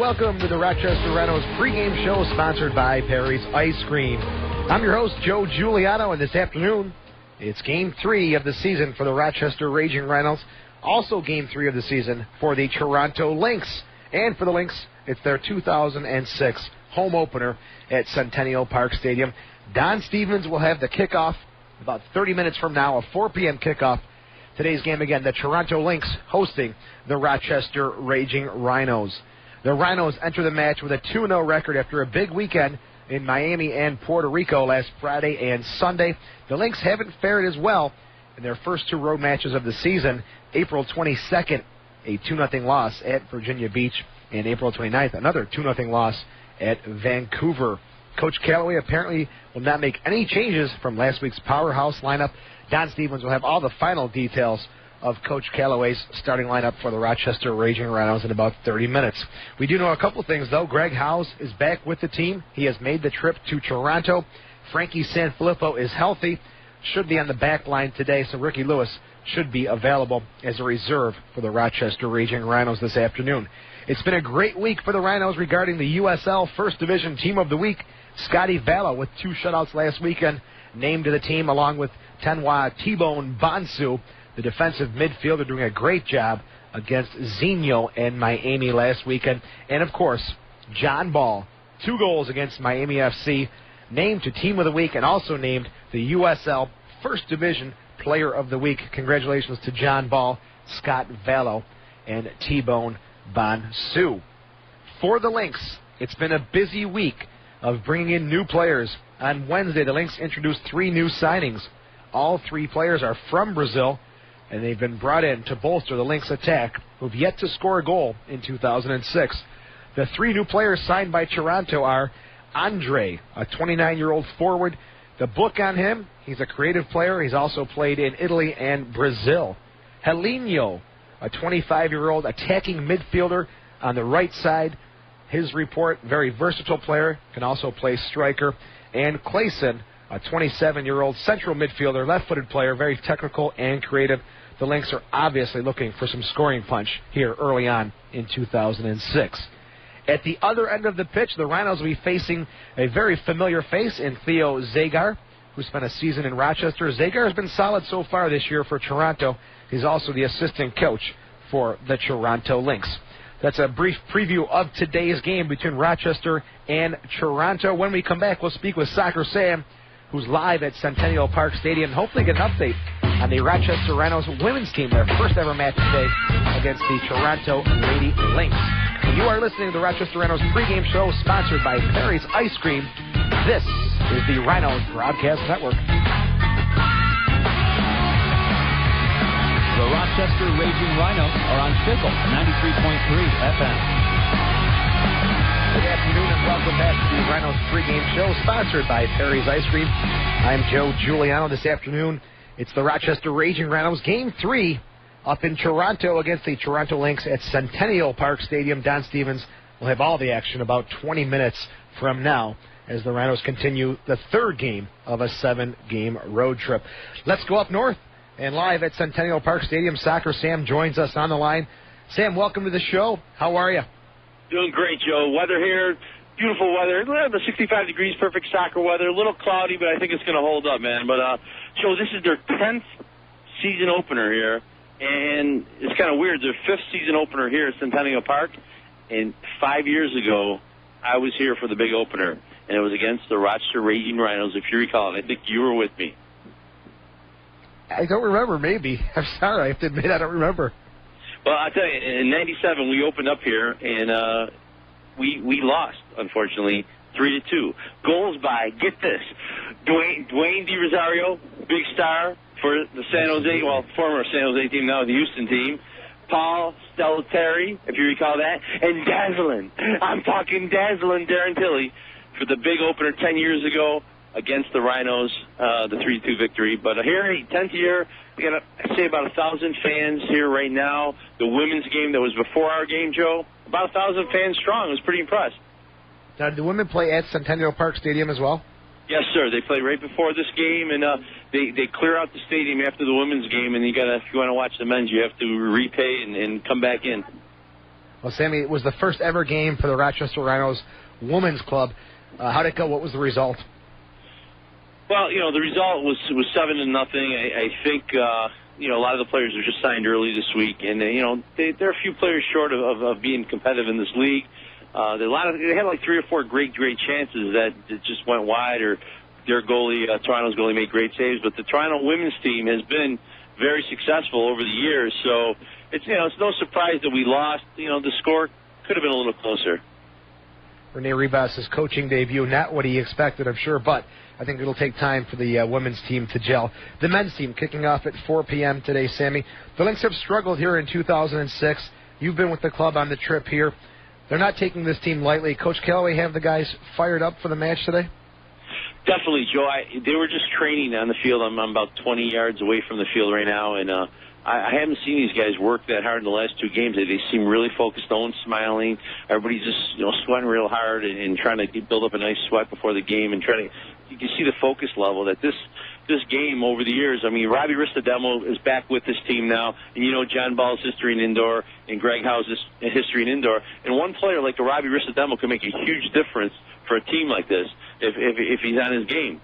welcome to the Rochester Rhinos pregame show sponsored by Perry's Ice Cream. I'm your host, Joe Giuliano, and this afternoon, it's Game 3 of the season for the Rochester Raging Rhinos. Also Game 3 of the season for the Toronto Lynx. And for the Lynx, it's their 2006 home opener at Centennial Park Stadium. Don Stevens will have the kickoff about 30 minutes from now, a 4 p.m. kickoff. Today's game again, the Toronto Lynx hosting the Rochester Raging Rhinos. The Rhinos enter the match with a 2-0 record after a big weekend in Miami and Puerto Rico last Friday and Sunday. The Lynx haven't fared as well in their first 2 road matches of the season. April 22nd, a 2-0 loss at Virginia Beach, and April 29th, another 2-0 loss at Vancouver. Coach Callaway apparently will not make any changes from last week's powerhouse lineup. Don Stevens will have all the final details of Coach Callaway's starting lineup for the Rochester Raging Rhinos in about 30 minutes. We do know a couple things, though. Greg Howes is back with the team. He has made the trip to Toronto. Frankie Sanfilippo is healthy, should be on the back line today, so Ricky Lewis should be available as a reserve for the Rochester Raging Rhinos this afternoon. It's been a great week for the Rhinos regarding the USL First Division Team of the Week. Scotty Vallow, with 2 shutouts last weekend, named to the team along with Tenwa T-Bone Bonsu. The defensive midfielder doing a great job against Zinho and Miami last weekend. And, of course, John Ball, 2 goals against Miami FC, named to Team of the Week and also named the USL First Division Player of the Week. Congratulations to John Ball, Scott Vallow, and T-Bone Bonsu. For the Lynx, it's been a busy week of bringing in new players. On Wednesday, the Lynx introduced 3 new signings. All 3 players are from Brazil, and they've been brought in to bolster the Lynx attack, who've yet to score a goal in 2006. The 3 new players signed by Toronto are Andre, a 29-year-old forward. The book on him, he's a creative player. He's also played in Italy and Brazil. Helinho, a 25-year-old attacking midfielder on the right side. His report, very versatile player, can also play striker. And Clayson, a 27-year-old central midfielder, left-footed player, very technical and creative. The Lynx are obviously looking for some scoring punch here early on in 2006. At the other end of the pitch, the Rhinos will be facing a very familiar face in Theo Zagar, who spent a season in Rochester. Zagar has been solid so far this year for Toronto. He's also the assistant coach for the Toronto Lynx. That's a brief preview of today's game between Rochester and Toronto. When we come back, we'll speak with Soccer Sam, who's live at Centennial Park Stadium, and hopefully get an update on the Rochester Rhinos women's team, their first ever match today against the Toronto Lady Lynx. You are listening to the Rochester Rhinos pregame show sponsored by Perry's Ice Cream. This is the Rhinos Broadcast Network. The Rochester Raging Rhinos are on Fickle, 93.3 FM. Good afternoon and welcome back to the Rhinos pregame show sponsored by Perry's Ice Cream. I'm Joe Giuliano. This afternoon, it's the Rochester Raging Rhinos Game 3 up in Toronto against the Toronto Lynx at Centennial Park Stadium. Don Stevens will have all the action about 20 minutes from now as the Rhinos continue the 3rd game of a 7-game road trip. Let's go up north. And live at Centennial Park Stadium, Soccer Sam joins us on the line. Sam, welcome to the show. How are you? Doing great, Joe. Weather here, beautiful weather. The 65 degrees, perfect soccer weather. A little cloudy, but I think it's going to hold up, man. But, Joe, this is their 10th season opener here. And it's kind of weird. Their 5th season opener here at Centennial Park. And 5 years ago, I was here for the big opener. And it was against the Rochester Raging Rhinos, if you recall. And I think you were with me. I don't remember, maybe. I'm sorry. I have to admit I don't remember. Well, I'll tell you, in 97, we opened up here, and we lost, unfortunately, 3-2. Goals by, get this, Dwayne Di Rosario, big star for the San Jose, well, former San Jose team, now the Houston team. Paul Stelteri, if you recall that. And dazzling, I'm talking dazzling Darren Tilley for the big opener 10 years ago against the Rhinos, the 3-2 victory. But here, 10th year, we got, I'd say, about 1,000 fans here right now. The women's game that was before our game, Joe, about 1,000 fans strong. I was pretty impressed. Now, do the women play at Centennial Park Stadium as well? Yes, sir. They play right before this game, and they clear out the stadium after the women's game. And if you want to watch the men's, you have to repay and come back in. Well, Sammy, it was the first ever game for the Rochester Rhinos Women's Club. How'd it go? What was the result? Well, the result was 7-0. I think a lot of the players were just signed early this week, and they're a few players short of being competitive in this league. They had like 3 or 4 great chances that just went wide, or their goalie, Toronto's goalie, made great saves. But the Toronto women's team has been very successful over the years, so it's no surprise that we lost. The score could have been a little closer. Rene Ribas' coaching debut, not what he expected, I'm sure, but I think it'll take time for the women's team to gel. The men's team kicking off at 4 p.m. today, Sammy. The Lynx have struggled here in 2006. You've been with the club on the trip here. They're not taking this team lightly. Coach Callaway have the guys fired up for the match today? Definitely, Joe. They were just training on the field. I'm about 20 yards away from the field right now, and I haven't seen these guys work that hard in the last 2 games. They seem really focused, no one's smiling. Everybody's just sweating real hard and trying to build up a nice sweat before the game, and you can see the focus level that this game over the years. I mean, Robbie Ristademo is back with this team now, and John Ball's history in indoor and Greg House's history in indoor. And one player like the Robbie Ristademo can make a huge difference for a team like this if he's on his game.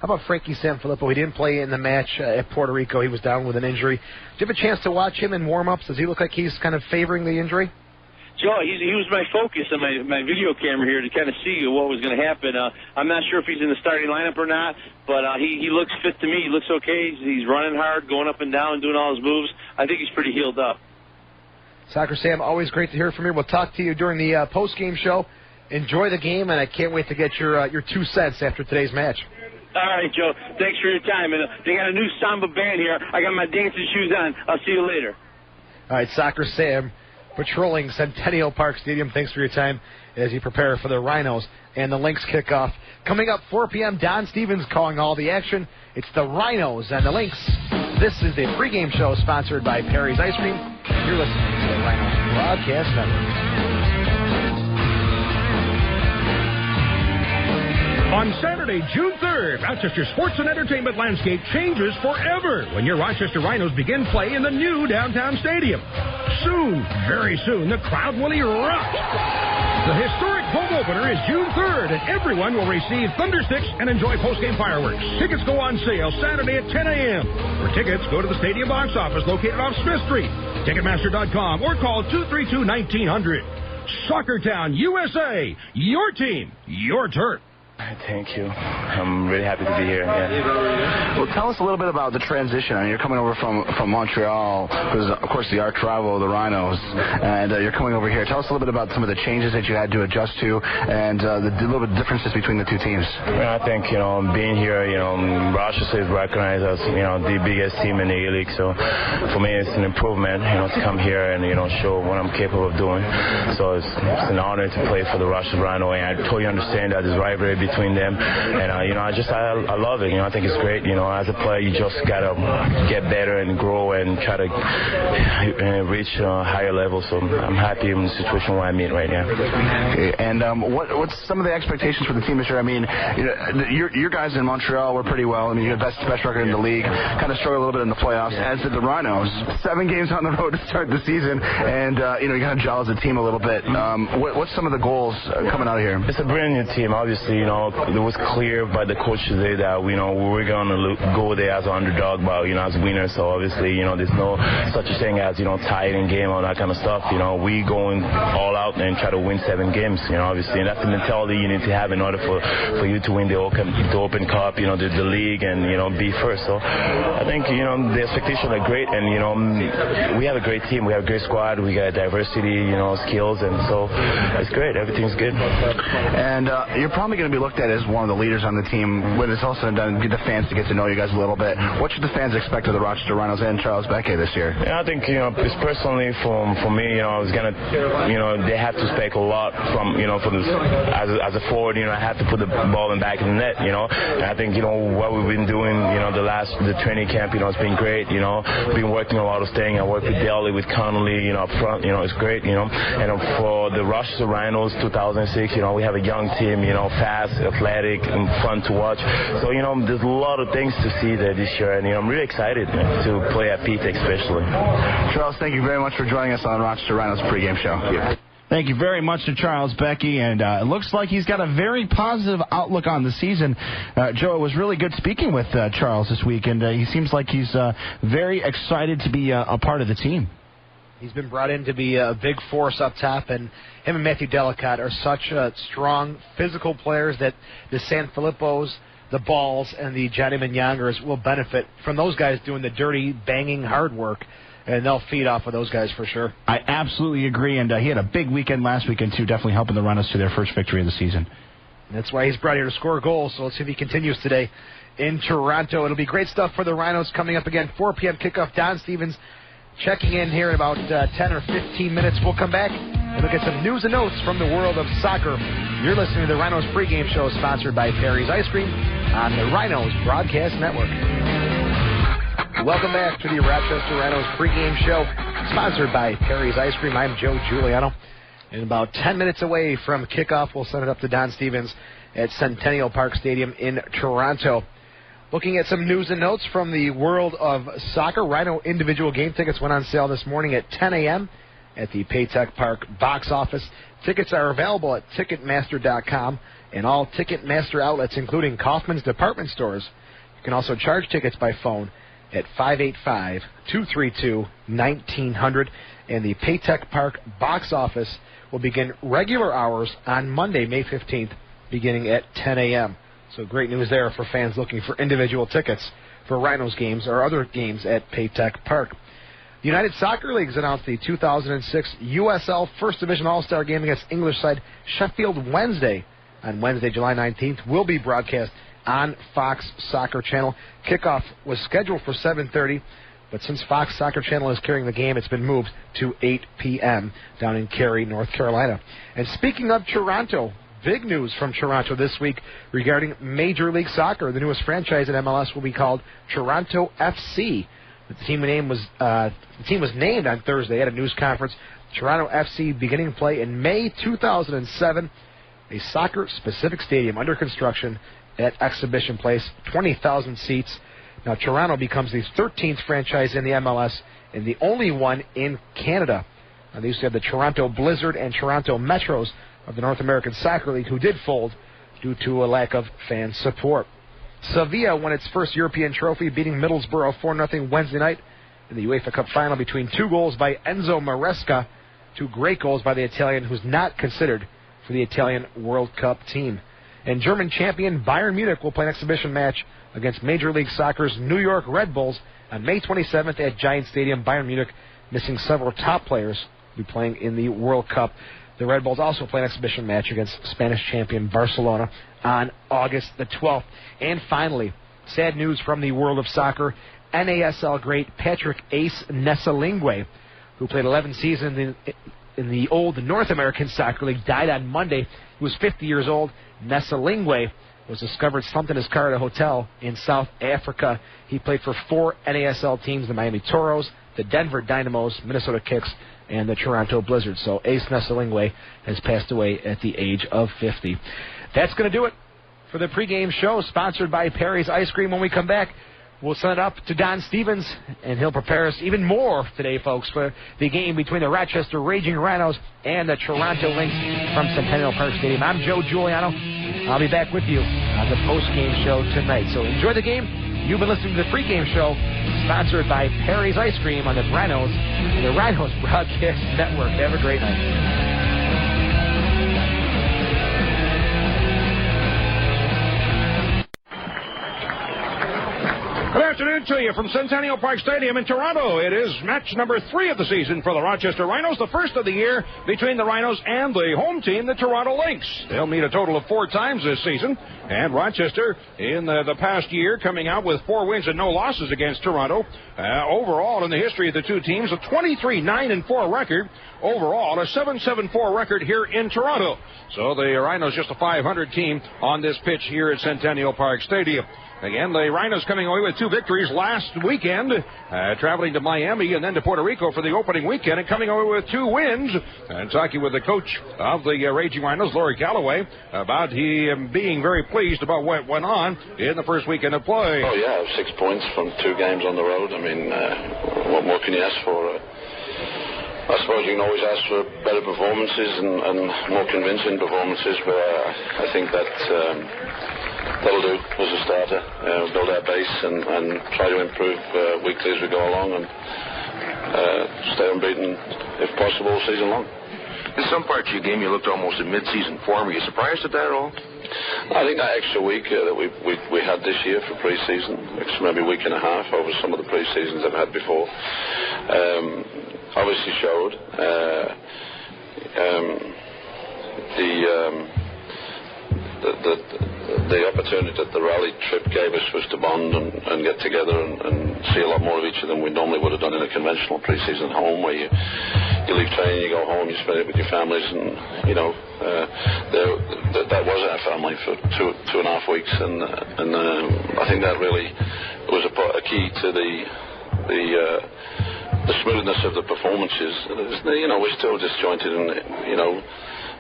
How about Frankie Sanfilippo? He didn't play in the match at Puerto Rico. He was down with an injury. Did you have a chance to watch him in warm-ups? Does he look like he's kind of favoring the injury? Joe, he was my focus on my video camera here to kind of see what was going to happen. I'm not sure if he's in the starting lineup or not, but he looks fit to me. He looks okay. He's running hard, going up and down, doing all his moves. I think he's pretty healed up. Soccer Sam, always great to hear from you. We'll talk to you during the post-game show. Enjoy the game, and I can't wait to get your 2 cents after today's match. All right, Joe. Thanks for your time. And they got a new samba band here. I got my dancing shoes on. I'll see you later. All right, Soccer Sam, patrolling Centennial Park Stadium. Thanks for your time as you prepare for the Rhinos and the Lynx kickoff. Coming up 4 p.m., Don Stevens calling all the action. It's the Rhinos and the Lynx. This is the pregame show sponsored by Perry's Ice Cream. You're listening to the Rhinos Broadcast Network. On Saturday, June 3rd, Rochester sports and entertainment landscape changes forever when your Rochester Rhinos begin play in the new downtown stadium. Soon, very soon, the crowd will erupt. The historic home opener is June 3rd, and everyone will receive thundersticks and enjoy postgame fireworks. Tickets go on sale Saturday at 10 a.m. For tickets, go to the stadium box office located off Smith Street, Ticketmaster.com, or call 232-1900. Soccertown, USA, your team, your turf. Thank you. I'm really happy to be here. Yeah. Well, tell us a little bit about the transition. I mean, you're coming over from Montreal, who's, of course, the arch rival of the Rhinos, and you're coming over here. Tell us a little bit about some of the changes that you had to adjust to and the little bit of differences between the 2 teams. Yeah, I think, being here, Rochester is recognized as, the biggest team in the A-League. So for me, it's an improvement, to come here and, show what I'm capable of doing. So it's an honor to play for the Rochester Rhino, and I totally understand that there's rivalry between them, and I love it. I think it's great. As a player, you just gotta get better and grow and try to reach a higher level. So I'm happy in the situation where I'm in right now. Okay. And what's some of the expectations for the team this year? I mean, your guys in Montreal were pretty well. I mean, you had best record in the league. Kind of struggled a little bit in the playoffs, as did the Rhinos. 7 games on the road to start the season, and you kind of gel as a team a little bit. What's some of the goals coming out of here? It's a brand new team, obviously. It was clear by the coach today that we were going to go there as an underdog, but as winners. So obviously, there's no such a thing as tied in game or that kind of stuff. We going all out and try to win 7 games. Obviously, and that's the mentality you need to have in order for you to win the Open Cup, the league, and be first. So I think the expectations are great, and we have a great team. We have a great squad. We got diversity, skills, and so it's great. Everything's good. And you're probably going to be looked at as one of the leaders on the team when it's all said and done. Get the fans to get to know you guys a little bit. What should the fans expect of the Rochester Rhinos and Charles Becke this year? Yeah, I think it's personally for me. I was gonna they have to expect a lot from as a forward. I have to put the ball in the back of the net. And I think what we've been doing. The training camp. It's been great. Been working a lot of things. I work with Daly, with Connolly. Up front. It's great. And for the Rochester Rhinos 2006. We have a young team. Fast. fast, athletic, and fun to watch. So, there's a lot of things to see there this year, and I'm really excited to play at P-Tech especially. Charles, thank you very much for joining us on Rochester Rhinos pregame show. Yeah. Thank you very much to Charles Becky, and it looks like he's got a very positive outlook on the season. Joe, it was really good speaking with Charles this week, and he seems like he's very excited to be a part of the team. He's been brought in to be a big force up top, and him and Matthew Delicott are such strong, physical players that the San Filippos, the Balls, and the Johnny Manyangers will benefit from those guys doing the dirty, banging, hard work, and they'll feed off of those guys for sure. I absolutely agree, and he had a big weekend last weekend, too, definitely helping the Rhinos to their first victory of the season. And that's why he's brought here to score goals, so let's see if he continues today in Toronto. It'll be great stuff for the Rhinos coming up again. 4 p.m. kickoff. Don Stevens checking in here in about 10 or 15 minutes. We'll come back and look at some news and notes from the world of soccer. You're listening to the Rhinos pregame show, sponsored by Perry's Ice Cream on the Rhinos Broadcast Network. Welcome back to the Rochester Rhinos pregame show, sponsored by Perry's Ice Cream. I'm Joe Giuliano. And about 10 minutes away from kickoff, we'll send it up to Don Stevens at Centennial Park Stadium in Toronto. Looking at some news and notes from the world of soccer, Rhino individual game tickets went on sale this morning at 10 a.m. at the Paytech Park box office. Tickets are available at Ticketmaster.com and all Ticketmaster outlets, including Kaufman's department stores. You can also charge tickets by phone at 585-232-1900. And the Paytech Park box office will begin regular hours on Monday, May 15th, beginning at 10 a.m. So great news there for fans looking for individual tickets for Rhinos games or other games at Paytech Park. The United Soccer League has announced the 2006 USL First Division All-Star Game against English side Sheffield Wednesday on Wednesday, July 19th, will be broadcast on Fox Soccer Channel. Kickoff was scheduled for 7:30, but since Fox Soccer Channel is carrying the game, it's been moved to 8 p.m. down in Cary, North Carolina. And speaking of Toronto, big news from Toronto this week regarding Major League Soccer. The newest franchise in MLS will be called Toronto FC. The team name was named on Thursday at a news conference. Toronto FC beginning play in May 2007. A soccer-specific stadium under construction at Exhibition Place, 20,000 seats. Now Toronto becomes the 13th franchise in the MLS and the only one in Canada. Now, they used to have the Toronto Blizzard and Toronto Metros of the North American Soccer League, who did fold due to a lack of fan support. Sevilla won its first European trophy, beating Middlesbrough 4-0 Wednesday night in the UEFA Cup final between 2 goals by Enzo Maresca, 2 great goals by the Italian, who's not considered for the Italian World Cup team. And German champion Bayern Munich will play an exhibition match against Major League Soccer's New York Red Bulls on May 27th at Giant Stadium. Bayern Munich, missing several top players, will be playing in the World Cup. The Red Bulls also play an exhibition match against Spanish champion Barcelona on August the 12th. And finally, sad news from the world of soccer. NASL great Patrick Ace Nesselingwe, who played 11 seasons in the old North American Soccer League, died on Monday. He was 50 years old. Nesselingwe was discovered slumped in his car at a hotel in South Africa. He played for 4 NASL teams, the Miami Toros, the Denver Dynamos, Minnesota Kicks, and the Toronto Blizzard. So Ace Nesselingwe has passed away at the age of 50. That's going to do it for the pregame show, sponsored by Perry's Ice Cream. When we come back, we'll send it up to Don Stevens, and he'll prepare us even more today, folks, for the game between the Rochester Raging Rhinos and the Toronto Lynx from Centennial Park Stadium. I'm Joe Giuliano. I'll be back with you on the postgame show tonight. So enjoy the game. You've been listening to the pregame show, sponsored by Perry's Ice Cream on the Rhinos Broadcast Network. Have a great night. Good afternoon to you from Centennial Park Stadium in Toronto. It is match number 3 of the season for the Rochester Rhinos, the first of the year between the Rhinos and the home team, the Toronto Lynx. They'll meet a total of 4 times this season, and Rochester in the past year coming out with 4 wins and no losses against Toronto. Overall, in the history of the two teams, a 23-9-4 record. Overall, a 7-7-4 record here in Toronto. So the Rhinos just a .500 team on this pitch here at Centennial Park Stadium. Again, the Rhinos coming away with 2 victories last weekend, traveling to Miami and then to Puerto Rico for the opening weekend, and coming away with 2 wins. And talking with the coach of the Raging Rhinos, Laurie Calloway, about him being very pleased about what went on in the first weekend of play. Oh, yeah, 6 points from 2 games on the road. I mean, what more can you ask for? I suppose you can always ask for better performances and more convincing performances, but I think that that'll do as a starter. Build our base and try to improve weekly as we go along and stay unbeaten, if possible, season long. In some parts of your game, you looked almost in mid-season form. Are you surprised at that at all? I think that extra week that we had this year for pre-season, maybe a week and a half over some of the pre-seasons I've had before, obviously showed. The opportunity that the rally trip gave us was to bond and get together and see a lot more of each of them we normally would have done in a conventional pre-season home, where you leave training, you go home, you spend it with your families, and that was our family for two and a half weeks, and I think that really was a key to the smoothness of the performances. We're still disjointed and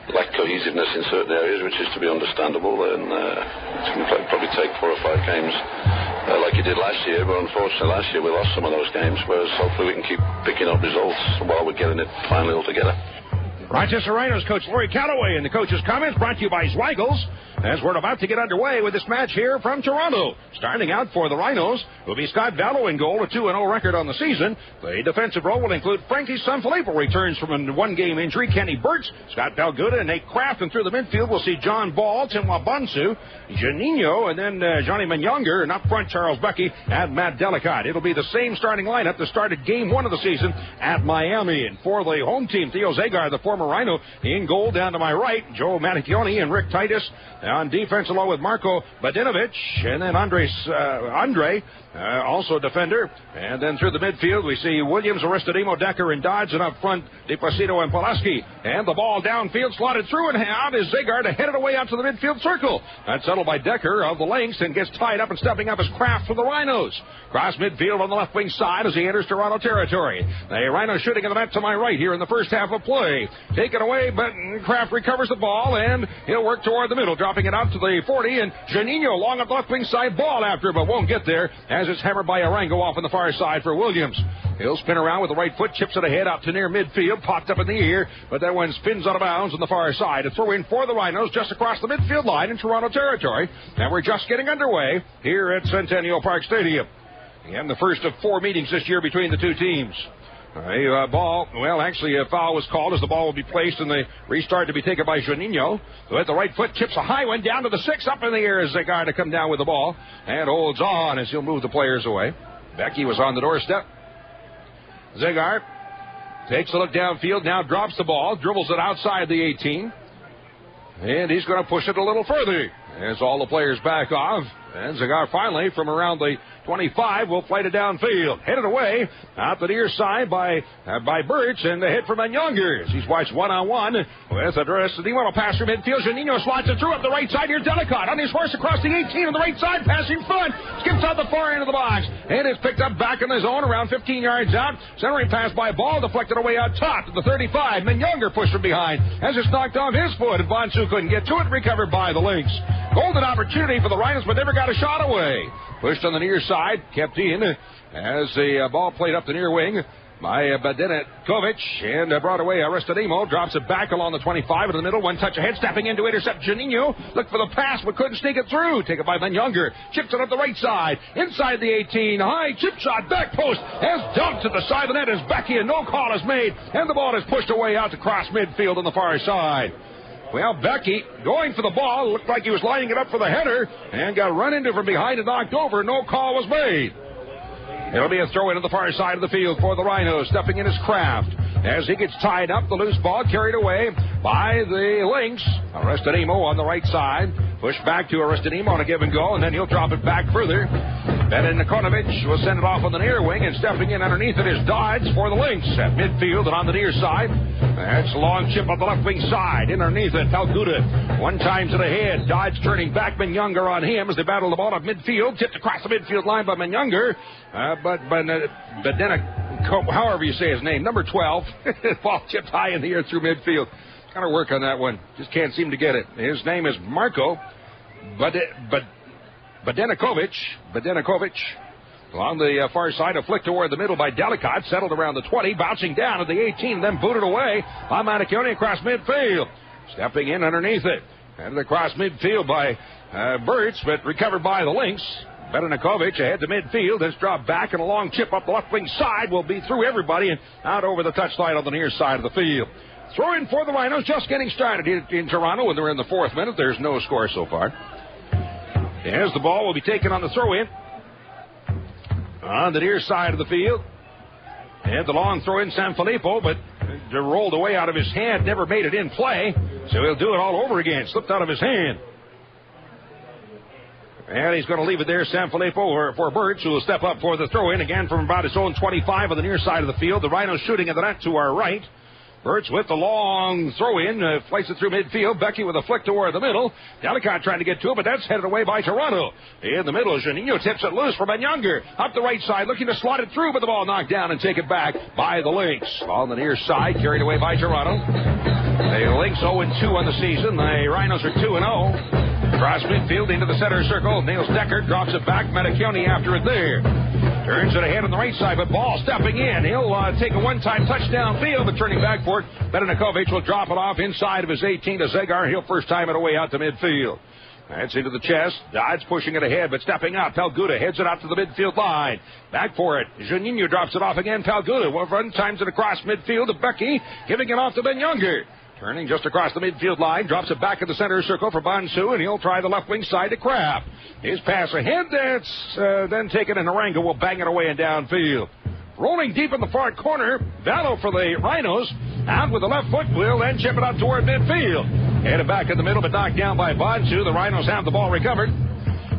lack cohesiveness in certain areas, which is to be understandable, and it's going to probably take 4 or 5 games like you did last year, but unfortunately last year we lost some of those games, whereas hopefully we can keep picking up results while we're getting it finally all together. Rochester Rhinos coach Laurie Calloway and the coach's comments brought to you by Zweigels, as we're about to get underway with this match here from Toronto. Starting out for the Rhinos will be Scott Vallow in goal, a 2-0 record on the season. The defensive role will include Frankie Sanfilippo returns from a 1-game injury, Kenny Burtz, Scott Balguda, and Nate Kraft. And through the midfield we'll see John Ball, Tim Wabansu, Janino, and then Johnny Manyonger, and up front Charles Becky and Matt Delicott. It'll be the same starting lineup that started game 1 of the season at Miami. And for the home team, Theo Zagar, the former Rhino, in goal down to my right, Joe Manicchioni and Rick Titus. On defense, along with Marco Badinovich, and then Andre, also a defender. And then through the midfield, we see Williams, Aristodemo, Decker, and Dodds, and up front, De Placido and Pulaski. And the ball downfield, slotted through, and out is Zagar to head it away out to the midfield circle. That's settled by Decker of the Lynx, and gets tied up, and stepping up is Kraft for the Rhinos. Cross midfield on the left wing side as he enters Toronto territory. The Rhinos shooting in the net to my right here in the first half of play. Taken away, but Kraft recovers the ball, and he'll work toward the middle, dropping it out to the 40, and Janino along the left wing side, ball after, but won't get there as it's hammered by Arango off on the far side for Williams. He'll spin around with the right foot, chips it ahead out to near midfield, popped up in the air, but that one spins out of bounds on the far side. A throw in for the Rhinos just across the midfield line in Toronto territory, and we're just getting underway here at Centennial Park Stadium. And the first of 4 meetings this year between the two teams. A foul was called as the ball will be placed and the restart to be taken by Juninho, who at the right foot chips a high one down to the 6, up in the air as Zagar to come down with the ball and holds on as he'll move the players away. Becky was on the doorstep. Zagar takes a look downfield, now drops the ball, dribbles it outside the 18, and he's going to push it a little further as all the players back off. And Zagar finally, from around the 25, will flight it downfield. Headed away out the near side by Birch, and the hit from Manyonger. He's watched one-on-one with Aristodemo. A pass through midfield. Janino slots it through up the right side. Here's Delicott on his horse across the 18 on the right side, passing front. Skips out the far end of the box, and it's picked up back in the zone around 15 yards out. Centering pass by Ball, deflected away out top to the 35. Manyonger pushed from behind as it's knocked off his foot, and Bonsu couldn't get to it. Recovered by the Lynx. Golden opportunity for the Rhinos, but never got a shot away. Pushed on the near side, kept in as the ball played up the near wing by Badinikovic, and brought away Aristodemo. Drops it back along the 25 in the middle. One touch ahead, stepping in to intercept Janino. Looked for the pass, but couldn't sneak it through. Taken by Manyonger. Chips it up the right side. Inside the 18. High chip shot, back post. Has dumped to the side of the net as Becky, and no call is made. And the ball is pushed away out to cross midfield on the far side. Well, Becky going for the ball. Looked like he was lining it up for the header and got run into from behind and knocked over. No call was made. It'll be a throw in to the far side of the field for the Rhinos. Stepping in is Kraft as he gets tied up. The loose ball carried away by the Lynx. Aristodemo on the right side. Pushed back to Aristodemo on a give and go, and then he'll drop it back further. Benikovic will send it off on the near wing, and stepping in underneath it is Dodds for the Lynx at midfield and on the near side. That's a long chip on the left wing side. In underneath it, Palguda one time to the head. Dodds turning back, Menyunger on him as they battle the ball at midfield. Tipped across the midfield line by Menyunger. But then, however you say his name, number 12, ball tipped high in the air through midfield. Got to work on that one. Just can't seem to get it. His name is Marco Benikovic. Along the far side, a flick toward the middle by Delicott. Settled around the 20, bouncing down at the 18, then booted away by Manacchione across midfield. Stepping in underneath it. And across midfield by Burtz, but recovered by the Lynx. Benikovic ahead to midfield. It's dropped back, and a long chip up the left wing side will be through everybody and out over the touchline on the near side of the field. Throw in for the Rhinos, just getting started in Toronto, and they're in the 4th minute. There's no score so far. As the ball will be taken on the throw-in on the near side of the field. And the long throw-in, Sanfilippo, but rolled away out of his hand, never made it in play, so he'll do it all over again. Slipped out of his hand. And he's going to leave it there, Sanfilippo, for Burtz, who will step up for the throw-in again from about his own 25 on the near side of the field. The Rhinos shooting at the net to our right. Burtz with the long throw-in, flights it through midfield. Becky with a flick toward the middle. Delicott trying to get to it, but that's headed away by Toronto. In the middle, Juninho tips it loose for Menyunger. Up the right side, looking to slot it through, but the ball knocked down and taken back by the Lynx. On the near side, carried away by Toronto. The Lynx 0-2 on the season. The Rhinos are 2-0. Cross midfield into the center circle. Niels Decker drops it back. Manacchione after it there. Turns it ahead on the right side, but Ball stepping in. He'll take a one-time touchdown field, but turning back for it. Benikovic will drop it off inside of his 18 to Zegar. He'll first time it away out to midfield. That's into the chest. Dodds pushing it ahead, but stepping out. Palguda heads it out to the midfield line. Back for it. Juninho drops it off again. Palguda one times it across midfield to Becky, giving it off to Menyunger. Turning just across the midfield line, drops it back in the center circle for Bonsu, and he'll try the left wing side to Kraft. His pass ahead, that's then taken, and Narango will bang it away and downfield. Rolling deep in the far corner, Vallo for the Rhinos. Out with the left foot, will then chip it out toward midfield. Headed back in the middle, but knocked down by Bonsu. The Rhinos have the ball recovered.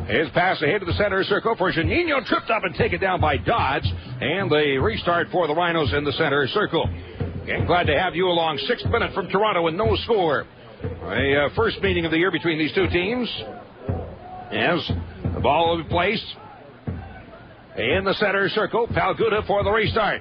His pass ahead to the center circle for Juninho, tripped up and taken down by Dodds. And the restart for the Rhinos in the center circle. Again, glad to have you along. 6th minute from Toronto and no score. A first meeting of the year between these two teams. As the ball will be placed in the center circle. Palguda for the restart.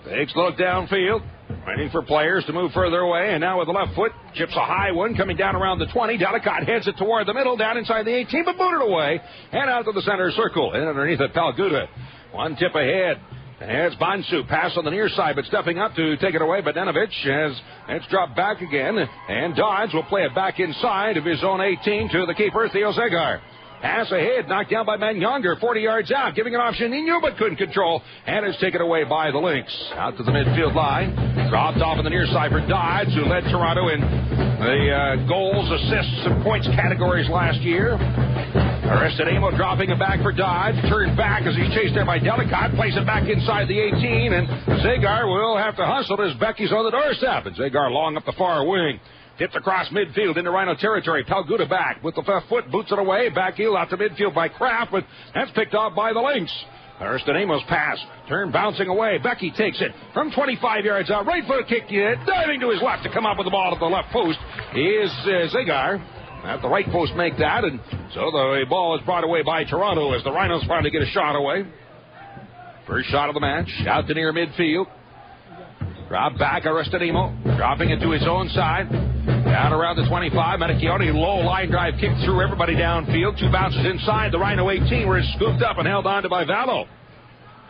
Takes a look downfield. Waiting for players to move further away. And now with the left foot, chips a high one coming down around the 20. Delicott heads it toward the middle, down inside the 18, but booted away. And out to the center circle. And underneath it, Palguda. One tip ahead. It's Bonsu, pass on the near side, but stepping up to take it away. Badenovic as it's dropped back again, and Dodds will play it back inside of his own 18 to the keeper, Theo Zegar. Pass ahead, knocked down by Menyunger, 40 yards out, giving it off Juninho, but couldn't control, and is taken away by the Lynx. Out to the midfield line, dropped off on the near side for Dodds, who led Toronto in the goals, assists, and points categories last year. Aristodemo dropping it back for Dodge. Turned back as he's chased there by Delicott. Plays it back inside the 18. And Zegar will have to hustle as Becky's on the doorstep. And Zegar long up the far wing. Tipped across midfield into Rhino territory. Palguda back with the left foot. Boots it away. Back heel out to midfield by Kraft. But that's picked off by the Lynx. Aristodemo's pass. Turn bouncing away. Becky takes it from 25 yards out. Right foot kick. Diving to his left to come up with the ball at the left post is Zegar. At the right post make that, and so the ball is brought away by Toronto as the Rhinos finally get a shot away. First shot of the match, out to near midfield. Drop back, Aristodemo, dropping it to his own side. Down around the 25, Manacchione, low line drive kick through everybody downfield. 2 bounces inside the Rhino 18, where it's scooped up and held on to by Vallo.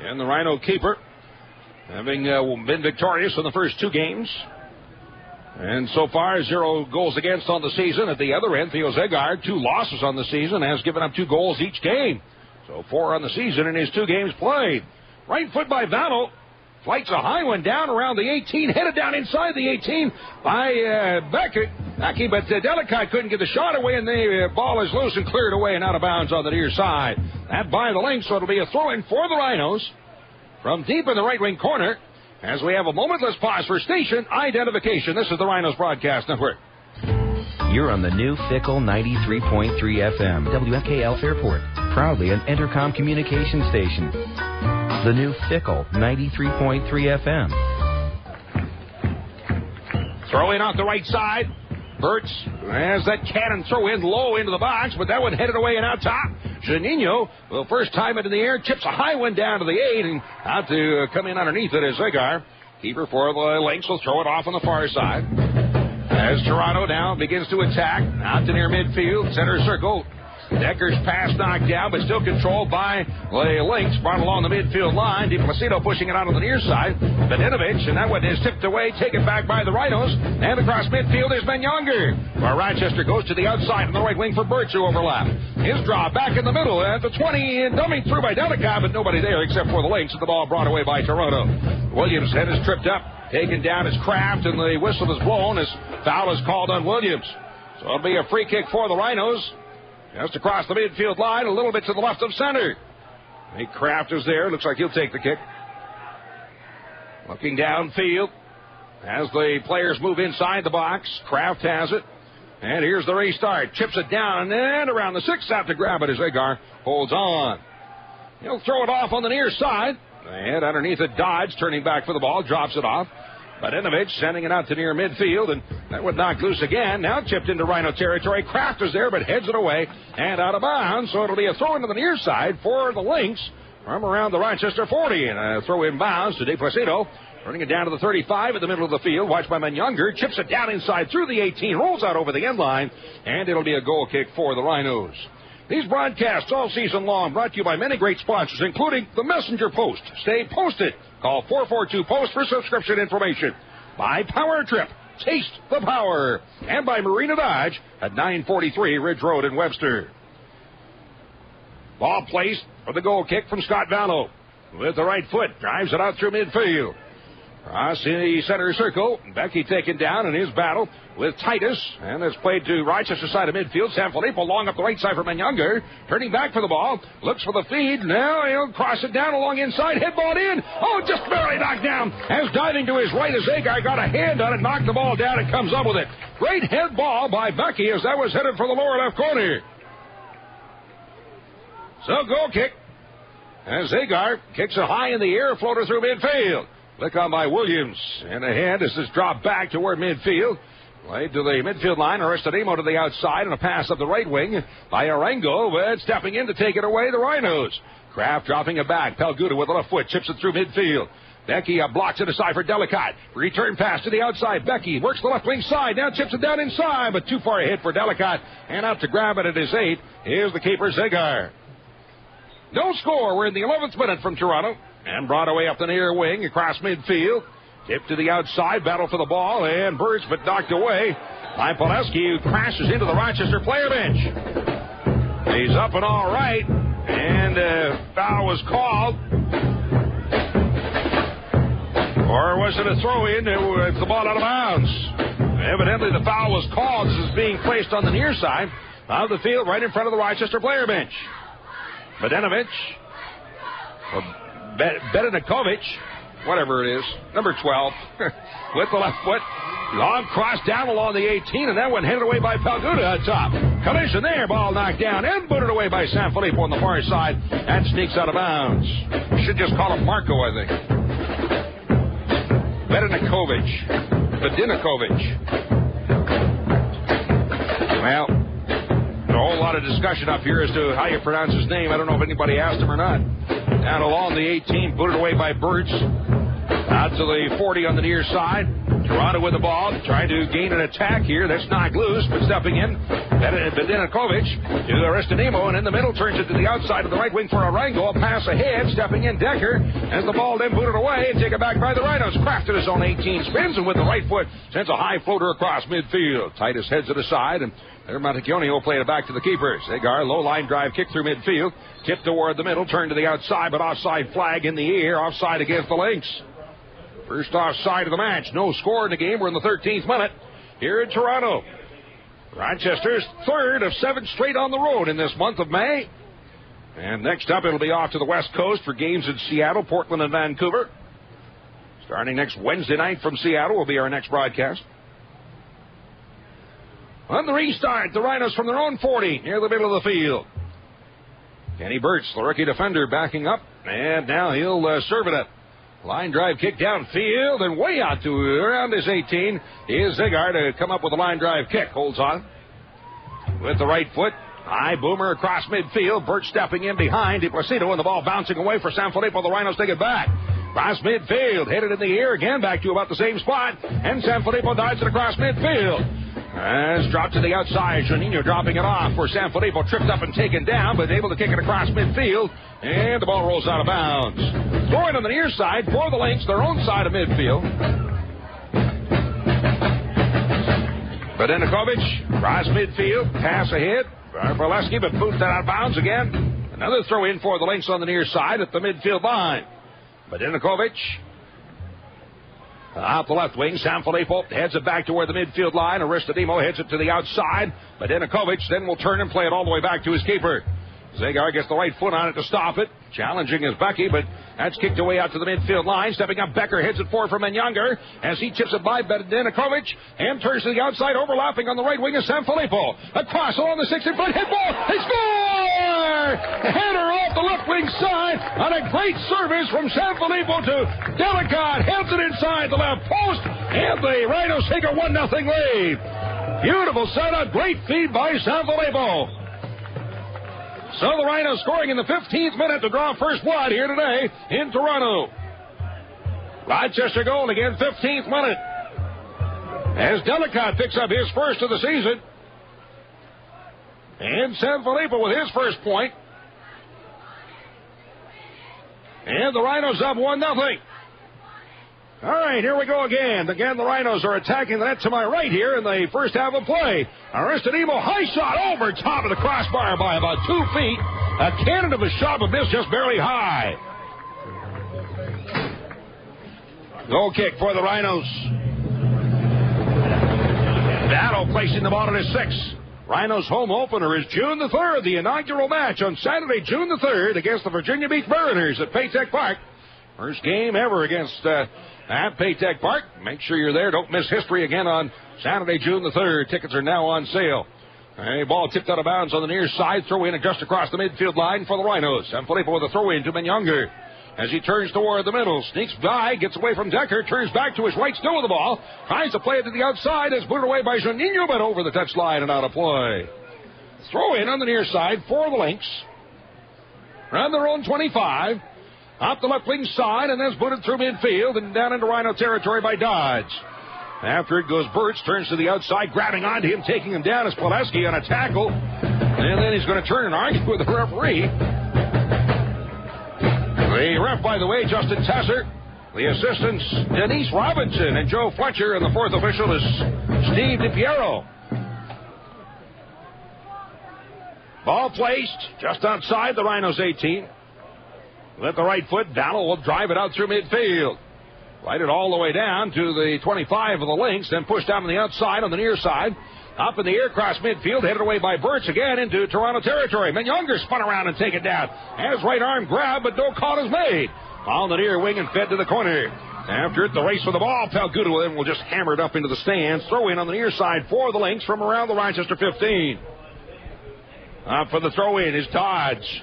And the Rhino keeper, having been victorious in the first 2 games. And so far, 0 goals against on the season. At the other end, Theo Zegar, 2 losses on the season, has given up 2 goals each game. So 4 on the season in his 2 games played. Right foot by Vallo. Flights a high one down around the 18, headed down inside the 18 by Becky, but Delicott couldn't get the shot away, and the ball is loose and cleared away and out of bounds on the near side. That by the Lynx, so it'll be a throw-in for the Rhinos from deep in the right wing corner. As we have a moment, let's pause for station identification. This is the Rhinos Broadcast Network. You're on the new Fickle 93.3 FM, WFKL Fairport. proudly an Entercom communication station. The new Fickle 93.3 FM. Throwing out the right side. Burtz has that cannon throw in low into the box, but that one headed away and out top. Janino will first time it in the air, chips a high one down to the 8, and out to come in underneath it is Zigar. Keeper for the Lynx will throw it off on the far side. As Toronto now begins to attack, out to near midfield, center circle. Decker's pass knocked down, but still controlled by the Lynx, brought along the midfield line. DiPlacido pushing it out on the near side. Bedenovich, and that one is tipped away, taken back by the Rhinos. And across midfield is Ben Younger, where Rochester goes to the outside on the right wing for Burtz, who overlap. His draw back in the middle at the 20, and dumbing through by Delicott, but nobody there except for the Lynx, and the ball brought away by Toronto. Williams' head is tripped up, taken down as Kraft, and the whistle is blown as foul is called on Williams. So it'll be a free kick for the Rhinos. Just across the midfield line, a little bit to the left of center. Kraft is there. Looks like he'll take the kick. Looking downfield as the players move inside the box. Kraft has it. And here's the restart. Chips it down and around the 6 out to grab it as Agar holds on. He'll throw it off on the near side. And underneath it, Dodge turning back for the ball. Drops it off. Bedenovich sending it out to near midfield, and that would knock loose again. Now chipped into Rhino territory. Kraft is there, but heads it away and out of bounds. So it'll be a throw into the near side for the Lynx from around the Rochester 40. And a throw in bounds to DiPlacido. Running it down to the 35 in the middle of the field. Watched by Younger. Chips it down inside through the 18. Rolls out over the end line. And it'll be a goal kick for the Rhinos. These broadcasts all season long brought to you by many great sponsors, including the Messenger Post. Stay posted. Call 442-POST for subscription information. By Power Trip. Taste the power. And by Marina Dodge at 943 Ridge Road in Webster. Ball placed for the goal kick from Scott Vallow. With the right foot, drives it out through midfield. Cross in the center circle. Becky taken down in his battle with Titus. And it's played to Rochester side of midfield. Sanfilippo long up the right side for Younger. Turning back for the ball. Looks for the feed. Now he'll cross it down along inside. Headball in. Oh, just barely knocked down. As diving to his right as Agar got a hand on it. Knocked the ball down and comes up with it. Great head ball by Becky as that was headed for the lower left corner. So goal kick. As Agar kicks it high in the air. Floater through midfield. Look on by Williams. And a hand as this dropped back toward midfield. Played to the midfield line. Aristodemo to the outside. And a pass up the right wing by Arango. But stepping in to take it away, the Rhinos. Kraft dropping it back. Pelguda with a left foot. Chips it through midfield. Becky blocks it aside for Delicott. Return pass to the outside. Becky works the left wing side. Now chips it down inside. But too far ahead for Delicott. And out to grab it at his 8. Here's the keeper, Zigar. No score. We're in the 11th minute from Toronto. And brought away up the near wing across midfield. Tip to the outside. Battle for the ball. And Burtz, but knocked away by Poleski, who crashes into the Rochester player bench. He's up and all right. And foul was called. Or was it a throw-in with the ball out of bounds? Evidently the foul was called. This is being placed on the near side of the field right in front of the Rochester player bench. Bedenovich. Bedinakovic, whatever it is, number 12, with the left foot. Long cross down along the 18, and that one headed away by Pelguda on top. Collision there, ball knocked down and booted away by Sanfilippo on the far side and sneaks out of bounds. Should just call him Marco, I think. Bedinakovic. Well, a whole lot of discussion up here as to how you pronounce his name. I don't know if anybody asked him or not. Down along the 18, booted away by Burtz. Out to the 40 on the near side. Toronto with the ball, trying to gain an attack here. That's knocked loose, but stepping in. Bedinakovic to Aristodemo, and in the middle turns it to the outside of the right wing for Arango. A pass ahead, stepping in Decker. As the ball then booted away and taken back by the Rhinos. Kraft at his own 18, spins, and with the right foot sends a high floater across midfield. Titus heads it aside, and there Montecchione will play it back to the keepers. Agar, low line drive, kick through midfield. Tip toward the middle, turn to the outside, but offside flag in the air. Offside against the Lynx. First offside of the match. No score in the game. We're in the 13th minute here in Toronto. Rochester's third of 7 straight on the road in this month of May. And next up, it'll be off to the West Coast for games in Seattle, Portland, and Vancouver. Starting next Wednesday night from Seattle will be our next broadcast. On the restart, the Rhinos from their own 40 near the middle of the field. Kenny Burtz, the rookie defender, backing up, and now he'll serve it up. Line drive kick downfield and way out to around his 18 is Zigar to come up with a line drive kick. Holds on with the right foot. High boomer across midfield. Burtz stepping in behind DiPlacido, and the ball bouncing away for San Felipe. The Rhinos take it back. Across midfield, headed in the air again, back to about the same spot, and San Felipe dives it across midfield. As dropped to the outside, Juninho dropping it off for San Felipe, tripped up and taken down, but able to kick it across midfield, and the ball rolls out of bounds. Throwing on the near side for the Lynx, their own side of midfield. Badinakovic, cross midfield, pass ahead. Barleski, but boots that out of bounds again. Another throw in for the Lynx on the near side at the midfield line. Badinakovic. Out the left wing, San Felipe heads it back to where the midfield line. Aristodemo heads it to the outside. Badinakovic then will turn and play it all the way back to his keeper. Zagar gets the right foot on it to stop it. Challenging is Becky, but that's kicked away out to the midfield line. Stepping up, Becker heads it forward for Menyunger as he chips it by Badinakovic and turns to the outside, overlapping on the right wing of San Felipe. Across along the 60-foot hit ball. They score! Header off the left wing side on a great service from San Felipe to Delicate. Heads it inside the left post, and the Rhinos take a 1-0 lead. Beautiful setup, great feed by San Felipe. So the Rhinos scoring in the 15th minute to draw first blood here today in Toronto. Rochester goal again, 15th minute. As Delicate picks up his first of the season. And San Felipe with his first point. And the Rhinos up 1-0. All right, here we go again. Again, the Rhinos are attacking the net to my right here in the first half of play. Aristodemo, high shot over top of the crossbar by about 2 feet. A cannon of a shot, but missed just barely high. Goal kick for the Rhinos. Battle placing the ball at his 6. Rhinos home opener is June the 3rd, the inaugural match on Saturday, June the 3rd, against the Virginia Beach Mariners at Paytech Park. First game ever against at Paytech Park. Make sure you're there. Don't miss history again on Saturday, June the 3rd. Tickets are now on sale. A ball tipped out of bounds on the near side. Throw in just across the midfield line for the Rhinos. San Felipe with a throw in to Menyunger. As he turns toward the middle, sneaks by, gets away from Decker, turns back to his right, still with the ball. Tries to play it to the outside. Is booted away by Juninho, but over the touchline and out of play. Throw in on the near side for the Lynx. Around their own 25. Up the left wing side, and then booted through midfield and down into Rhino territory by Dodge. After it goes Burtz, turns to the outside, grabbing onto him, taking him down is Pileski on a tackle. And then he's going to turn and argue with the referee. The ref, by the way, Justin Tasser. The assistants, Denise Robinson and Joe Fletcher. And the fourth official is Steve DiPiero. Ball placed just outside the Rhinos' 18. With the right foot, Dowell will drive it out through midfield. Right it all the way down to the 25 of the Lynx, then pushed down on the outside on the near side. Up in the air, cross midfield, headed away by Burtz again into Toronto territory. Menyunger spun around and taken down. Has right arm grab, but no call is made. On the near wing and fed to the corner. After it, the race for the ball. Palgudo then will just hammer it up into the stands. Throw in on the near side for the Lynx from around the Rochester 15. Up for the throw in is Dodge.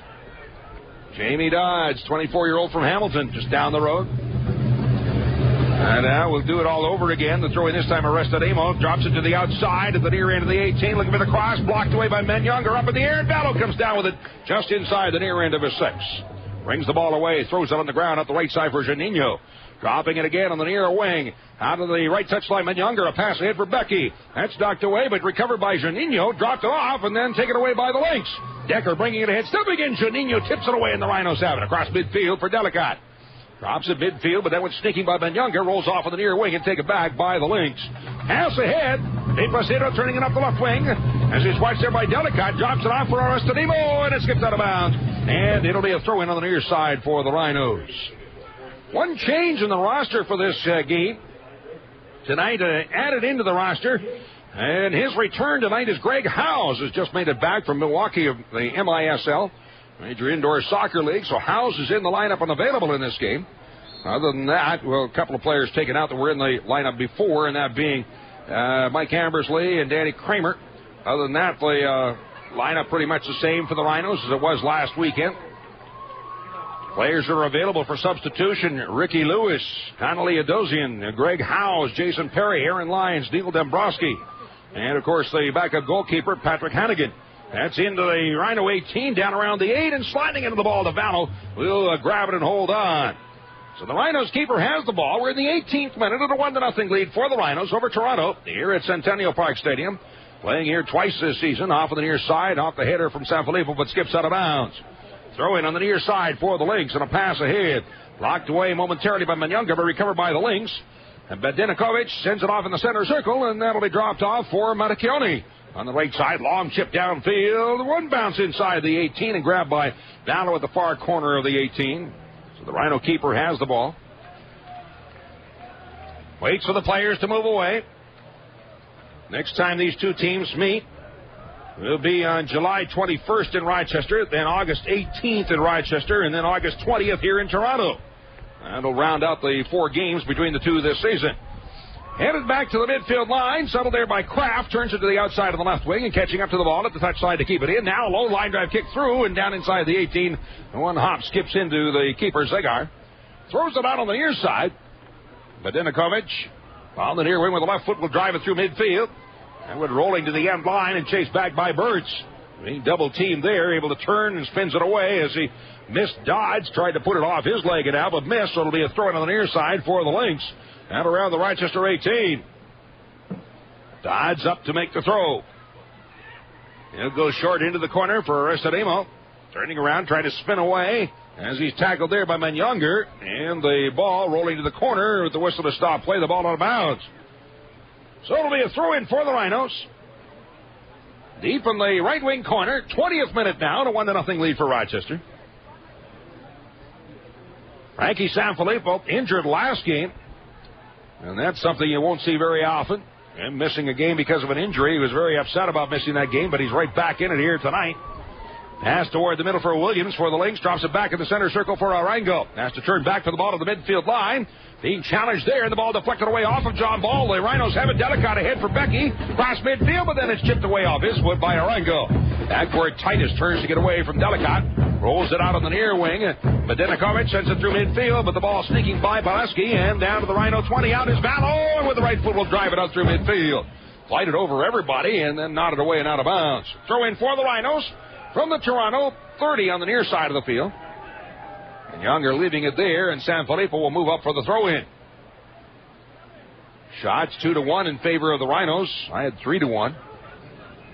Jamie Dodge, 24-year-old from Hamilton, just down the road. And now we'll do it all over again. The throw in this time, Aristodemo drops it to the outside at the near end of the 18. Looking for the cross, blocked away by Menyunger. Up in the air, and Battle comes down with it just inside the near end of his 6. Brings the ball away, throws it on the ground at the right side for Juninho. Dropping it again on the near wing. Out of the right touchline, Menyunger. A pass ahead for Becky. That's knocked away, but recovered by Juninho. Dropped it off, and then taken away by the Lynx. Decker bringing it ahead. Still again, Juninho tips it away, and the Rhinos have it. Across midfield for Delicate. Drops it midfield, but then went sneaking by Menyunger. Rolls off on the near wing and taken back by the Lynx. Pass ahead. DiPlacido turning it up the left wing. As he's watched there by Delicate. Drops it off for Aristodemo, and it skips out of bounds. And it'll be a throw-in on the near side for the Rhinos. One change in the roster for this game tonight, added into the roster, and his return tonight is Greg Howes, has just made it back from Milwaukee of the MISL, Major Indoor Soccer League, so Howes is in the lineup and available in this game. Other than that, well, a couple of players taken out that were in the lineup before, and that being Mike Ambersley and Danny Kramer. Other than that, the Lineup pretty much the same for the Rhinos as it was last weekend. Players are available for substitution. Ricky Lewis, Connolly Adosian, Greg Howes, Jason Perry, Aaron Lyons, Neil Dombrowski, and, of course, the backup goalkeeper, Patrick Hannigan. That's into the Rhino 18, down around the 8, and sliding into the ball. Davano will grab it and hold on. So the Rhinos keeper has the ball. We're in the 18th minute of a 1-0 lead for the Rhinos over Toronto here at Centennial Park Stadium. Playing here twice this season, off of the near side, off the header from Sanfilippo, but skips out of bounds. Throw in on the near side for the Lynx, and a pass ahead. Blocked away momentarily by Manyunga, but recovered by the Lynx. And Bedinakovic sends it off in the center circle, and that'll be dropped off for Matacchione. On the right side, long chip downfield. One bounce inside the 18 and grabbed by Vallo at the far corner of the 18. So the Rhino keeper has the ball. Waits for the players to move away. Next time these two teams meet will be on July 21st in Rochester, then August 18th in Rochester, and then August 20th here in Toronto. That'll round out the 4 games between the two this season. Headed back to the midfield line, settled there by Kraft, turns it to the outside of the left wing and catching up to the ball at the touch side to keep it in. Now a low line drive kick through and down inside the 18. One hop skips into the keeper, Zegar. Throws it out on the near side. Bedinakovic on the near wing with the left foot will drive it through midfield. And went rolling to the end line and chased back by Birds. He double teamed there, able to turn and spins it away as he missed Dodds. Tried to put it off his leg and out, but missed. So it'll be a throw in on the near side for the Lynx. And around the Rochester 18. Dodds up to make the throw. He'll go short into the corner for Aristodemo. Turning around, trying to spin away as he's tackled there by Manyunger. And the ball rolling to the corner with the whistle to stop play. The ball out of bounds. So it'll be a throw-in for the Rhinos. Deep in the right wing corner. 20th minute now. A 1-0 lead for Rochester. Frankie Sanfilippo injured last game. And that's something you won't see very often. And missing a game because of an injury. He was very upset about missing that game, but he's right back in it here tonight. Pass toward the middle for Williams for the Lynx. Drops it back in the center circle for Arango. Has to turn back for the ball to the midfield line. Being challenged there, and the ball deflected away off of John Ball. The Rhinos have it. Delicate ahead for Becky. Cross midfield, but then it's chipped away off his foot by Arango. Backward Titus turns to get away from Delicate. Rolls it out on the near wing. Bedinakovic sends it through midfield, but the ball sneaking by Baleski. And down to the Rhino 20. Out is Vallo, and with the right foot will drive it out through midfield. Glided over everybody, and then nodded away and out of bounds. Throw in for the Rhinos from the Toronto 30 on the near side of the field. And Younger leaving it there, and Sanfilippo will move up for the throw-in. Shots 2-1 in favor of the Rhinos. I had 3-1.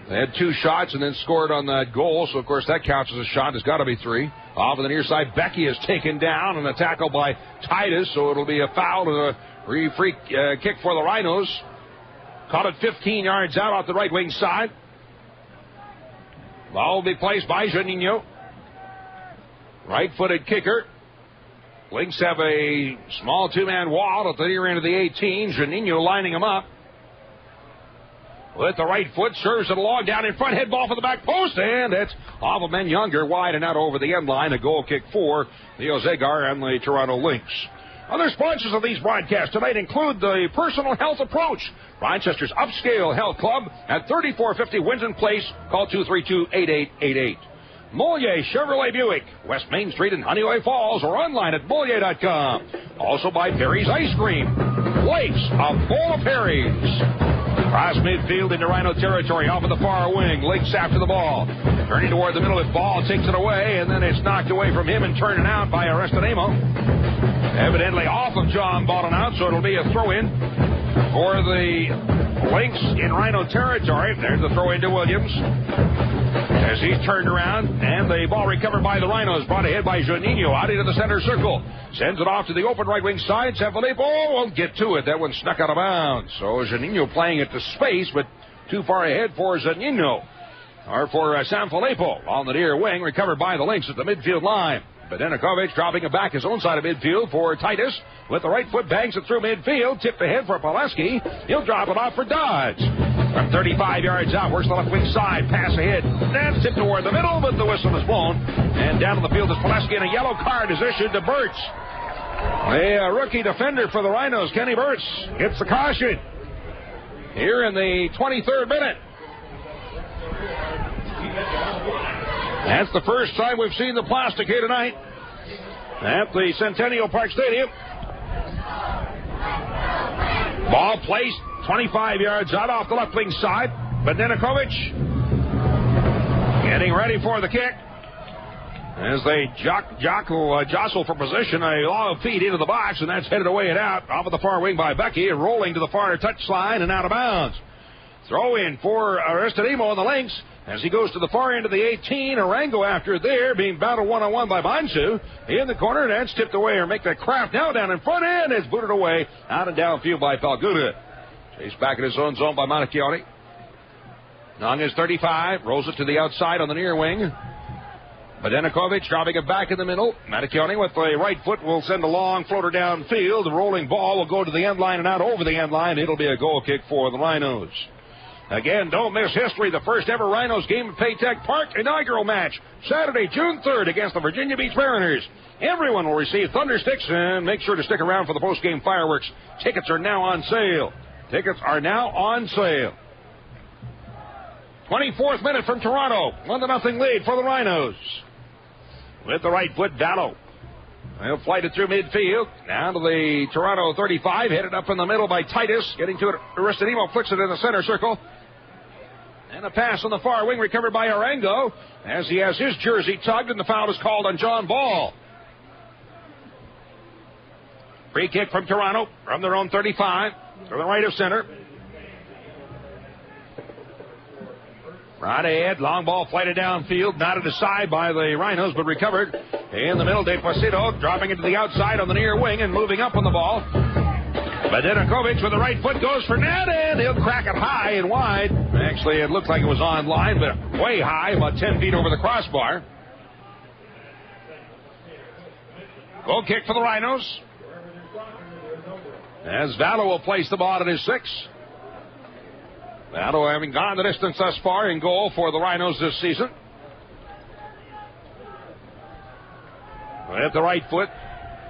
They had 2 shots and then scored on that goal, so of course that counts as a shot. It's got to be 3. Off of the near side, Becky is taken down and a tackle by Titus, so it'll be a foul and a free kick for the Rhinos. Caught it 15 yards out off the right wing side. Ball will be placed by Juninho. Right-footed kicker. Lynx have a small 2-man wall at the near end of the 18. Juninho lining them up. With the right foot, serves it along down in front. Head ball for the back post, and it's off of Manyunger, wide and out over the end line. A goal kick for Leo Zegar and the Toronto Lynx. Other sponsors of these broadcasts tonight include the Personal Health Approach, Rochester's upscale health club at 3450 Winton Place. Call 232-8888. Moliere Chevrolet Buick, West Main Street in Honeyway Falls, or online at Moliere.com. Also by Perry's Ice Cream. Life's a bowl of Perry's. Cross midfield into Rhino territory, off of the far wing. Lynx after the ball. Turning toward the middle, his ball takes it away, and then it's knocked away from him and turned out by Aristodemo. Evidently off of John Ball and out, so it'll be a throw-in for the Lynx in Rhino territory. There's the throw-in to Williams as he's turned around, and the ball recovered by the Rhinos, brought ahead by Juninho out into the center circle. Sends it off to the open right wing side. Sanfilippo won't get to it. That one snuck out of bounds. So Juninho playing it to space, but too far ahead for Juninho. Or for Sanfilippo on the near wing, recovered by the Lynx at the midfield line. Bedinakovic dropping it back his own side of midfield for Titus. With the right foot, bangs it through midfield. Tipped ahead for Pulaski. He'll drop it off for Dodge. From 35 yards out, works the left wing side. Pass ahead. That's tipped toward the middle, but the whistle is blown. And down on the field is Pulaski, and a yellow card is issued to Burtz. A rookie defender for the Rhinos, Kenny Burtz, gets the caution here in the 23rd minute. That's the first time we've seen the plastic here tonight at the Centennial Park Stadium. Ball placed 25 yards out off the left wing side. Badenokovic getting ready for the kick. As they jostle for position, a long feed into the box, and that's headed away and out off of the far wing by Becky, rolling to the far touchline and out of bounds. Throw in for Aristodemo on the links as he goes to the far end of the 18. Arango after there, being battled one-on-one by Bonsu. In the corner, and that's tipped away, or make that craft now down in front end. It's booted away out and downfield by Falguda. Chased back in his own zone by Monacchione. Nong is 35, rolls it to the outside on the near wing. Badenokovic dropping it back in the middle. Monacchione with the right foot will send a long floater downfield. The rolling ball will go to the end line and out over the end line. It'll be a goal kick for the Rhinos. Again, don't miss history. The first ever Rhinos game at Paytech Park inaugural match. Saturday, June 3rd against the Virginia Beach Mariners. Everyone will receive thundersticks, and make sure to stick around for the post-game fireworks. Tickets are now on sale. 24th minute from Toronto. 1-0 lead for the Rhinos. With the right foot, Dallo. They'll flight it through midfield. Down to the Toronto 35. Headed up in the middle by Titus. Getting to it, Aristodemo flicks it in the center circle. And a pass on the far wing recovered by Arango as he has his jersey tugged, and the foul is called on John Ball. Free kick from Toronto from their own 35 to the right of center. Right ahead, long ball flighted downfield, knotted aside by the Rhinos, but recovered in the middle. De Placido dropping into the outside on the near wing and moving up on the ball. Badenokovic with the right foot goes for net, and he'll crack it high and wide. Actually, it looked like it was on line, but way high, about 10 feet over the crossbar. Goal kick for the Rhinos. As Vallo will place the ball at his 6. Vallo having gone the distance thus far in goal for the Rhinos this season. With the right foot,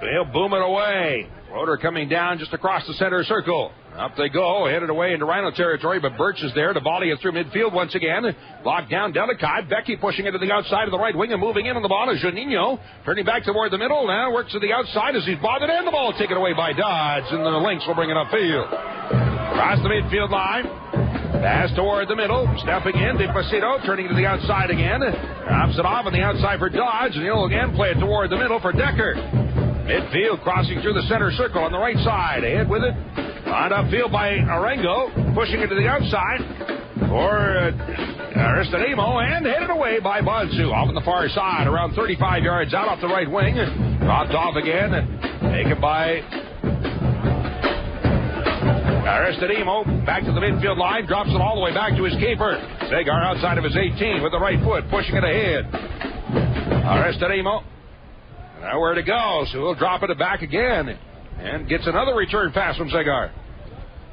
they'll boom it away. Rotor coming down just across the center circle. Up they go, headed away into Rhino territory, but Birch is there to volley it through midfield once again. Blocked down Delicott. Becky pushing it to the outside of the right wing and moving in on the ball is Juninho. Turning back toward the middle, now works to the outside as he's bothered, and the ball taken away by Dodds, and the Lynx will bring it upfield. Across the midfield line. Pass toward the middle, stepping in, De Placido, turning to the outside again. Drops it off on the outside for Dodge, and he'll again play it toward the middle for Decker. Midfield crossing through the center circle on the right side. Ahead with it. On upfield by Arango, pushing it to the outside for Aristodemo, and headed away by Bonsu. Off on the far side, around 35 yards out off the right wing. Dropped off again, taken by Aristodemo back to the midfield line, drops it all the way back to his keeper. Segar outside of his 18 with the right foot, pushing it ahead. Aristodemo, nowhere to go, so he'll drop it back again and gets another return pass from Segar.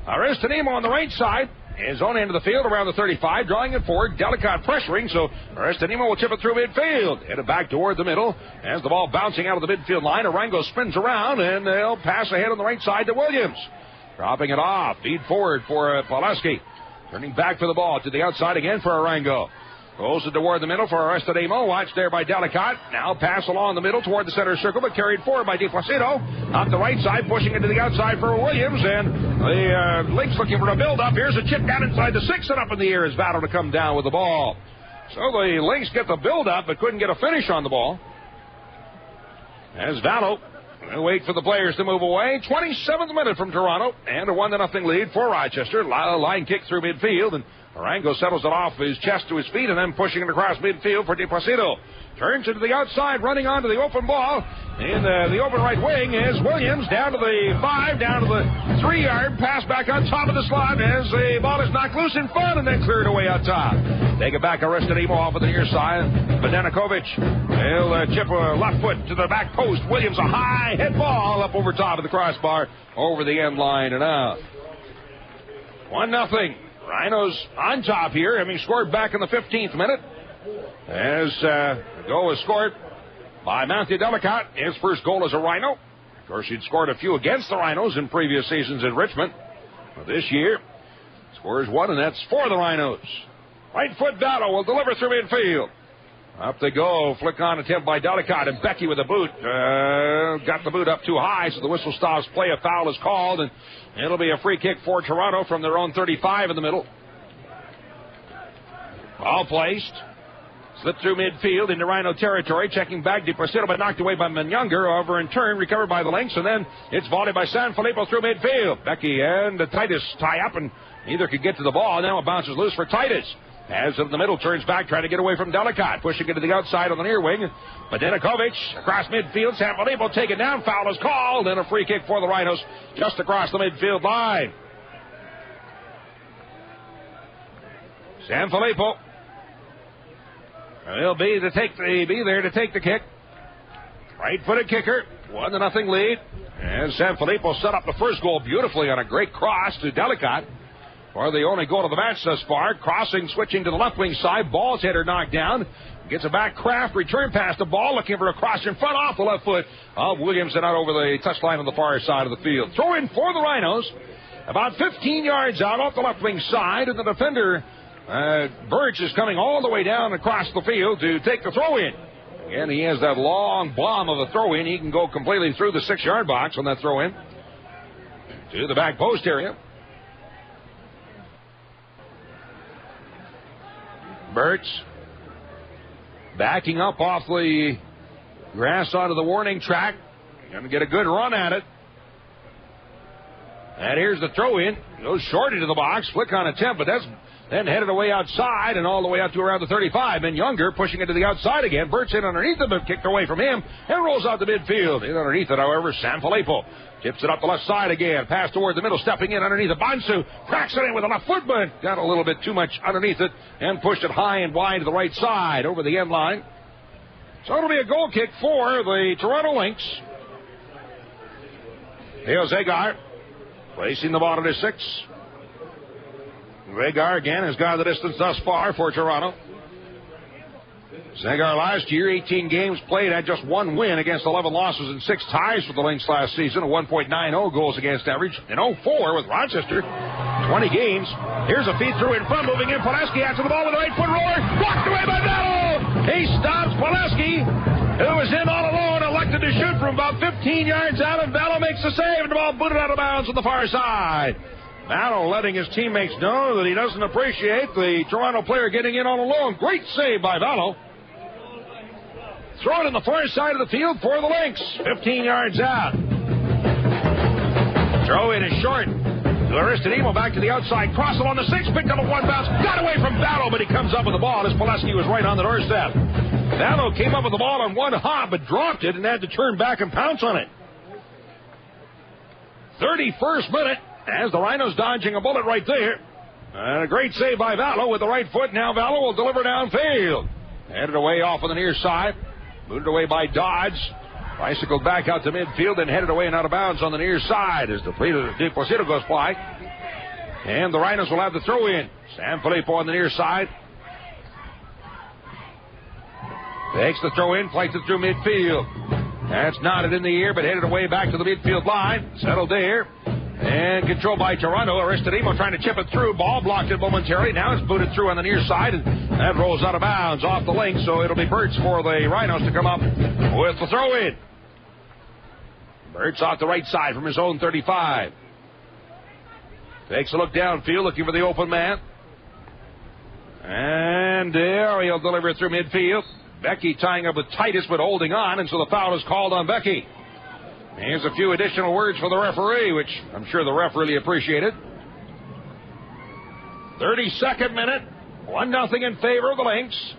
Aristodemo on the right side, his own end of the field around the 35, drawing it forward. Delicott pressuring, so Aristodemo will chip it through midfield. Headed back toward the middle as the ball bouncing out of the midfield line. Arango spins around, and they'll pass ahead on the right side to Williams. Dropping it off. Feed forward for Pulaski. Turning back for the ball to the outside again for Arango. Goes it toward the middle for Aristodemo. Watched there by Delicott. Now pass along the middle toward the center circle, but carried forward by De Placido. Up the right side, pushing it to the outside for Williams. And the Lynx looking for a build-up. Here's a chip down inside the 6 and up in the air as Battle to come down with the ball. So the Lynx get the build-up, but couldn't get a finish on the ball. As Vallo will wait for the players to move away. 27th minute from Toronto, and a 1-0 lead for Rochester. Line kick through midfield, and Arango settles it off his chest to his feet, and then pushing it across midfield for De Placido. Turns it to the outside, running onto the open ball. In the open right wing is Williams, down to the 5, down to the 3-yard, pass back on top of the slot as the ball is knocked loose in front and then cleared away on top. Take it back, Aristodemo off of the near side. Badenokovic, he'll chip a left foot to the back post. Williams, a high head ball up over top of the crossbar, over the end line and out. 1-0. Rhinos on top here, having scored back in the 15th minute. As the goal was scored by Matthew Delicott, his first goal as a Rhino. Of course, he'd scored a few against the Rhinos in previous seasons in Richmond. But this year, scores 1, and that's for the Rhinos. Right foot battle will deliver through midfield. Up they go. Flick on attempt by Delicott, and Becky with the boot. Got the boot up too high, so the whistle stops play. A foul is called, and it'll be a free kick for Toronto from their own 35 in the middle. Ball placed. Slipped through midfield into Rhino territory. Checking back. DePlacido, but knocked away by Munyunger. Over in turn, recovered by the Lynx, and then it's volleyed by Sanfilippo through midfield. Becky and Titus tie up, and neither could get to the ball. Now it bounces loose for Titus. As in the middle, turns back, trying to get away from Delicott. Pushing it to the outside on the near wing. Badinakovic across midfield. Sanfilippo taken down. Foul is called, and a free kick for the Rhinos just across the midfield line. Sanfilippo will be there to take the kick. Right-footed kicker. 1-0 lead. And Sanfilippo set up the first goal beautifully on a great cross to Delicott. For the only goal of the match thus far. Crossing, switching to the left wing side. Ball's header knocked down. Gets it back. Kraft, return pass the ball. Looking for a cross in front off the left foot of Williams and out over the touchline on the far side of the field. Throw in for the Rhinos. About 15 yards out off the left wing side. And the defender, Birch, is coming all the way down across the field to take the throw in. Again, he has that long bomb of a throw in. He can go completely through the 6-yard box on that throw in. To the back post area. Birch backing up off the grass onto the warning track. Going to get a good run at it. And here's the throw in. Goes short into the box. Flick on attempt, but that's then headed away outside and all the way out to around the 35. And Younger pushing it to the outside again. Birch in underneath it, but kicked away from him and rolls out to midfield. In underneath it, however, Sanfilippo tips it up the left side again. Pass toward the middle, stepping in underneath it. Bonsu cracks it in with a left foot, but got a little bit too much underneath it and pushed it high and wide to the right side over the end line. So it'll be a goal kick for the Toronto Lynx. Leo Zagar placing the ball at his 6. Zagar again has gone the distance thus far for Toronto. Zagar last year, 18 games played, had just 1 win against 11 losses and 6 ties for the Lynx last season. A 1.90 goals against average. And 0-4 with Rochester. 20 games. Here's a feed through in front, moving in. Pileski after the ball with a right foot roller. Blocked away by Battle. He stops Pileski, who was in all alone, elected to shoot from about 15 yards out, and Battle makes the save, and the ball booted out of bounds on the far side. Battle letting his teammates know that he doesn't appreciate the Toronto player getting in all alone. Great save by Battle. Throw it in the far side of the field for the Lynx. 15 yards out. Throw in is short. Aristodemo back to the outside. Cross along the 6. Picked up a 1 bounce. Got away from Battle, but he comes up with the ball as Pileski was right on the doorstep. Battle came up with the ball on one hop, but dropped it and had to turn back and pounce on it. 31st minute, as the Rhinos dodging a bullet right there. And a great save by Vallo with the right foot. Now Vallo will deliver downfield. Headed away off on the near side. Moved away by Dodge. Bicycled back out to midfield and headed away and out of bounds on the near side as DePlacido goes by. And the Rhinos will have the throw in. Sanfilippo on the near side. Takes the throw in, flights it through midfield. That's knotted in the air, but headed away back to the midfield line. Settled there. And controlled by Toronto. Aristodemo trying to chip it through. Ball blocked it momentarily. Now it's booted through on the near side. And that rolls out of bounds off the link. So it'll be Birch for the Rhinos to come up with the throw in. Birch off the right side from his own 35. Takes a look downfield looking for the open man. And there he'll deliver it through midfield. Becky tying up with Titus but holding on. And so the foul is called on Becky. Here's a few additional words for the referee, which I'm sure the ref really appreciated. 32nd minute. 1-0 in favor of the Lynx.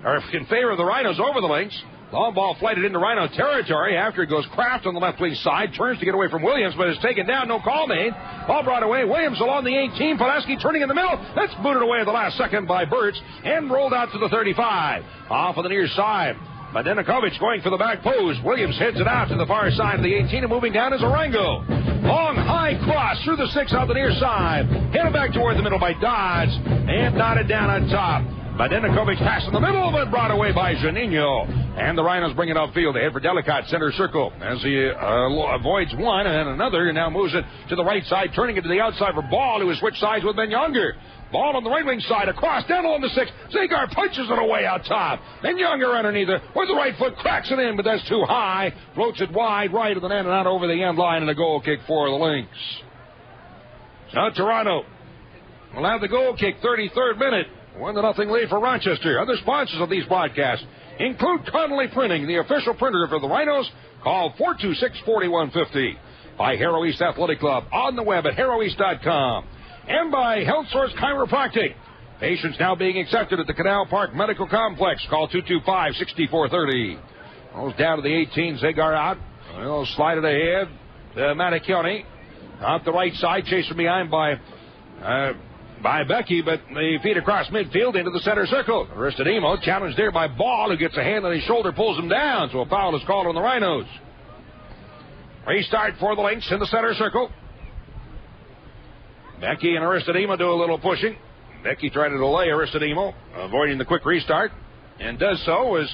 Or in favor of the Rhinos over the Lynx. Long ball flighted into Rhino territory after it goes Kraft on the left wing side. Turns to get away from Williams, but is taken down. No call made. Ball brought away. Williams along the 18. Pileski turning in the middle. That's booted away at the last second by Birch and rolled out to the 35. Off on the near side. Badinakovic going for the back post. Williams heads it out to the far side of the 18 and moving down is Orango. Long high cross through the 6 on the near side. Headed back toward the middle by Dodds and knotted down on top. Badenikovic pass in the middle, but brought away by Janino. And the Rhinos bring it upfield. They head for Delicott, center circle. As he avoids one and another, and now moves it to the right side, turning it to the outside for Ball, who has switched sides with Ben Younger. Ball on the right wing side, across, Dental on the 6. Zagar punches it away out top. Ben Younger underneath it, with the right foot, cracks it in, but that's too high. Floats it wide, right of the net and out over the end line, and a goal kick for the Lynx. So Toronto will have the goal kick, 33rd minute. 1-0 lead for Rochester. Other sponsors of these broadcasts include Connolly Printing, the official printer for the Rhinos. Call 426-4150. By Harrow East Athletic Club, on the web at harroweast.com. And by Health Source Chiropractic. Patients now being accepted at the Canal Park Medical Complex. Call 225-6430. Goes down to the 18. Zagar out. He'll slide it ahead to Matacchione. Out the right side, chased from behind by Becky, but they feed across midfield into the center circle. Aristodemo challenged there by Ball, who gets a hand on his shoulder, pulls him down, so a foul is called on the Rhinos. Restart for the Lynx in the center circle. Becky and Aristodemo do a little pushing. Becky trying to delay Aristodemo, avoiding the quick restart, and does so as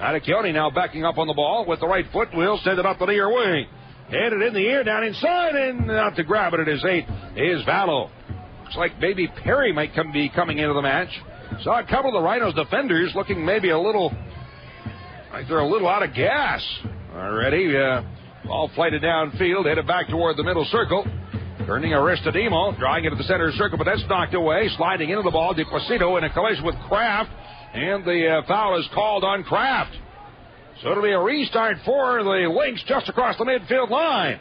Matacchione now backing up on the ball with the right foot. Will send it up the near wing. Headed in the air, down inside, and out to grab it at his 8 is Vallow. Looks like maybe Perry might be coming into the match. Saw a couple of the Rhinos defenders looking maybe a little like they're a little out of gas already. Ball flighted downfield, headed back toward the middle circle. Turning Aristodemo, drawing it to the center circle, but that's knocked away. Sliding into the ball, De Placido in a collision with Kraft, and the foul is called on Kraft. So it'll be a restart for the Lynx just across the midfield line.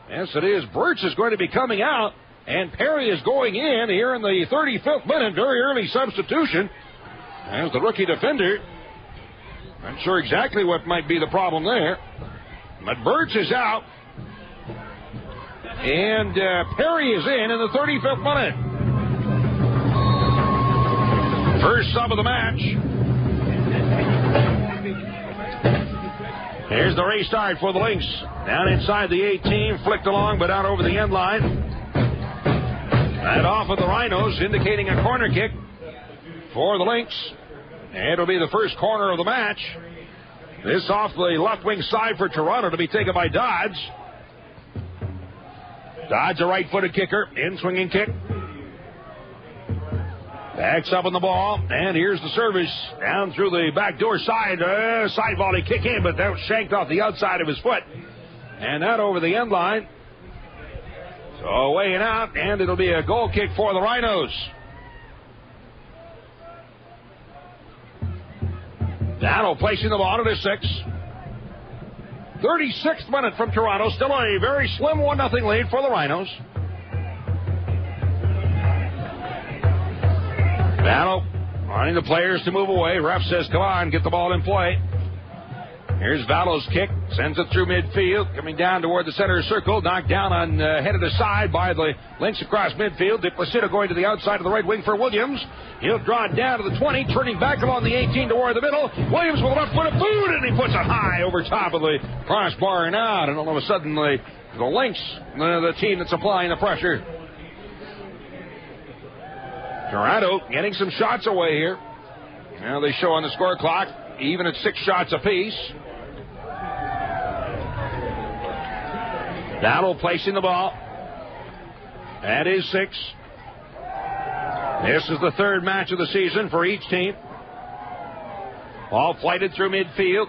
Yes, it is. Birch is going to be coming out, and Perry is going in here in the 35th minute. Very early substitution as the rookie defender. Not sure exactly what might be the problem there, but Birch is out. And Perry is in the 35th minute. First sub of the match. Here's the restart for the Lynx. Down inside the 18, flicked along, but out over the end line. And off of the Rhinos, indicating a corner kick for the Lynx. And it'll be the first corner of the match. This off the left wing side for Toronto to be taken by Dodds. Dodds, a right-footed kicker, in-swinging kick. Backs up on the ball, and here's the service. Down through the backdoor side. Side volley kick in, but that was shanked off the outside of his foot. And that over the end line. So weighing out, and it'll be a goal kick for the Rhinos. Dowdle placing the ball at his 6. 36th minute from Toronto. Still a very slim 1-0 lead for the Rhinos. Battle wanting the players to move away. Ref says, come on, get the ball in play. Here's Vallow's kick. Sends it through midfield. Coming down toward the center circle. Knocked down on headed aside by the Lynx across midfield. De Placido going to the outside of the right wing for Williams. He'll draw it down to the 20. Turning back along the 18 toward the middle. Williams with a left foot of boot, and he puts it high over top of the crossbar and out. And all of a sudden, the Lynx, the team that's applying the pressure. Toronto getting some shots away here. Now they show on the score clock, even at 6 shots apiece. Dowdle placing the ball. That is 6. This is the 3rd match of the season for each team. Ball flighted through midfield.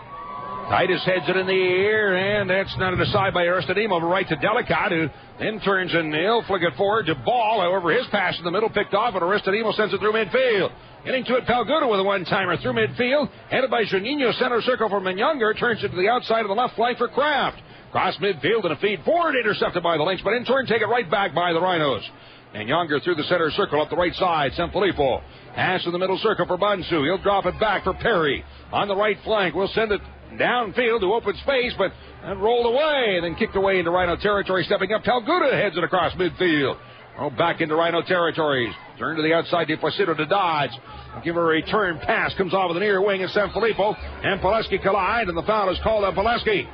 Titus heads it in the air, and that's not aside by Aristodemo, but right to Delicott, who then turns and he'll flick it forward to Ball. However, his pass in the middle picked off, and Aristodemo sends it through midfield. Getting to it, Palguda with a one-timer through midfield. Headed by Juninho, center circle for Menyunger. Turns it to the outside of the left flank for Kraft. Cross midfield and a feed forward, intercepted by the Lynx, but in turn take it right back by the Rhinos. And Younger through the center circle up the right side. Sanfilippo. Pass in the middle circle for Bansu. He'll drop it back for Perry. On the right flank, we'll send it downfield to open space, but then rolled away and then kicked away into Rhino territory. Stepping up, Palguda heads it across midfield. Oh, back into Rhino territories. Turn to the outside, De Placido to Dodds. Give her a return pass. Comes off with an ear wing, and Sanfilippo and Pileski collide, and the foul is called on Pileski.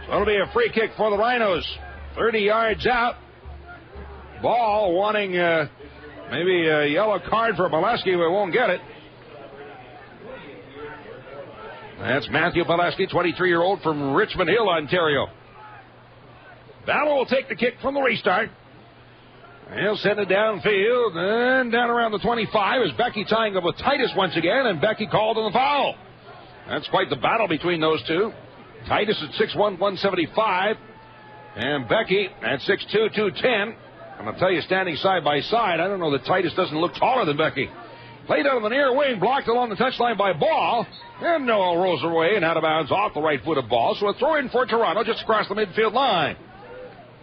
So it'll be a free kick for the Rhinos. 30 yards out. Ball wanting maybe a yellow card for Pileski, but won't get it. That's Matthew Pulaski, 23-year-old from Richmond Hill, Ontario. Battle will take the kick from the restart. He'll send it downfield and down around the 25 as Becky tying up with Titus once again, and Becky called on the foul. That's quite the battle between those two. Titus at 6'1", 175, and Becky at 6'2", 210. And I'll tell you, standing side by side, I don't know that Titus doesn't look taller than Becky. Played out of the near wing, blocked along the touchline by Ball, and Noel rolls away and out of bounds off the right foot of Ball. So a throw in for Toronto just across the midfield line.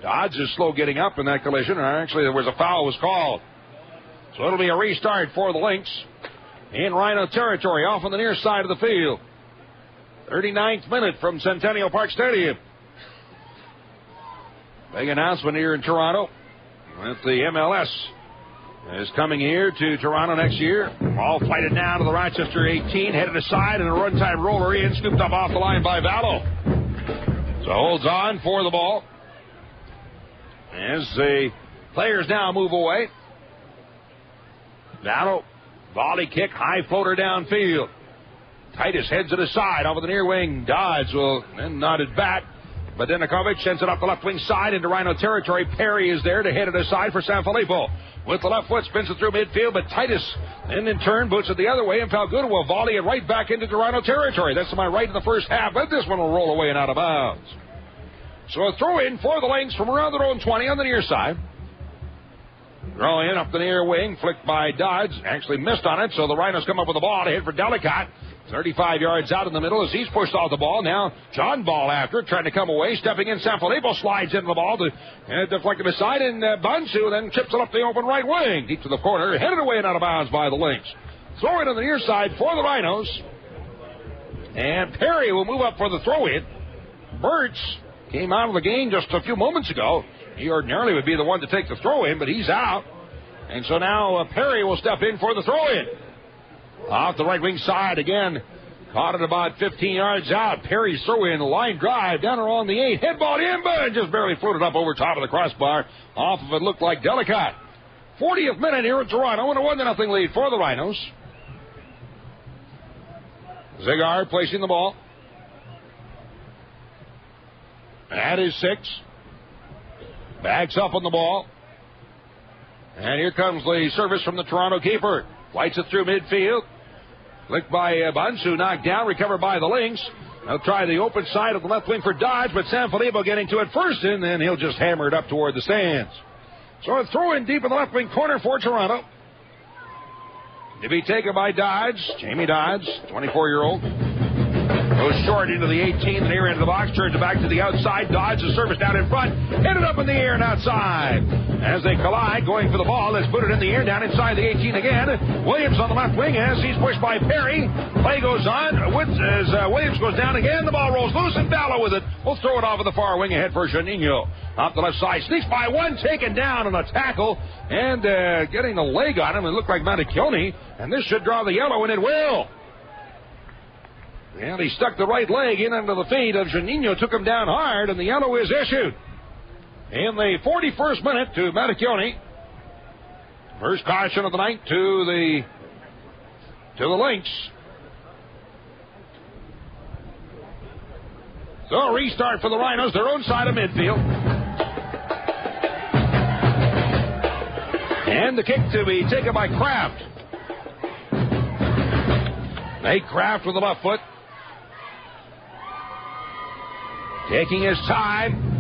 Dodds is slow getting up in that collision, and actually there was a foul was called. So it'll be a restart for the Lynx in Rhino territory off on the near side of the field. 39th minute from Centennial Park Stadium. Big announcement here in Toronto that the MLS is coming here to Toronto next year. All flighted now to the Rochester 18, headed aside, and a runtime roller in, scooped up off the line by Vallow. So holds on for the ball as the players now move away. Vallow, volley kick, high floater downfield. Titus heads it aside over the near wing. Dodds will then nod it back. But Denikovich sends it up the left wing side into Rhino territory. Perry is there to head it aside for Sanfilippo. With the left foot, spins it through midfield, but Titus then in turn boots it the other way, and Falguda will volley it right back into Rhino territory. That's to my right in the first half, but this one will roll away and out of bounds. So a throw in for the Lynx from around their own 20 on the near side. Throw in up the near wing, flicked by Dodds. Actually missed on it, so the Rhinos come up with the ball to hit for Delicott. 35 yards out in the middle as he's pushed off the ball. Now John Ball after it, trying to come away. Stepping in, Sanfilippo slides into the ball to deflect it aside, and Bunsu then chips it up the open right wing. Deep to the corner, headed away and out of bounds by the Lynx. Throw in on the near side for the Rhinos. And Perry will move up for the throw-in. Burtz came out of the game just a few moments ago. He ordinarily would be the one to take the throw-in, but he's out. And so now Perry will step in for the throw-in. Off the right wing side again. Caught it about 15 yards out. Perry's throw-in, line drive down around the 8. Head ball in, but just barely floated up over top of the crossbar. Off of it looked like Delicott. 40th minute here in Toronto, and a 1-0 lead for the Rhinos. Ziegler placing the ball. That is 6. Backs up on the ball. And here comes the service from the Toronto keeper. Lights it through midfield. Flicked by Bunsu, knocked down, recovered by the Lynx. They'll try the open side of the left wing for Dodge, but Sanfilippo getting to it first, and then he'll just hammer it up toward the stands. So a throw in deep in the left wing corner for Toronto. To be taken by Dodge. Jamie Dodge, 24-year-old. Goes short into the 18, the near end of the box, turns it back to the outside. Dodge the service down in front, hit it up in the air and outside. As they collide, going for the ball, let's put it in the air, down inside the 18 again. Williams on the left wing as he's pushed by Perry. Play goes on. As Williams goes down again, the ball rolls loose, and Vallow with it. We'll throw it off of the far wing ahead for Juninho. Off the left side, sneaks by one, taken down on a tackle, and getting the leg on him. It looked like Matacchione, and this should draw the yellow, and it will. And he stuck the right leg in under the feet of Juninho, took him down hard, and the yellow is issued. In the 41st minute to Matacchione. First caution of the night to the Lynx. So a restart for the Rhinos, their own side of midfield. And the kick to be taken by Kraft. Nate Kraft with the left foot. Taking his time.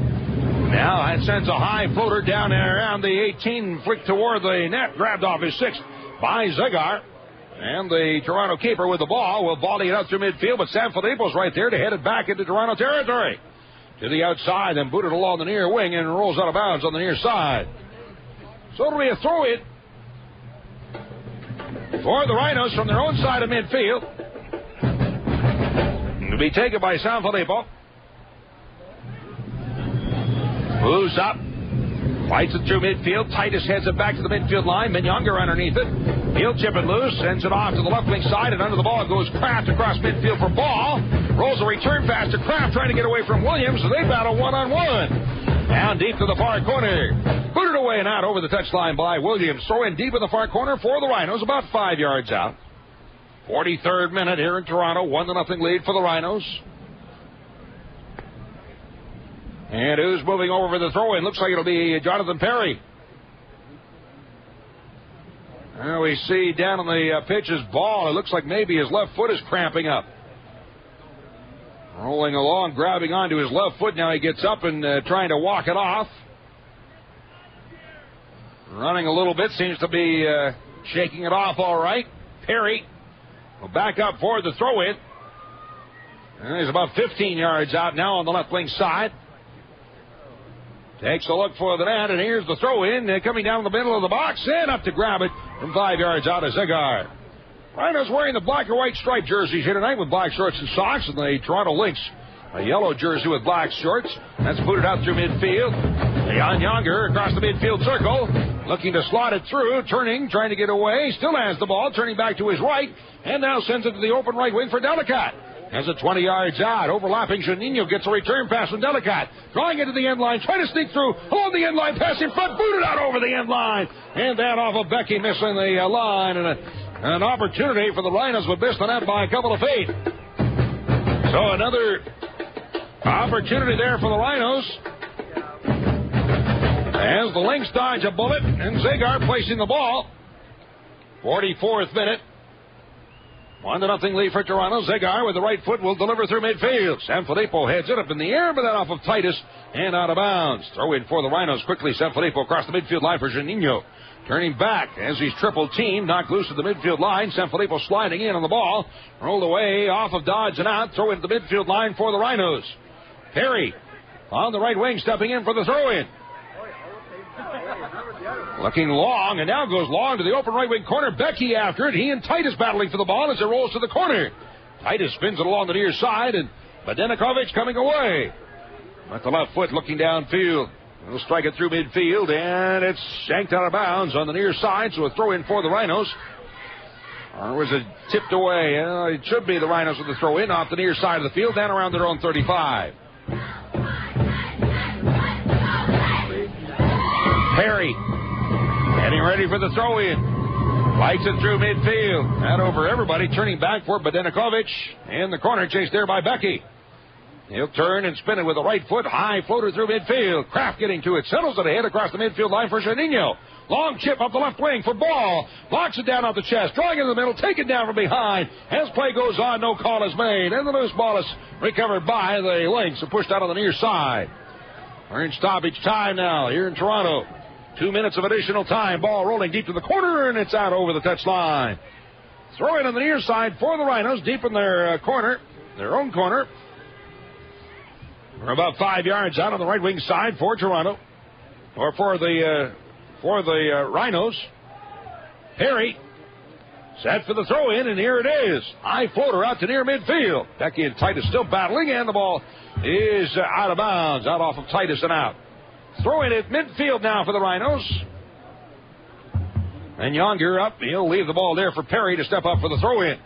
Now that sends a high floater down there around the 18, flicked toward the net, grabbed off his 6 by Ziegler. And the Toronto keeper with the ball will volley it out through midfield, but Sanfilippo's right there to head it back into Toronto territory. To the outside, then booted along the near wing and rolls out of bounds on the near side. So it'll be a throw-in for the Rhinos from their own side of midfield. To be taken by Sanfilippo. Moves up. Fights it through midfield. Titus heads it back to the midfield line. Minyonger underneath it. He'll chip it loose. Sends it off to the left wing side. And under the ball goes Kraft across midfield for Ball. Rolls a return pass to Kraft, trying to get away from Williams. So they battle one-on-one. Down deep to the far corner. Booted away and out over the touchline by Williams. Throw in deep in the far corner for the Rhinos. About 5 yards out. 43rd minute here in Toronto. 1-0 lead for the Rhinos. And who's moving over for the throw-in? Looks like it'll be Jonathan Perry. And we see down on the pitch his ball. It looks like maybe his left foot is cramping up. Rolling along, grabbing onto his left foot. Now he gets up and trying to walk it off. Running a little bit. Seems to be shaking it off all right. Perry will back up for the throw-in. And he's about 15 yards out now on the left wing side. Takes a look for the net, and here's the throw-in. Coming down the middle of the box, and up to grab it from 5 yards out of Ziegler. Rhinos wearing the black or white striped jerseys here tonight with black shorts and socks, and the Toronto Lynx, a yellow jersey with black shorts. That's booted out through midfield. Leon Younger across the midfield circle, looking to slot it through, turning, trying to get away. Still has the ball, turning back to his right, and now sends it to the open right wing for Delicat. Has it 20 yards out. Overlapping, Juninho gets a return pass from Delicat. Drawing into the end line, trying to sneak through. Along the end line, pass in front, booted out over the end line. And that off of Becky, missing the line. And an opportunity for the Rhinos, but missed the net by a couple of feet. So another opportunity there for the Rhinos. As the Lynx dodge a bullet, and Ziegler placing the ball. 44th minute. 1-0 lead for Toronto. Ziegler with the right foot will deliver through midfield. Sanfilippo heads it up in the air, but that off of Titus and out of bounds. Throw in for the Rhinos quickly. Sanfilippo across the midfield line for Juninho. Turning back as he's triple teamed, knocked loose at the midfield line. Sanfilippo sliding in on the ball. Rolled away off of Dodge and out. Throw into the midfield line for the Rhinos. Perry on the right wing, stepping in for the throw-in. Looking long, and now goes long to the open right wing corner. Becky after it. He and Titus battling for the ball as it rolls to the corner. Titus spins it along the near side, and Badenikovic coming away. With the left foot looking downfield. He'll strike it through midfield, and it's shanked out of bounds on the near side, so a throw in for the Rhinos. Or was it tipped away? It should be the Rhinos with the throw in off the near side of the field, down around their own 35. Perry getting ready for the throw-in. Lights it through midfield. And over everybody, turning back for Badenikovic. In the corner, chased there by Becky. He'll turn and spin it with the right foot. High floater through midfield. Kraft getting to it. Settles it ahead across the midfield line for Juninho. Long chip up the left wing for Ball. Locks it down off the chest. Drawing in the middle. Taken down from behind. As play goes on, no call is made. And the loose ball is recovered by the Lynx and pushed out on the near side. We're in stoppage time now here in Toronto. 2 minutes of additional time. Ball rolling deep to the corner, and it's out over the touchline. Throw in on the near side for the Rhinos, deep in their corner, their own corner. We're about 5 yards out on the right wing side for Toronto, or for the Rhinos. Perry set for the throw in, and here it is. High floater out to near midfield. Becky and Titus still battling, and the ball is out of bounds, out off of Titus and out. Throw in at midfield now for the Rhinos. And Younger up. He'll leave the ball there for Perry to step up for the throw-in.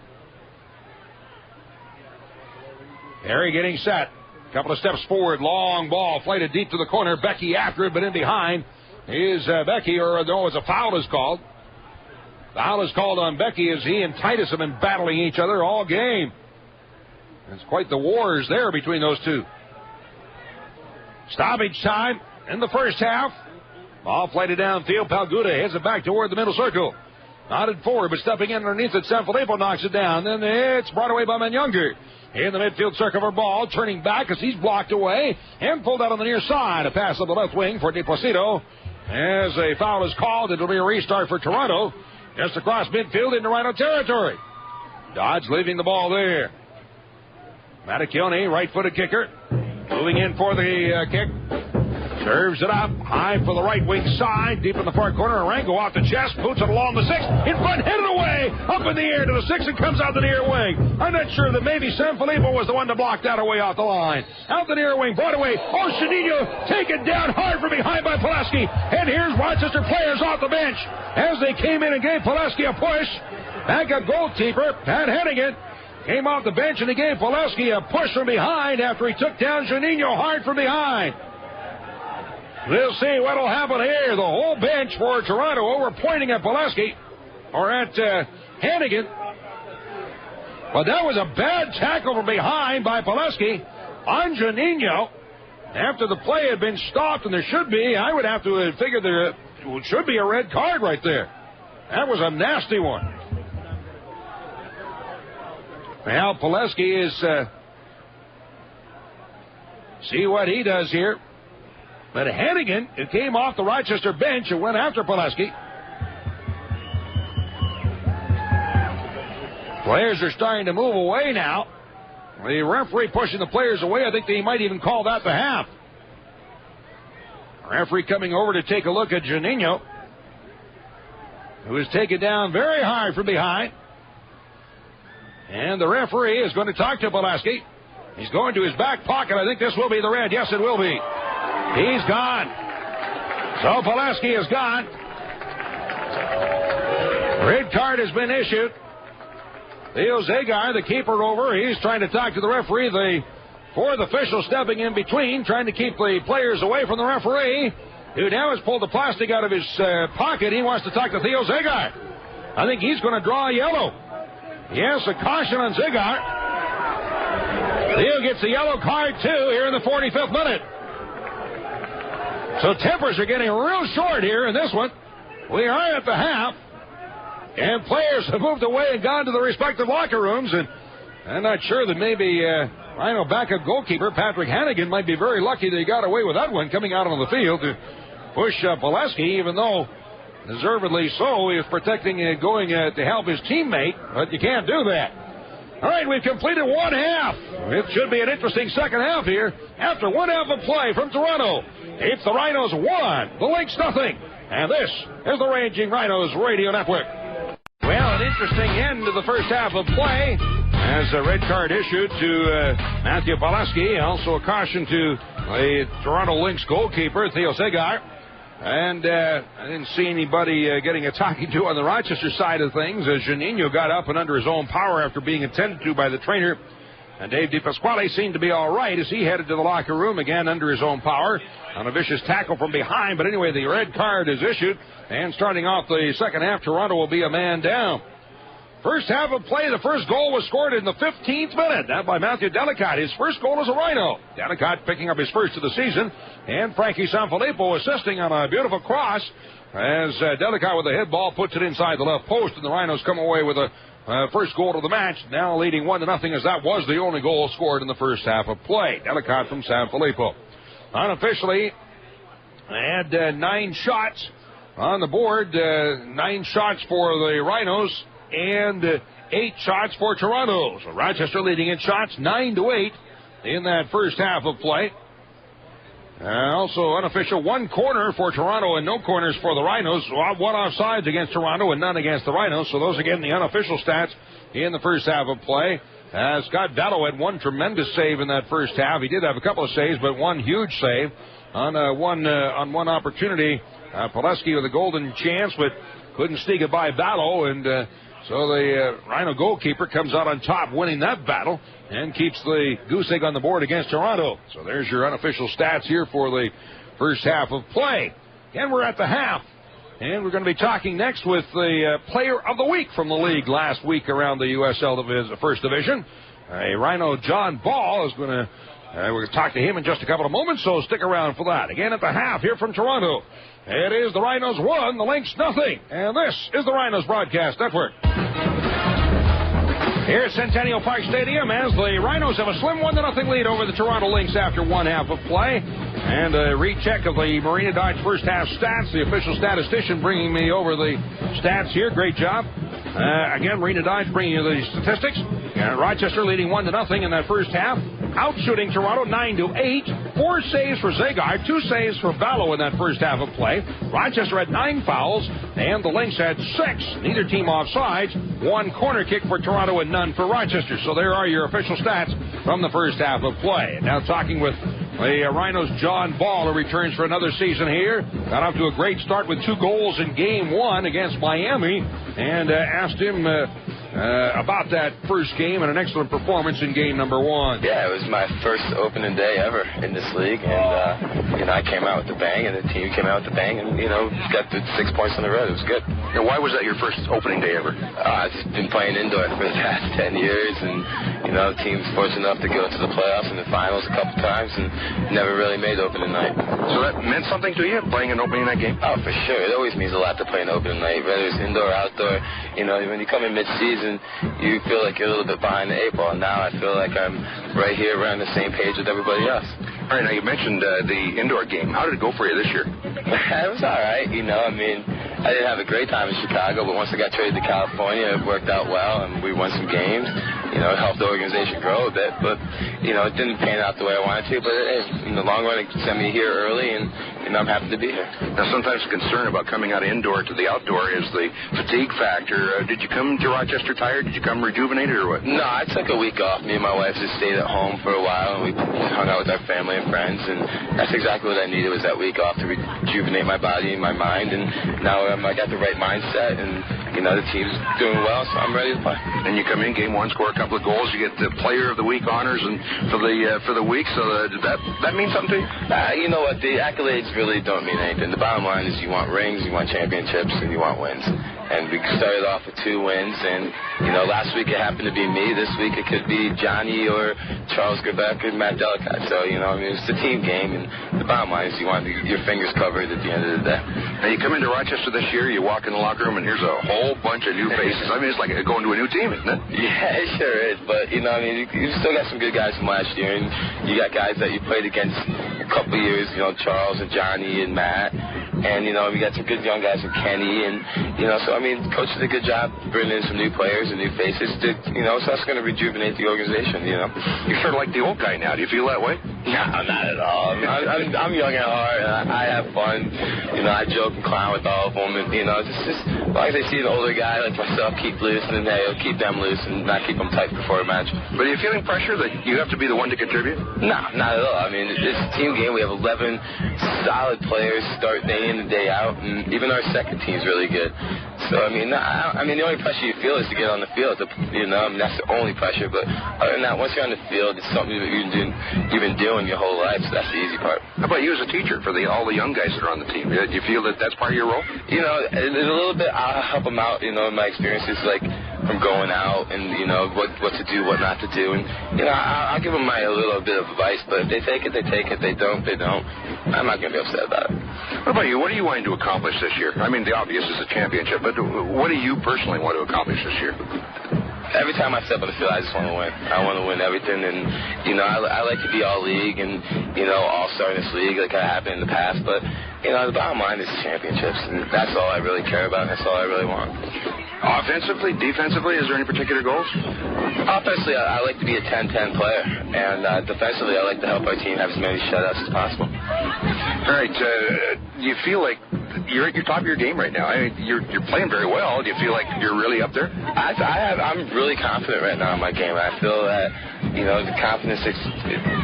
Perry getting set. Couple of steps forward. Long ball flighted deep to the corner. Becky after it, but in behind is Becky, or no, it's a foul is called. Foul is called on Becky as he and Titus have been battling each other all game. It's quite the wars there between those two. Stoppage time in the first half. Ball flighted downfield. Palguda heads it back toward the middle circle. Nodded forward, but stepping in underneath it, Sanfilippo knocks it down. Then it's brought away by Younger. In the midfield circle for Ball, turning back as he's blocked away and pulled out on the near side. A pass on the left wing for De Placido. As a foul is called, it'll be a restart for Toronto. Just across midfield into Rhino territory. Dodge leaving the ball there. Matacchione, right-footed kicker. Moving in for the kick. Serves it up. High for the right wing side. Deep in the far corner. Arango off the chest. Boots it along the 6. In front. Headed away. Up in the air to the 6 and comes out the near wing. I'm not sure that maybe Sanfilippo was the one to block that away off the line. Out the near wing. Brought away. Oh, Juninho taken down hard from behind by Pulaski. And here's Rochester players off the bench. As they came in and gave Pulaski a push. Backup goalkeeper, Pat Hennigan, came off the bench and he gave Pulaski a push from behind after he took down Juninho hard from behind. We'll see what will happen here. The whole bench for Toronto over pointing at Pulaski, or at Hannigan. But that was a bad tackle from behind by Pileski on Janino. After the play had been stopped, and there should be, I would have to figure there should be a red card right there. That was a nasty one. Now Pileski is, see what he does here. But Hannigan, who came off the Rochester bench and went after Pileski. Players are starting to move away now. The referee pushing the players away. I think they might even call that the half. Referee coming over to take a look at Janino, who is taken down very hard from behind. And the referee is going to talk to Pileski. He's going to his back pocket. I think this will be the red. Yes, it will be. He's gone. So Pileski is gone. Red card has been issued. Theo Zagar, the keeper, over. He's trying to talk to the referee. The fourth official stepping in between, trying to keep the players away from the referee, who now has pulled the plastic out of his pocket. He wants to talk to Theo Zagar. I think he's going to draw a yellow. Yes, a caution on Zagar. Theo gets a yellow card, too, here in the 45th minute. So tempers are getting real short here in this one. We are at the half. And players have moved away and gone to the respective locker rooms. And I'm not sure that maybe Rhino backup goalkeeper Patrick Hannigan might be very lucky that he got away with that one coming out on the field to push Pileski, even though deservedly so, he is protecting going to help his teammate. But you can't do that. All right, we've completed one half. It should be an interesting second half here. After one half of play from Toronto, it's the Rhinos 1, the Lynx nothing. And this is the Raging Rhinos Radio Network. Well, an interesting end to the first half of play as a red card issued to Matthew Pileski. Also a caution to the Toronto Lynx goalkeeper, Theo Zagar. And I didn't see anybody getting a talking to on the Rochester side of things as Janino got up and under his own power after being attended to by the trainer. And Dave DePasquale seemed to be all right as he headed to the locker room again under his own power on a vicious tackle from behind. But anyway, the red card is issued. And starting off the second half, Toronto will be a man down. First half of play, the first goal was scored in the 15th minute. That by Matthew Delicott. His first goal as a Rhino. Delicott picking up his first of the season. And Frankie Sanfilippo assisting on a beautiful cross as Delicott with the head ball puts it inside the left post. And the Rhinos come away with a first goal of the match, now leading 1-0 as that was the only goal scored in the first half of play. Delicott from Sanfilippo. Unofficially, had 9 shots on the board, 9 shots for the Rhinos and 8 shots for Toronto. So Rochester leading in shots 9-8 in that first half of play. Also unofficial 1 corner for Toronto and no corners for the Rhinos. 1 offsides against Toronto and none against the Rhinos. So those again the unofficial stats in the first half of play. Scott Bellow had 1 tremendous save in that first half. He did have a couple of saves, but 1 huge save on one opportunity. Pileski with a golden chance, but couldn't sneak it by Bellow, and so the Rhino goalkeeper comes out on top, winning that battle, and keeps the goose egg on the board against Toronto. So there's your unofficial stats here for the first half of play. Again, we're at the half, and we're going to be talking next with the player of the week from the league last week around the USL First Division. Rhino John Ball is going to, we're going to talk to him in just a couple of moments, so stick around for that. Again, at the half here from Toronto, it is the Rhinos 1, the Lynx nothing, and this is the Rhinos Broadcast Network. Here at Centennial Park Stadium as the Rhinos have a slim 1-0 lead over the Toronto Lynx after one half of play. And a recheck of the Marina Dodge first half stats. The official statistician bringing me over the stats here. Great job. Again, Marina Dodge bringing you the statistics. Rochester leading 1-0 in that first half. Outshooting Toronto 9-8. 4 saves for Zagar, 2 saves for Ballo in that first half of play. Rochester had 9 fouls, and the Lynx had 6. Neither team offsides. 1 corner kick for Toronto and none for Rochester. So there are your official stats from the first half of play. And now talking with the Rhinos' John Ball, who returns for another season here. Got off to a great start with 2 goals in Game 1 against Miami, and asked him about that first game and an excellent performance in game number 1. Yeah, it was my first opening day ever in this league, and I came out with a bang, and the team came out with a bang, and got the 6 points on the road. It was good. Now, why was that your first opening day ever? I've just been playing indoor for the past 10 years, and the team's fortunate enough to go into the playoffs and the finals a couple times, and never really made opening night. So that meant something to you, playing an opening night game? Oh, for sure. It always means a lot to play an opening night, whether it's indoor or outdoor. When you come in mid-season, you feel like you're a little bit behind the 8 ball. Now I feel like I'm right here around the same page with everybody else. All right, now you mentioned the indoor game. How did it go for you this year? It was all right. I didn't have a great time in Chicago, but once I got traded to California, it worked out well, and we won some games. It helped the organization grow a bit, but, it didn't pan out the way I wanted to. But in the long run, it sent me here early, and I'm happy to be here. Now, sometimes the concern about coming out of indoor to the outdoor is the fatigue factor. Did you come to Rochester tired? Did you come rejuvenated or what? No, I took a week off. Me and my wife just stayed at home for a while, and we hung out with our family and friends, and that's exactly what I needed, was that week off to rejuvenate my body and my mind, and now I got the right mindset, and the team's doing well, so I'm ready to play. And you come in game 1, score a couple of goals, you get the Player of the Week honors and for the week. So did that mean something to you? You know what? The accolades really don't mean anything. The bottom line is you want rings, you want championships, and you want wins. And we started off with 2 wins, and last week it happened to be me. This week it could be Johnny or Charles Gerbeck or Matt Delicott. So it's a team game, and the bottom line is you want your fingers covered at the end of the day. Now you come into Rochester this year, you walk in the locker room, and here's a whole bunch of new faces. It's like going to a new team, isn't it? Yeah, it sure is. But you still got some good guys from last year, and you got guys that you played against a couple of years. Charles and Johnny and Matt, and we got some good young guys from Kenny, and so coach did a good job bringing in some new players and new faces. So that's going to rejuvenate the organization. You're sort of like the old guy now. Do you feel that way? No, not at all. I'm young at heart, and I have fun. I joke and clown with all of them, and just as long as I see an older guy like myself keep loose, and then I'll keep them loose and not keep them tight before a match. But are you feeling pressure that you have to be the one to contribute? No, not at all. It's a team game. We have 11 solid players start day in and day out, and even our second team's really good. So, the only pressure you feel is to get on the field. That's the only pressure. But other than that, once you're on the field, it's something that you've been doing your whole life, so that's the easy part. How about you as a teacher for all the young guys that are on the team? Do you feel that that's part of your role? A little bit. I'll help them out, in my experiences, like from going out and, what to do, what not to do. And, I'll give them a little bit of advice, but if they take it, they take it. If they don't, they don't. I'm not going to be upset about it. What about you? What are you wanting to accomplish this year? The obvious is a championship, but what do you personally want to accomplish this year? Every time I step on the field, I just want to win. I want to win everything, and I like to be all league and all-star in this league like I have been in the past. But the bottom line is championships, and that's all I really care about, and that's all I really want. Offensively, defensively, is there any particular goals? Offensively, I like to be a 10-10 player, and defensively, I like to help our team have as many shutouts as possible. All right, do you feel like you're at your top of your game right now? You're playing very well. Do you feel like you're really up there? I'm really confident right now in my game. I feel that the confidence it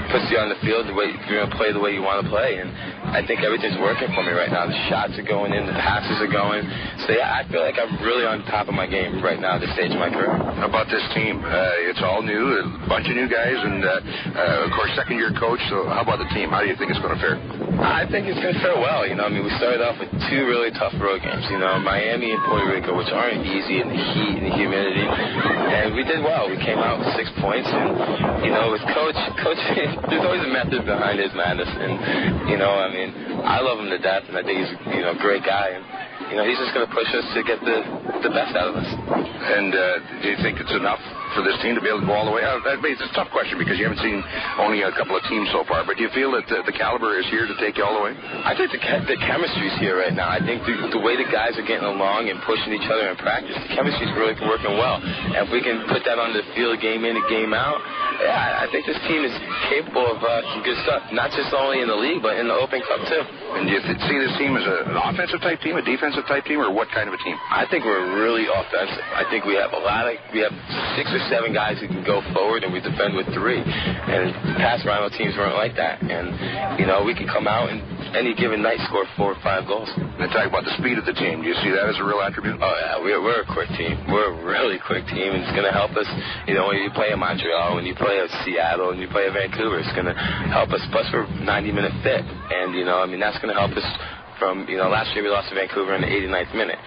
puts you on the field the way you're going to play the way you want to play, and I think everything's working for me right now. The shots are going in, the passes are going. So yeah, I feel like I'm really on top of my game right now at this stage of my career. How about this team? It's all new, a bunch of new guys, and of course second-year coach. So how about the team? How do you think it's going to fare? I think it's going to fare well. We started off with 2 really tough road games. Miami and Puerto Rico, which aren't easy in the heat and the humidity, and we did well. We came out with 6 points, and with coach, there's always a method behind his madness, and I love him to death, and I think he's a great guy, and he's just going to push us to get the best out of us. And do you think it's enough for this team to be able to go all the way out? It's a tough question because you haven't seen only a couple of teams so far, but do you feel that the caliber is here to take you all the way? I think the chemistry's here right now. I think the way the guys are getting along and pushing each other in practice, the chemistry's really working well. And if we can put that on the field game in and game out, yeah, I think this team is capable of some good stuff, not just only in the league, but in the Open Cup too. And do you see this team as an offensive type team, a defensive type team, or what kind of a team? I think we're really offensive. I think we have 6 or 7 guys who can go forward, and we defend with 3. And past rival teams weren't like that. And we can come out and any given night score 4 or 5 goals. And talk about the speed of the team. Do you see that as a real attribute? Oh, yeah, we're a quick team. We're a really quick team, and it's going to help us, you know, when you play in Montreal, when you play at Seattle, and you play at Vancouver, it's going to help us. Plus, we're 90-minute fit, and, you know, I mean, that's going to help us from, you know, last year we lost to Vancouver in the 89th minute.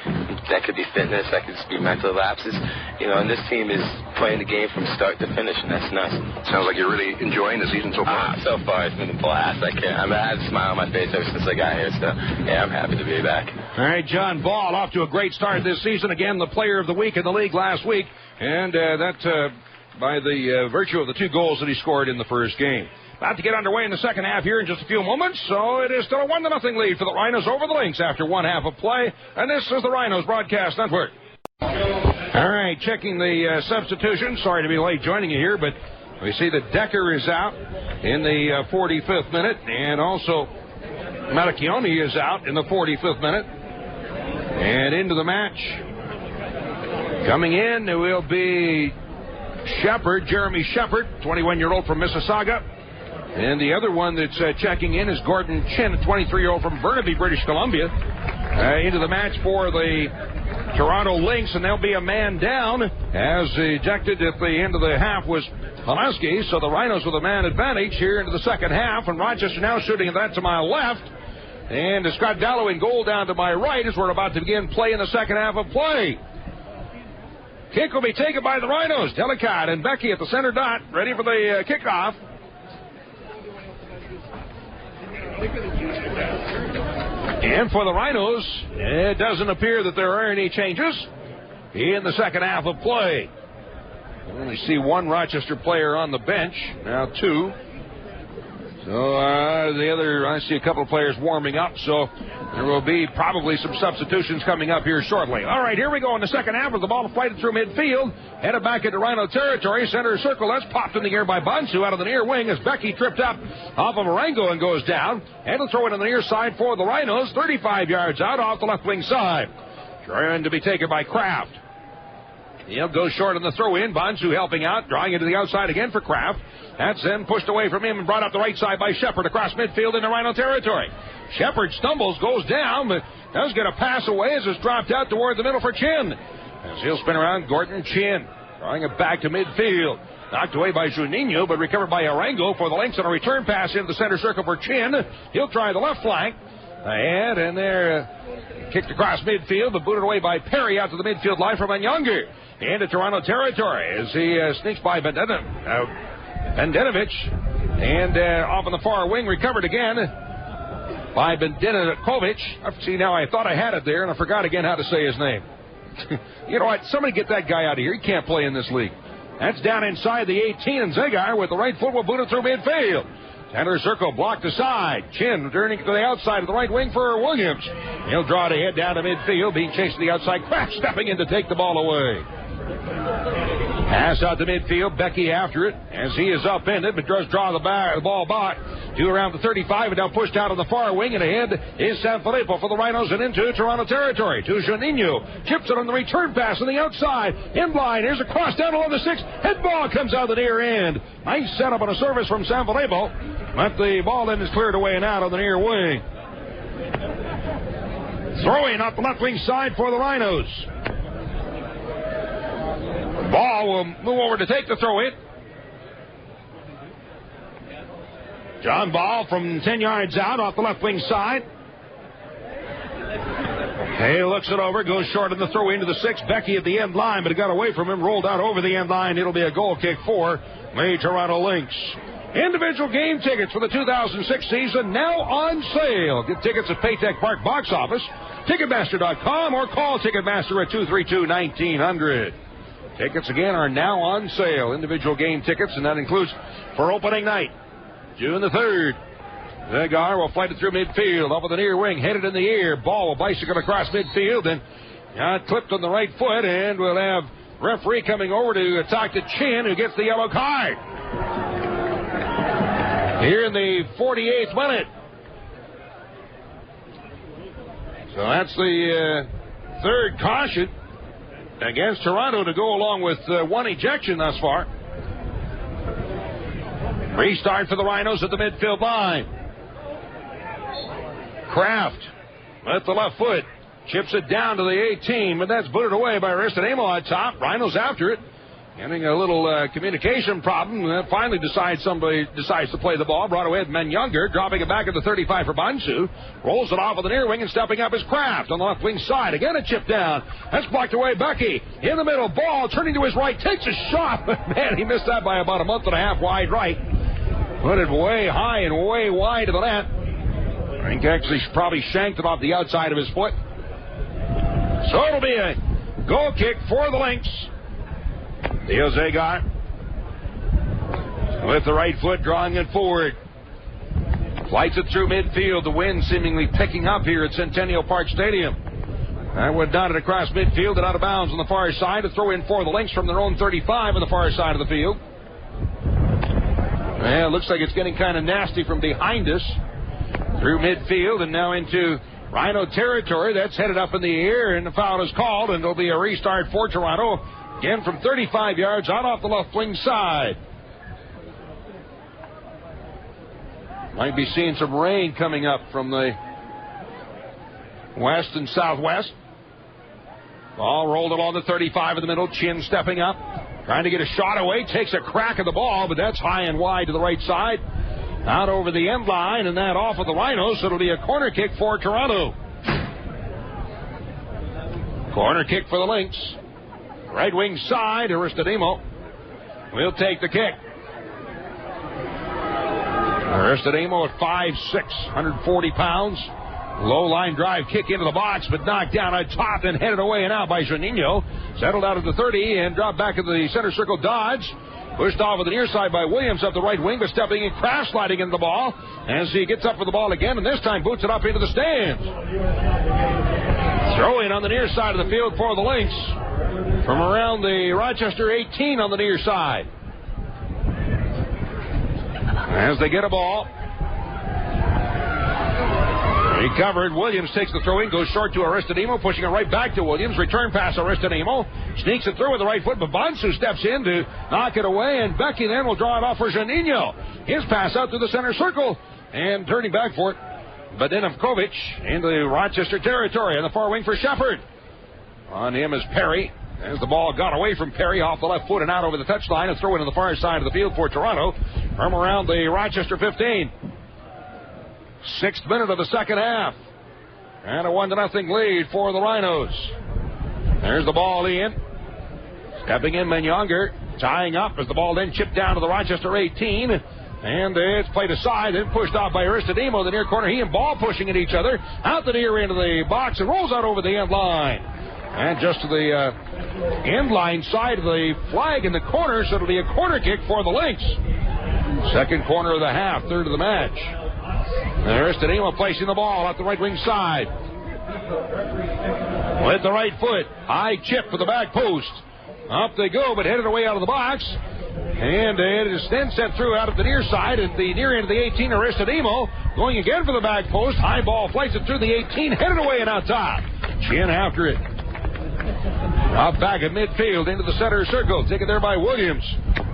That could be fitness, that could just be mental lapses, you know, and this team is playing the game from start to finish, and that's nice. Sounds like you're really enjoying the season so far. So far, it's been a blast. I had a smile on my face ever since I got here, so, yeah, I'm happy to be back. All right, John Ball off to a great start this season. Again, the player of the week in the league last week, and that by the virtue of the 2 goals that he scored in the first game. About to get underway in the second half here in just a few moments, so it is still a 1-0 lead for the Rhinos over the Lynx after 1 half of play, and this is the Rhinos Broadcast Network. All right, checking the substitution. Sorry to be late joining you here, but we see that Decker is out in the 45th minute, and also Matacchione is out in the 45th minute. And into the match, coming in, it will be Shepard, Jeremy Shepard, 21-year-old from Mississauga. And the other one that's checking in is Gordon Chin, a 23-year-old from Burnaby, British Columbia. Into the match for the Toronto Lynx, and there'll be a man down, as ejected at the end of the half was Pulaski. So the Rhinos with a man advantage here into the second half, and Rochester now shooting that to my left. And Scott Dallow in goal down to my right as we're about to begin play in the second half of play. Kick will be taken by the Rhinos. Delicate and Becky at the center dot, ready for the kickoff. And for the Rhinos, it doesn't appear that there are any changes in the second half of play. I only see 1 Rochester player on the bench, now 2. So the other, I see a couple of players warming up, so there will be probably some substitutions coming up here shortly. All right, here we go in the second half with the ball flighted through midfield, headed back into Rhino territory, center circle. That's popped in the air by Bonsu out of the near wing as Becky tripped up off of Marengo and goes down. And will throw it on the near side for the Rhinos, 35 yards out off the left wing side. Trying to be taken by Kraft. He'll go short on the throw-in. Bonsu helping out, drawing it to the outside again for Kraft. That's then pushed away from him and brought up the right side by Shepard across midfield into Rhino territory. Shepard stumbles, goes down, but does get a pass away as it's dropped out toward the middle for Chin. As he'll spin around, Gordon Chin, drawing it back to midfield. Knocked away by Juninho, but recovered by Arango for the Lynx on a return pass into the center circle for Chin. He'll try the left flank. And there, kicked across midfield, but booted away by Perry out to the midfield line from Younger. Into Toronto territory as he sneaks by Bendenovich. And off on the far wing, recovered again by Bendenovich. See, now I thought I had it there, and I forgot again how to say his name. You know what? Somebody get that guy out of here. He can't play in this league. That's down inside the 18, and Zegar with the right foot will boot it through midfield. Center circle blocked aside. Chin turning to the outside of the right wing for Williams. He'll draw it ahead down to midfield, being chased to the outside. Kraft stepping in to take the ball away. Pass out to midfield. Becky after it as he is upended, but does draw the ball back to around the 35 and now pushed out on the far wing, and ahead is Sanfilippo for the Rhinos and into Toronto territory. To Juninho. Chips it on the return pass on the outside. In line. Here's a cross down along the 6. Head ball comes out the near end. Nice setup on a service from Sanfilippo. But the ball then is cleared away and out on the near wing. Throwing off the left wing side for the Rhinos. Ball will move over to take the throw in. John Ball from 10 yards out off the left wing side. He looks it over, goes short on the throw into the 6. Becky at the end line, but it got away from him, rolled out over the end line. It'll be a goal kick for the Toronto Lynx. Individual game tickets for the 2006 season now on sale. Get tickets at Paytech Park box office, Ticketmaster.com, or call Ticketmaster at 232-1900. Tickets again are now on sale. Individual game tickets, and that includes for opening night, June the 3rd. Zegar will flight it through midfield, over the near wing, headed in the air. Ball will bicycle across midfield, and clipped on the right foot, and we'll have referee coming over to talk to Chin, who gets the yellow card. Here in the 48th minute. So that's the third caution against Toronto to go along with one ejection thus far. Restart for the Rhinos at the midfield line. Kraft with the left foot. Chips it down to the 18, but that's booted away by Aristodamo on top. Rhinos after it. Getting a little communication problem. Finally somebody decides to play the ball. Brought away with Younger, dropping it back at the 35 for Bansu. Rolls it off of the near wing and stepping up is Kraft on the left wing side. Again a chip down. That's blocked away. Becky in the middle. Ball turning to his right. Takes a shot. But man, he missed that by about a month and a half wide right. Put it way high and way wide of the net. I think actually probably shanked it off the outside of his foot. So it'll be a goal kick for the Lynx. Theo Zagar with the right foot drawing it forward. Flights it through midfield. The wind seemingly picking up here at Centennial Park Stadium. That went down it across midfield and out of bounds on the far side. To throw in for the Lynx from their own 35 on the far side of the field. Well, it looks like it's getting kind of nasty from behind us. Through midfield and now into Rhino territory. That's headed up in the air and the foul is called and there'll be a restart for Toronto. Again from 35 yards out off the left wing side. Might be seeing some rain coming up from the west and southwest. Ball rolled along the 35 in the middle. Chin stepping up. Trying to get a shot away. Takes a crack at the ball, but that's high and wide to the right side. Out over the end line and that off of the Rhinos. So it'll be a corner kick for Toronto. Corner kick for the Lynx. Right wing side, Aristodamo will take the kick. Aristodamo at 5'6", 140 pounds. Low line drive kick into the box, but knocked down on top and headed away and out by Juninho. Settled out at the 30 and dropped back into the center circle dodge. Pushed off with the near side by Williams up the right wing, but stepping in, crash sliding into the ball as he gets up for the ball again, and this time boots it up into the stands. Throw in on the near side of the field for the Lynx. From around the Rochester 18 on the near side. As they get a ball. Recovered. Williams takes the throw in, goes short to Aristodamo, pushing it right back to Williams. Return pass Aristodamo. Sneaks it through with the right foot, but Bansu steps in to knock it away, and Becky then will draw it off for Juninho. His pass out to the center circle, and turning back for it. Badinavkovic into Rochester territory on the far wing for Shepard. On him is Perry. As the ball got away from Perry off the left foot and out over the touchline, and throw in on the far side of the field for Toronto from around the Rochester 15. 6th minute of the second half. And a 1-0 lead for the Rhinos. There's the ball in. Stepping in Younger, tying up as the ball then chipped down to the Rochester 18. And it's played aside, then pushed off by Aristodamo, the near corner. He and Ball pushing at each other. Out the near end of the box and rolls out over the end line. And just to the end line side of the flag in the corner, so it'll be a corner kick for the Lynx. Second corner of the half, third of the match. Aristodamo placing the ball at the right wing side. With the right foot, high chip for the back post. Up they go, but headed away out of the box. And it is then sent through out of the near side at the near end of the 18. Aristodamo going again for the back post. High ball flights it through the 18, headed away and out top. Chin after it. Out back at midfield into the center circle. Taken there by Williams.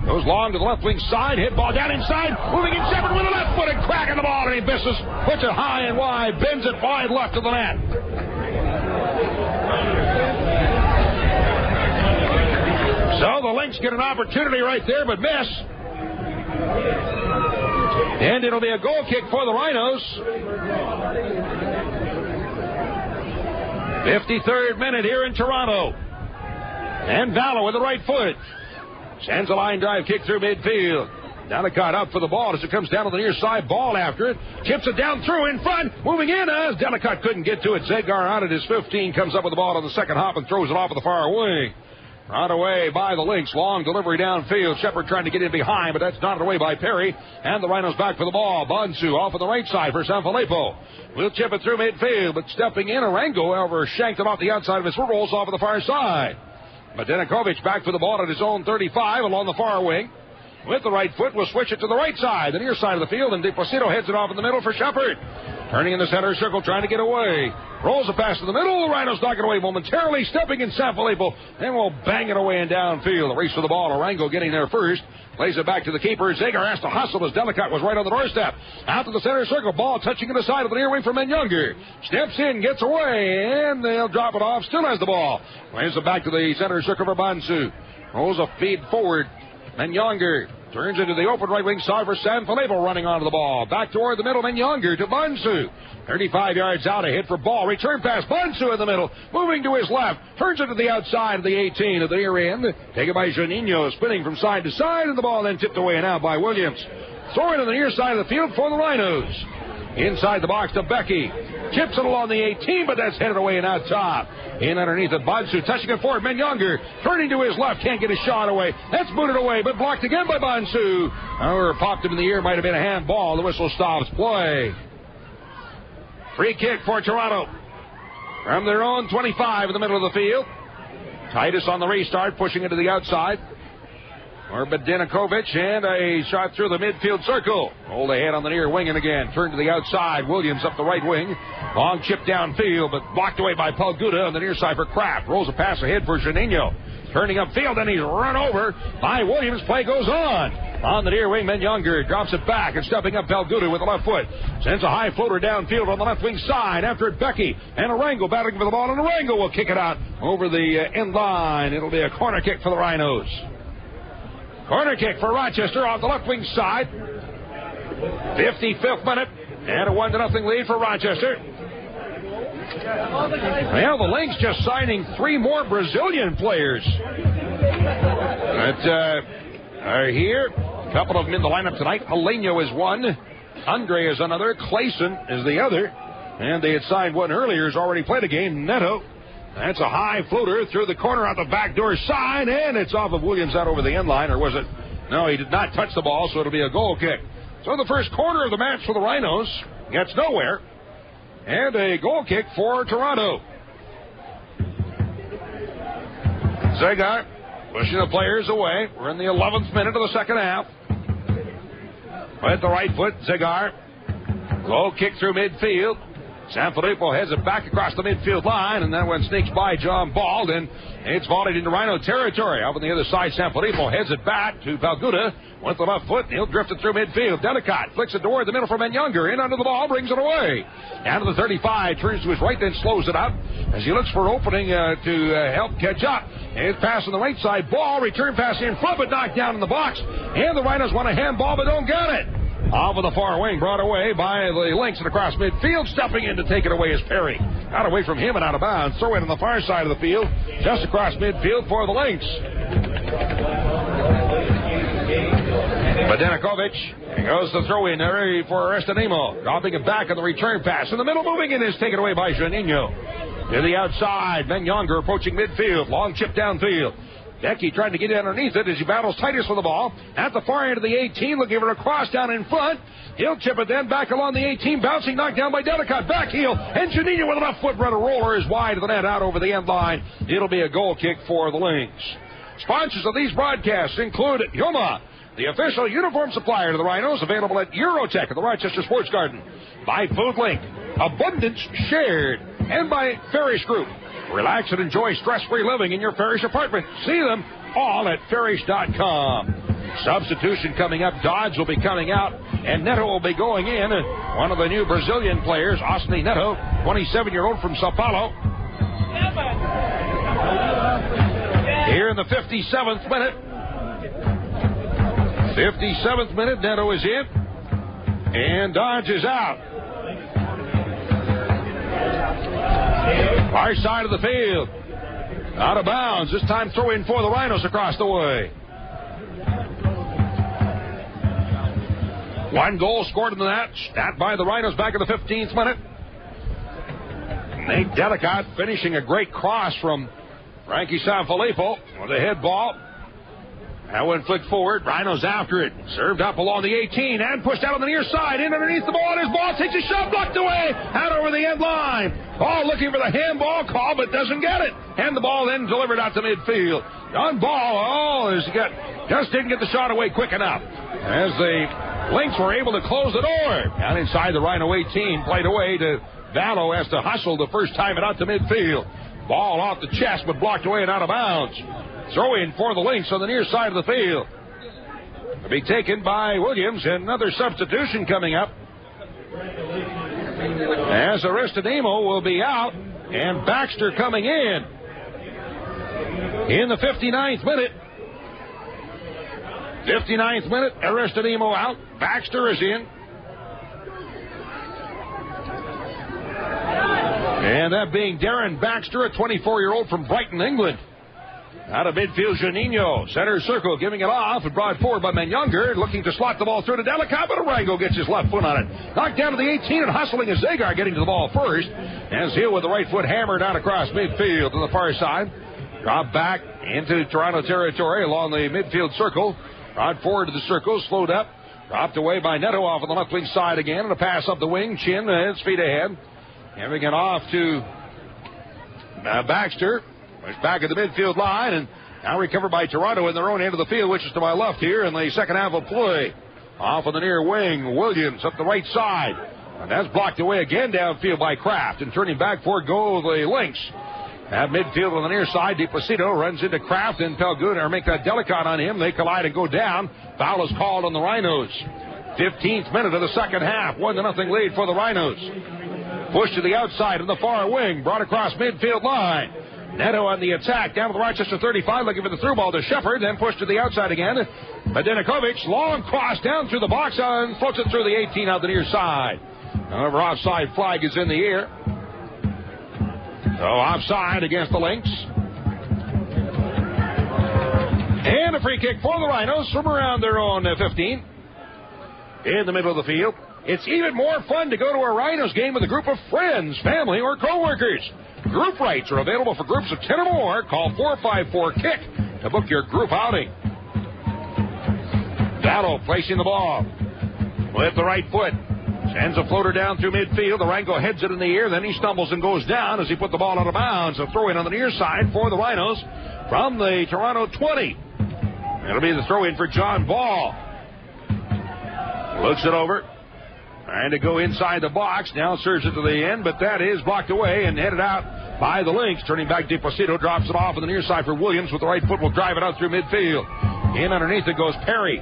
Goes long to the left wing side. Hit ball down inside. Moving in Shepard with a left foot and cracking the ball. And he misses. Puts it high and wide. Bends it wide left of the net. So the Lynx get an opportunity right there, but miss. And it'll be a goal kick for the Rhinos. 53rd minute here in Toronto. And Valor with the right foot. Sends a line drive kick through midfield. Delicott out for the ball as it comes down to the near side. Ball after it. Chips it down through in front. Moving in as Delicott couldn't get to it. Zagar out at his 15. Comes up with the ball on the second hop and throws it off of the far wing. Right away by the Lynx. Long delivery downfield. Shepard trying to get in behind, but that's knotted away by Perry. And the Rhinos back for the ball. Bansu off on the right side for Sanfilippo. Will chip it through midfield, but stepping in, Arango, however, shanked it off the outside of his foot, rolls off of the far side. Badinavkovic back for the ball at his own 35 along the far wing. With the right foot, will switch it to the right side, the near side of the field, and DePlacido heads it off in the middle for Shepard. Turning in the center circle, trying to get away. Rolls a pass to the middle. The Rhinos knock it away momentarily. Stepping in Sanfilippo. And will bang it away and downfield. The race for the ball. Arango getting there first. Plays it back to the keeper. Zagar has to hustle as Delicott was right on the doorstep. Out to the center circle. Ball touching to the side of the near wing for Menyunger. Steps in, gets away, and they'll drop it off. Still has the ball. Plays it back to the center circle for Bansu. Rolls a feed forward. Menyunger turns into the open right wing side for Sanfilippo running onto the ball. Back toward the middle, Menyunger to Bansu. 35 yards out, a hit for ball. Return pass, Bansu in the middle. Moving to his left. Turns it to the outside of the 18 at the near end. Taken by Juninho, spinning from side to side, and the ball then tipped away and out by Williams. Throwing to the near side of the field for the Rhinos. Inside the box to Becky. Chips it along the 18, but that's headed away and out top. In underneath it, Bansu touching it forward. Menyunger turning to his left, can't get his shot away. That's booted away, but blocked again by Bansu. However, popped him in the ear, might have been a handball. The whistle stops play. Free kick for Toronto. From their own 25 in the middle of the field. Titus on the restart, pushing it to the outside. Or Badinakovic, and a shot through the midfield circle. Hold ahead on the near wing and again. Turn to the outside. Williams up the right wing. Long chip downfield, but blocked away by Palguda on the near side for Kraft. Rolls a pass ahead for Juninho. Turning upfield, and he's run over by Williams. Play goes on. On the near wing, Menyunger drops it back, and stepping up Palguda with the left foot. Sends a high floater downfield on the left wing side. After it, Becky and Arango battling for the ball, and Arango will kick it out over the end line. It'll be a corner kick for the Rhinos. Corner kick for Rochester off the left wing side. 55th minute. And a 1-0 lead for Rochester. Well, the Lynx just signing 3 more Brazilian players that are here. A couple of them in the lineup tonight. Heleno is one. Andre is another. Clayson is the other. And they had signed one earlier. Has already played a game. Neto. That's a high floater through the corner out the back door side, and it's off of Williams out over the end line, or was it? No, he did not touch the ball, so it'll be a goal kick. So the first corner of the match for the Rhinos gets nowhere, and a goal kick for Toronto. Zagar pushing the players away. We're in the 11th minute of the second half. With the right foot, Zagar. Goal kick through midfield. Sanfilippo heads it back across the midfield line, and that one sneaks by John Bald, and it's volleyed into Rhino territory. Up on the other side, Sanfilippo heads it back to Palguda with the left foot. He'll drift it through midfield. Delicott flicks it toward the middle for Menyunger. In under the ball, brings it away. Down to the 35, turns to his right, then slows it up as he looks for opening to help catch up. It's pass on the right side. Ball, return pass in front, but knocked down in the box. And the Rhinos want a handball, but don't get it. Off of the far wing, brought away by the Lynx and across midfield. Stepping in to take it away is Perry. Got away from him and out of bounds. Throw in on the far side of the field, just across midfield for the Lynx. Badinakovic goes the throw in there for Estanimo. Dropping it back on the return pass. In the middle, moving in is taken away by Juninho. To the outside, Menyunger approaching midfield. Long chip downfield. Becky trying to get underneath it as he battles Titus for the ball. At the far end of the 18, looking for a cross down in front. He'll chip it then back along the 18, bouncing, knocked down by Delicott. Back heel, and Juninho with a left foot runner roller is wide of the net out over the end line. It'll be a goal kick for the Lynx. Sponsors of these broadcasts include Yoma, the official uniform supplier to the Rhinos, available at Eurotech at the Rochester Sports Garden. By Food Link, Abundance Shared, and by Farish Group. Relax and enjoy stress-free living in your Farish apartment. See them all at Farish.com. Substitution coming up. Dodge will be coming out, and Neto will be going in. One of the new Brazilian players, Osni Neto, 27-year-old from Sao Paulo. Here in the 57th minute. 57th minute, Neto is in, and Dodge is out. Far side of the field. Out of bounds. This time throw in for the Rhinos across the way. 1 goal scored in the match. Stat by the Rhinos back in the 15th minute. Nate Delicott finishing a great cross from Frankie Sanfilippo with a head ball. That one flicked forward. Rhinos after it. Served up along the 18 and pushed out on the near side. In underneath the ball, and his ball takes a shot, blocked away. Out over the end line. Ball looking for the handball call, but doesn't get it. And the ball then delivered out to midfield. On ball, just didn't get the shot away quick enough. As they Lynx were able to close the door. Down inside the Rhino 18, played away to Vallow, has to hustle the first time it out to midfield. Ball off the chest, but blocked away and out of bounds. Throw in for the Lynx on the near side of the field. To be taken by Williams, and another substitution coming up. As Aristodemo will be out, and Baxter coming in the 59th minute. 59th minute, Aristodemo out. Baxter is in. And that being Darren Baxter, a 24-year-old from Brighton, England. Out of midfield, Janino. Center circle, giving it off and brought forward by Menyunger, looking to slot the ball through to Delicott, but Arango gets his left foot on it. Knocked down to the 18 and hustling is Zagar, getting to the ball first. As Hill with the right foot hammered out across midfield to the far side. Drop back into Toronto territory along the midfield circle. Brought forward to the circle, slowed up. Dropped away by Neto off on the left wing side again, and a pass up the wing. Chin, his feet ahead. Giving it off to Baxter. It's back at the midfield line, and now recovered by Toronto in their own end of the field, which is to my left here in the second half of play. Off on the near wing, Williams up the right side. And that's blocked away again downfield by Kraft. And turning back for goal, the Lynx. At midfield on the near side, DiPlacido runs into Kraft and Pelgood, or make that Delicott on him. They collide and go down. Foul is called on the Rhinos. 15th minute of the second half. 1-0 lead for the Rhinos. Push to the outside in the far wing. Brought across midfield line. Neto on the attack, down to the Rochester 35, looking for the through ball to Shepard, then pushed to the outside again. Medinikovic, long cross down through the box and floats it through the 18 out the near side. However, offside flag is in the air. So offside against the Lynx. And a free kick for the Rhinos from around their own 15. In the middle of the field. It's even more fun to go to a Rhinos game with a group of friends, family, or co-workers. Group rights are available for groups of 10 or more. Call 454-KICK to book your group outing. Vallow placing the ball with the right foot. Sends a floater down through midfield. Arango heads it in the air. Then he stumbles and goes down as he put the ball out of bounds. A throw in on the near side for the Rhinos from the Toronto 20. It'll be the throw in for John Ball. Looks it over. Trying to go inside the box. Now serves it to the end, but that is blocked away and headed out by the Lynx. Turning back, DiPlacido drops it off on the near side for Williams with the right foot. Will drive it out through midfield. In underneath it goes Perry.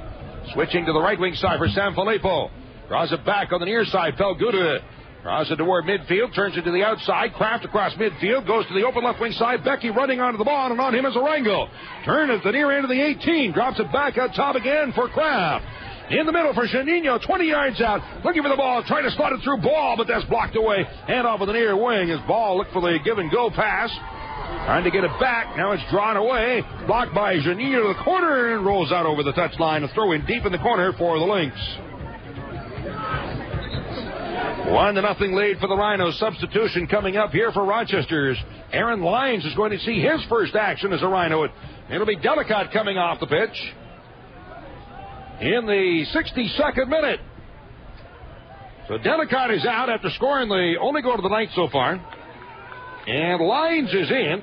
Switching to the right wing side for Sanfilippo. Draws it back on the near side. Pelguda draws it toward midfield. Turns it to the outside. Kraft across midfield. Goes to the open left wing side. Becky running onto the ball, and on him is Arango. Turn at the near end of the 18. Drops it back out top again for Kraft. In the middle for Janino, 20 yards out, looking for the ball, trying to slot it through Ball, but that's blocked away. And off of the near wing as Ball looked for the give-and-go pass. Trying to get it back. Now it's drawn away. Blocked by Janino to the corner and rolls out over the touchline. A throw in deep in the corner for the Lynx. 1-0 lead for the Rhinos. Substitution coming up here for Rochester's. Aaron Lyons is going to see his first action as a Rhino. It'll be Delicott coming off the pitch. In the 62nd minute. So Delicott is out after scoring the only goal of the night so far. And Lyons is in.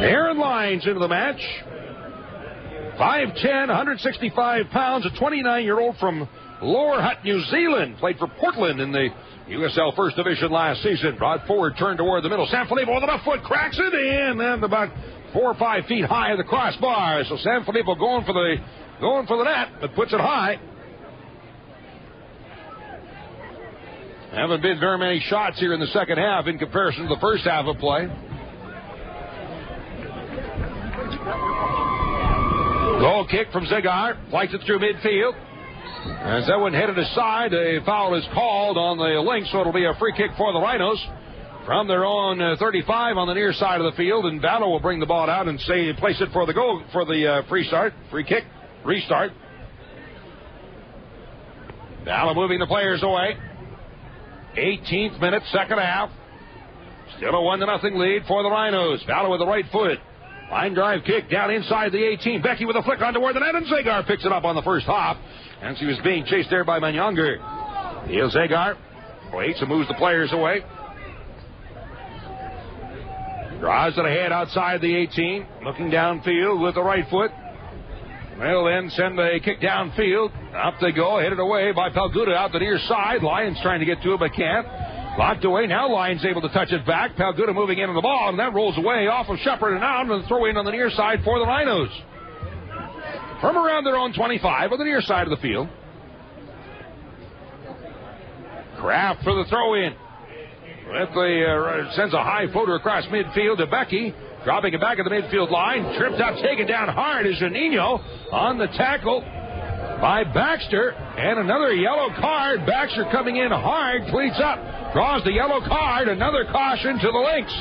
Aaron Lyons into the match. 5'10", 165 pounds, a 29-year-old from Lower Hutt, New Zealand. Played for Portland in the USL First Division last season. Brought forward, turned toward the middle. Sanfilippo with the left foot, cracks it in, and about 4 or 5 feet high of the crossbar. So Sanfilippo going for the net, but puts it high. Haven't been very many shots here in the second half in comparison to the first half of play. Goal kick from Zigar. Flights it through midfield. As that one headed aside, a foul is called on the Lynx, so it'll be a free kick for the Rhinos from their own 35 on the near side of the field. And Vallow will bring the ball out and place it for the goal for the free kick, restart. Vallow moving the players away. 18th minute, second half. Still a 1-0 lead for the Rhinos. Vallow with the right foot. Line drive kick down inside the 18. Becky with a flick on toward the net, and Zagar picks it up on the first hop. And she was being chased there by Menyunger. Here's Zagar. Waits and moves the players away. Draws it ahead outside the 18. Looking downfield with the right foot. They'll then send a kick downfield. Up they go, headed away by Palguda out the near side. Lyons trying to get to it, but can't. Locked away. Now Lyons able to touch it back. Palguda moving into the ball, and that rolls away off of Shepard and out, and throw in on the near side for the Rhinos. From around their own 25 on the near side of the field. Kraft for the throw in. Sends a high floater across midfield to Becky. Dropping it back at the midfield line. Tripped up, taken down hard is Janino on the tackle by Baxter. And another yellow card. Baxter coming in hard, cleats up. Draws the yellow card. Another caution to the Lynx.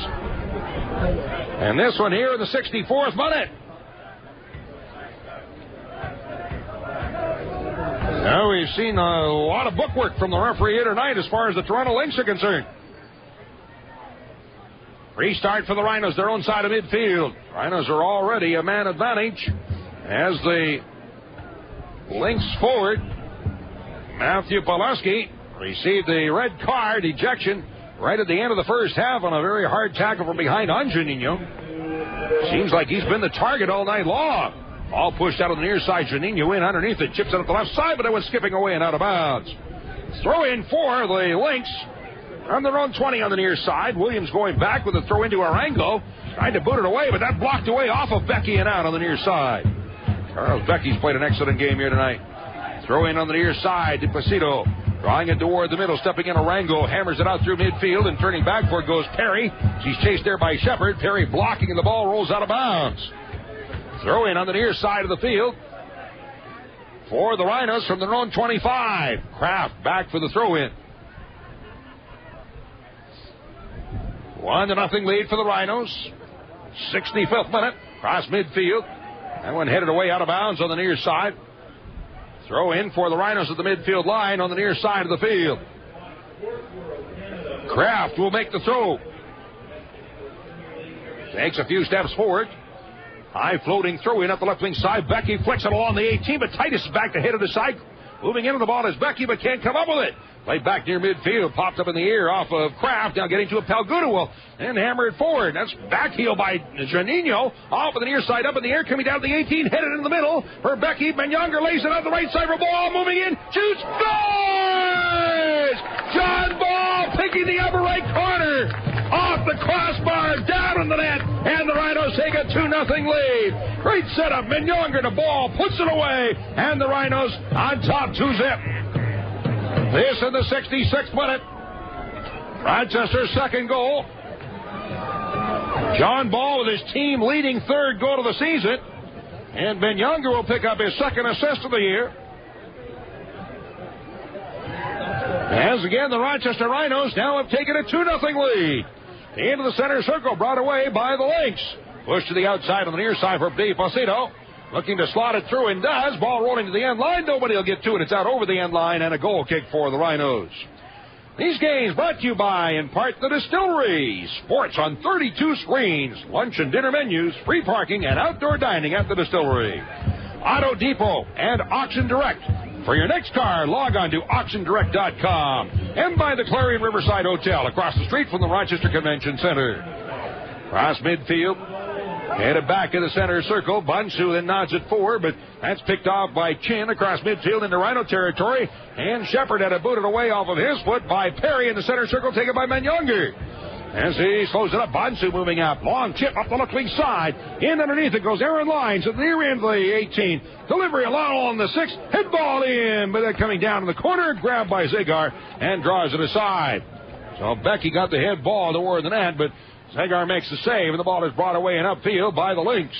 And this one here in the 64th minute. Now we've seen a lot of bookwork from the referee here tonight as far as the Toronto Lynx are concerned. Restart for the Rhinos, their own side of midfield. Rhinos are already a man advantage as the Lynx forward, Matthew Pulaski, received the red card, ejection, right at the end of the first half on a very hard tackle from behind on Janino. Seems like he's been the target all night long. All pushed out on the near side. Janino in underneath it, chips it at the left side, but it was skipping away and out of bounds. Throw in for the Lynx. On their own 20 on the near side. Williams going back with a throw into Arango. Trying to boot it away, but that blocked away off of Becky and out on the near side. Charles Becky's played an excellent game here tonight. Throw in on the near side to Placido. Drawing it toward the middle, stepping in Arango. Hammers it out through midfield, and turning back for it goes Perry. She's chased there by Shepard. Perry blocking, and the ball rolls out of bounds. Throw in on the near side of the field for the Rhinos from their own 25. Kraft back for the throw in. 1-0 lead for the Rhinos. 65th minute. Cross midfield. That one headed away out of bounds on the near side. Throw in for the Rhinos at the midfield line on the near side of the field. Kraft will make the throw. Takes a few steps forward. High floating throw in up the left wing side. Becky flicks it along the 18, but Titus is back to head of the side. Moving into the ball is Becky, but can't come up with it. Played back near midfield, popped up in the air off of Kraft. Now getting to a Palguda will and hammer it forward. That's back heel by Janino. Off of the near side, up in the air, coming down to the 18, headed in the middle for Becky. Younger lays it out the right side for Ball, moving in, shoots, scores! John Ball picking the upper right corner. Off the crossbar, down in the net, and the Rhinos take a 2-0 lead. Great setup, Younger to Ball, puts it away, and the Rhinos on top 2-zip. This in the 66th minute. Rochester's second goal. John Ball with his team leading third goal of the season. And Younger will pick up his second assist of the year. As again, the Rochester Rhinos now have taken a 2-0 lead. Into the center circle, brought away by the Lynx. Pushed to the outside on the near side for Dave Placido. Looking to slot it through and does. Ball rolling to the end line. Nobody will get to it. It's out over the end line and a goal kick for the Rhinos. These games brought to you by, in part, the Distillery. Sports on 32 screens. Lunch and dinner menus. Free parking and outdoor dining at the Distillery. Auto Depot and Auction Direct. For your next car, log on to auctiondirect.com. And by the Clarion Riverside Hotel across the street from the Rochester Convention Center. Cross midfield. Headed back in the center circle. Bunsu then nods it forward, but that's picked off by Chin across midfield into Rhino territory. And Shepard had it booted away off of his foot by Perry in the center circle, taken by Younger. As he slows it up, Bunsu moving up. Long chip up the left wing side. In underneath it goes Aaron Lyons at the near end of the 18. Delivery along the 6. Head ball in, but then coming down in the corner, grabbed by Zagar and draws it aside. So Becky got the head ball toward the net, but Zagar makes the save, and the ball is brought away and upfield by the Lynx.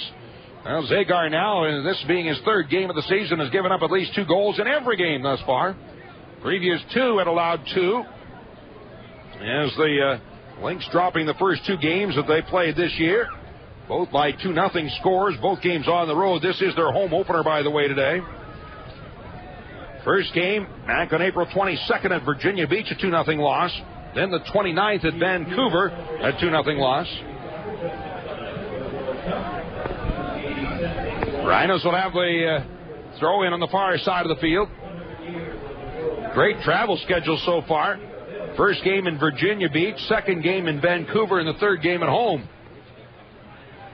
Well, Zagar now, and this being his third game of the season, has given up at least 2 goals in every game thus far. Previous 2 had allowed 2. As the Lynx dropping the first 2 games that they played this year, both by 2-0 scores, both games on the road. This is their home opener, by the way, today. First game back on April 22nd at Virginia Beach, a 2-0 loss. Then the 29th at Vancouver, a 2-0 loss. Rhinos will have the throw in on the far side of the field. Great travel schedule so far. First game in Virginia Beach, second game in Vancouver, and the third game at home.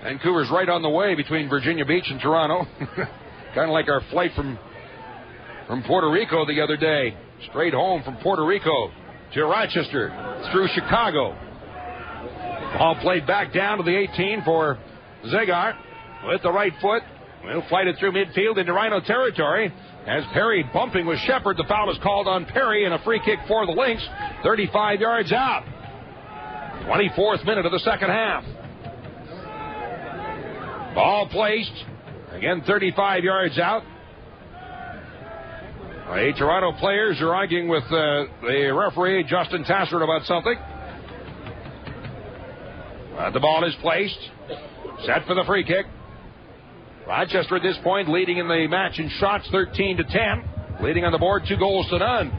Vancouver's right on the way between Virginia Beach and Toronto. Kind of like our flight from Puerto Rico the other day. Straight home from Puerto Rico to Rochester through Chicago. Ball played back down to the 18 for Zegar with the right foot. He'll fight it through midfield into Rhino territory. As Perry bumping with Shepard, the foul is called on Perry and a free kick for the Lynx. 35 yards out. 24th minute of the second half. Ball placed. Again, 35 yards out. The Toronto players are arguing with the referee, Justin Tassert, about something. The ball is placed. Set for the free kick. Rochester at this point leading in the match in shots 13-10. Leading on the board 2-0.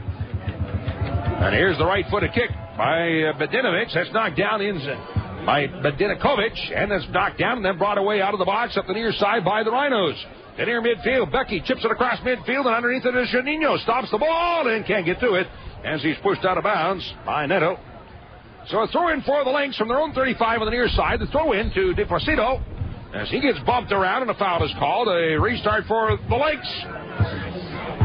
And here's the right-footed kick by Bedinovic. That's knocked down by Bedinakovic. And that's knocked down and then brought away out of the box up the near side by the Rhinos. To near midfield, Becky chips it across midfield, and underneath it is Janino. Stops the ball and can't get to it as he's pushed out of bounds by Neto. So a throw in for the Lynx from their own 35 on the near side. The throw in to DePlacido as he gets bumped around and a foul is called. A restart for the Lynx.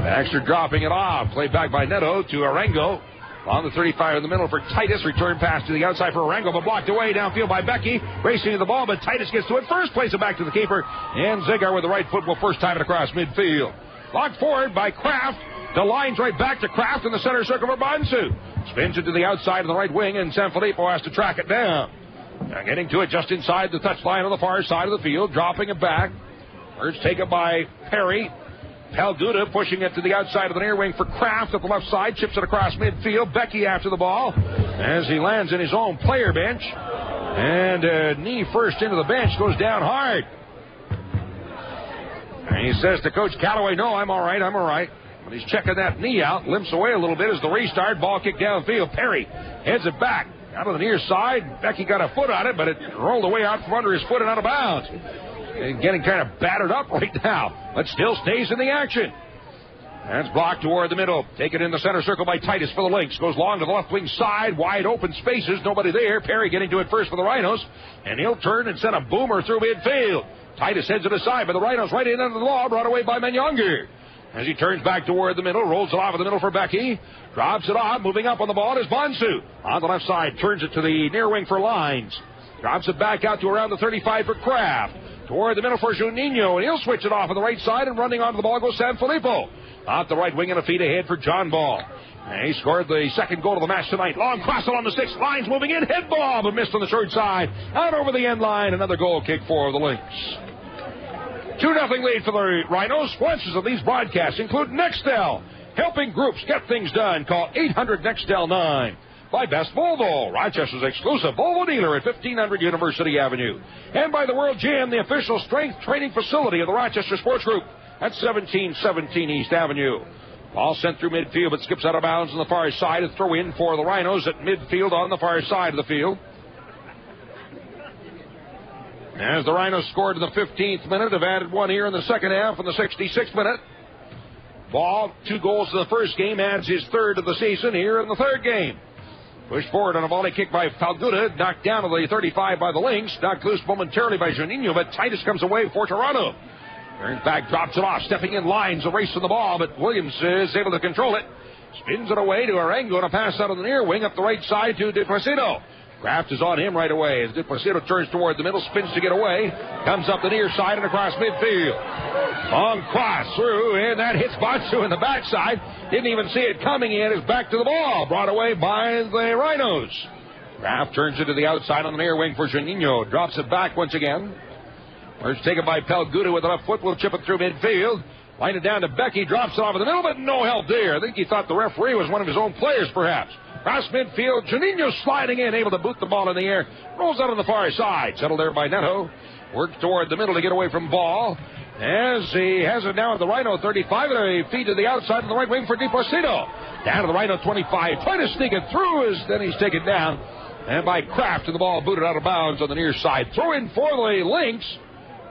Baxter dropping it off. Played back by Neto to Arango. On the 35 in the middle for Titus. Return pass to the outside for Arango, but blocked away downfield by Becky. Racing to the ball, but Titus gets to it first. Plays it back to the keeper. And Zegar with the right foot will first time it across midfield. Blocked forward by Kraft. The line's right back to Kraft in the center circle for Bonsu. Spins it to the outside of the right wing, and Sanfilippo has to track it down. Now getting to it just inside the touchline on the far side of the field. Dropping it back. First taken by Perry. Palguda pushing it to the outside of the near wing for Kraft at the left side. Chips it across midfield. Becky after the ball as he lands in his own player bench. And knee first into the bench. Goes down hard. And he says to Coach Calloway, no, I'm all right, I'm all right. But he's checking that knee out. Limps away a little bit as the restart. Ball kick downfield. Perry heads it back. Out of the near side. Becky got a foot on it, but it rolled away out from under his foot and out of bounds. And getting kind of battered up right now, but still stays in the action. That's blocked toward the middle. Taken in the center circle by Titus for the Lynx. Goes long to the left wing side. Wide open spaces. Nobody there. Perry getting to it first for the Rhinos. And he'll turn and send a boomer through midfield. Titus heads it aside, but the Rhinos right in under the law. Brought away by Menyonger. As he turns back toward the middle. Rolls it off in the middle for Becky. Drops it off. Moving up on the ball is Bonsu. On the left side. Turns it to the near wing for Lines. Drops it back out to around the 35 for Kraft. Toward the middle for Juninho, and he'll switch it off on the right side, and running onto the ball goes Sanfilippo. Off the right wing and a feet ahead for John Ball. And he scored the second goal of the match tonight. Long cross along the 6 lines, moving in, head ball, but missed on the short side. Out over the end line, another goal kick for the Lynx. 2-0 lead for the Rhinos. Sponsors of these broadcasts include Nextel. Helping groups get things done. Call 800-NEXTEL-9. By Best Volvo, Rochester's exclusive Volvo dealer at 1500 University Avenue. And by the World Gym, the official strength training facility of the Rochester Sports Group at 1717 East Avenue. Ball sent through midfield, but skips out of bounds on the far side. A throw in for the Rhinos at midfield on the far side of the field. As the Rhinos scored in the 15th minute, have added one here in the second half in the 66th minute. Ball, 2 goals in the first game, adds his third of the season here in the third game. Pushed forward on a volley kick by Palguda, knocked down to the 35 by the Lynx, knocked loose momentarily by Juninho, but Titus comes away for Toronto. Turns back, drops it off, stepping in lines, a race to the ball, but Williams is able to control it. Spins it away to Arango, and a pass out of the near wing up the right side to DePlacido. Kraft is on him right away as DePlacido turns toward the middle, spins to get away, comes up the near side and across midfield. Long cross through, and that hits Bonsu in the backside. Didn't even see it coming in. It's back to the ball, brought away by the Rhinos. Kraft turns it to the outside on the near wing for Juninho. Drops it back once again. First taken by Palguda with the left foot. Will chip it through midfield. Line it down to Becky. Drops it off in the middle, but no help there. I think he thought the referee was one of his own players, perhaps. Cross midfield. Juninho sliding in, able to boot the ball in the air. Rolls out on the far side. Settled there by Neto. Works toward the middle to get away from Ball. As he has it now at the Rhino 35, and a feed to the outside of the right wing for DePlacido. Down to the Rhino 25, trying to sneak it through, as then he's taken down. And by Kraft, and the ball booted out of bounds on the near side. Throw in for the Lynx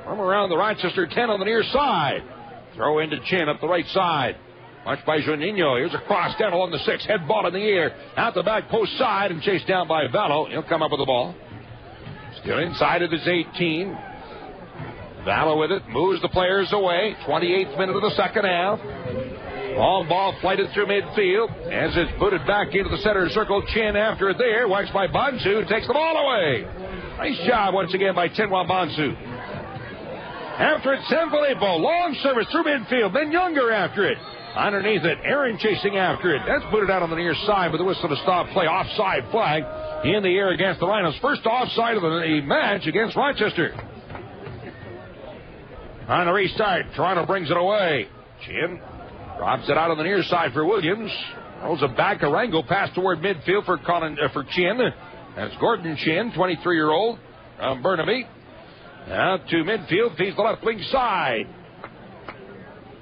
from around the Rochester 10 on the near side. Throw into Chin up the right side. Watched by Juninho. Here's a cross down along the 6. Head ball in the air. Out the back post side and chased down by Vallo. He'll come up with the ball. Still inside of his 18. Vallow with it, moves the players away. 28th minute of the second half. Long ball flighted through midfield as it's booted back into the center circle. Chin after it there. Waxed by Bonsu. Takes the ball away. Nice job once again by Tinwa Bonsu. After it, Sanfilippo. Long service through midfield. Then Younger after it. Underneath it, Aaron chasing after it. That's booted out on the near side with the whistle to stop play. Offside flag in the air against the Rhinos. First offside of the match against Rochester. On the restart, Toronto brings it away. Chin drops it out on the near side for Williams. Rolls it back. Arango pass toward midfield for Chin. That's Gordon Chin, 23-year-old from Burnaby. Out to midfield, feeds the left wing side.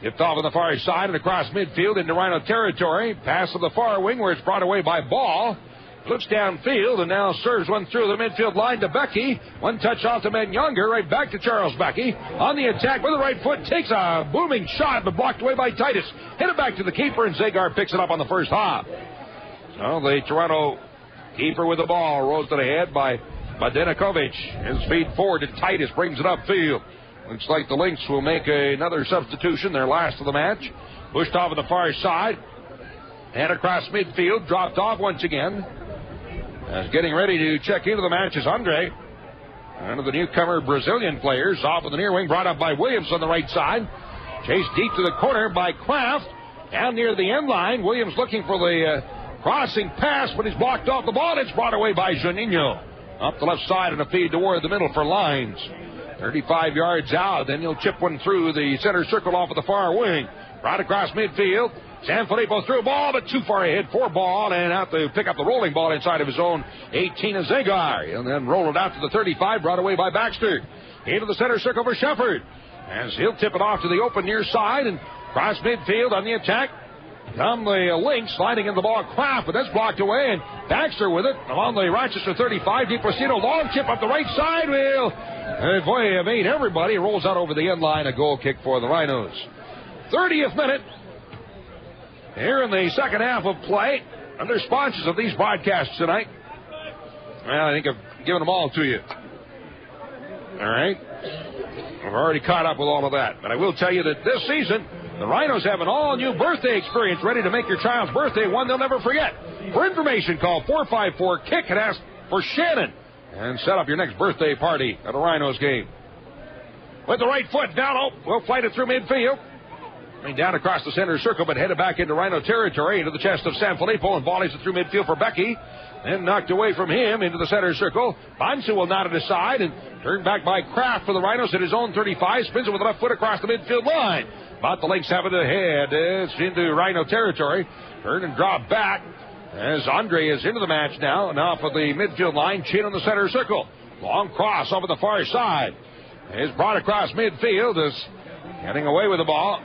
Tipped off on the far side and across midfield into Rhino territory. Pass to the far wing where it's brought away by Ball. Looks downfield and now serves one through the midfield line to Becky. One touch off to Men Younger. Right back to Charles Becky. On the attack with the right foot. Takes a booming shot but blocked away by Titus. Hit it back to the keeper and Zagar picks it up on the first hop. So the Toronto keeper with the ball. Rolls to the head by Badenovic. His feed forward to Titus. Brings it upfield. Looks like the Lynx will make another substitution. Their last of the match. Pushed off on the far side. And across midfield. Dropped off once again. As getting ready to check into the match is Andre. One of the newcomer Brazilian players. Off of the near wing. Brought up by Williams on the right side. Chased deep to the corner by Kraft. Down near the end line. Williams looking for the crossing pass. But he's blocked off the ball. It's brought away by Juninho. Up the left side and a feed toward the middle for Lines. 35 yards out. Then he'll chip one through the center circle off of the far wing. Right across midfield. Sanfilippo threw a ball, but too far ahead for Ball, and out to pick up the rolling ball inside of his own 18 of Zagar. And then roll it out to the 35, brought away by Baxter. Into the center circle for Shepard. As he'll tip it off to the open near side, and cross midfield on the attack. Come the Lynx, sliding in the ball, Kraft, but that's blocked away, and Baxter with it along the Rochester 35. DiPlacido, long chip up the right side. Will evade everybody. Rolls out over the end line. A goal kick for the Rhinos. 30th minute. Here in the second half of play, under sponsors of these broadcasts tonight. Well, I think I've given them all to you. All right? I've already caught up with all of that. But I will tell you that this season, the Rhinos have an all-new birthday experience ready to make your child's birthday one they'll never forget. For information, call 454-KICK and ask for Shannon. And set up your next birthday party at a Rhinos game. With the right foot, Vallow will flight it through midfield. Down across the center circle, but headed back into Rhino territory, into the chest of Sanfilippo, and volleys it through midfield for Becky. Then knocked away from him into the center circle. Bonsu will nod it aside and turned back by Kraft for the Rhinos at his own 35. Spins it with the left foot across the midfield line. But the Lynx have it ahead. It's into Rhino territory. Turn and drop back as Andre is into the match now. And off of the midfield line, Chin in the center circle. Long cross over the far side. Is brought across midfield. Is getting away with the ball.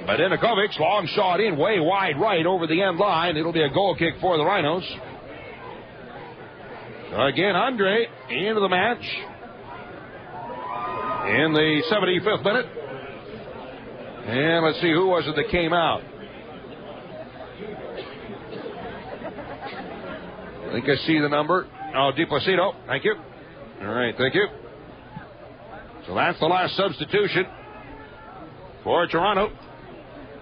Badenovic, long shot in, way wide right over the end line. It'll be a goal kick for the Rhinos. Again, Andre into the match in the 75th minute. And let's see, who was it that came out? I think I see the number. Oh, DiPlacido. Thank you. All right, thank you. So that's the last substitution for Toronto.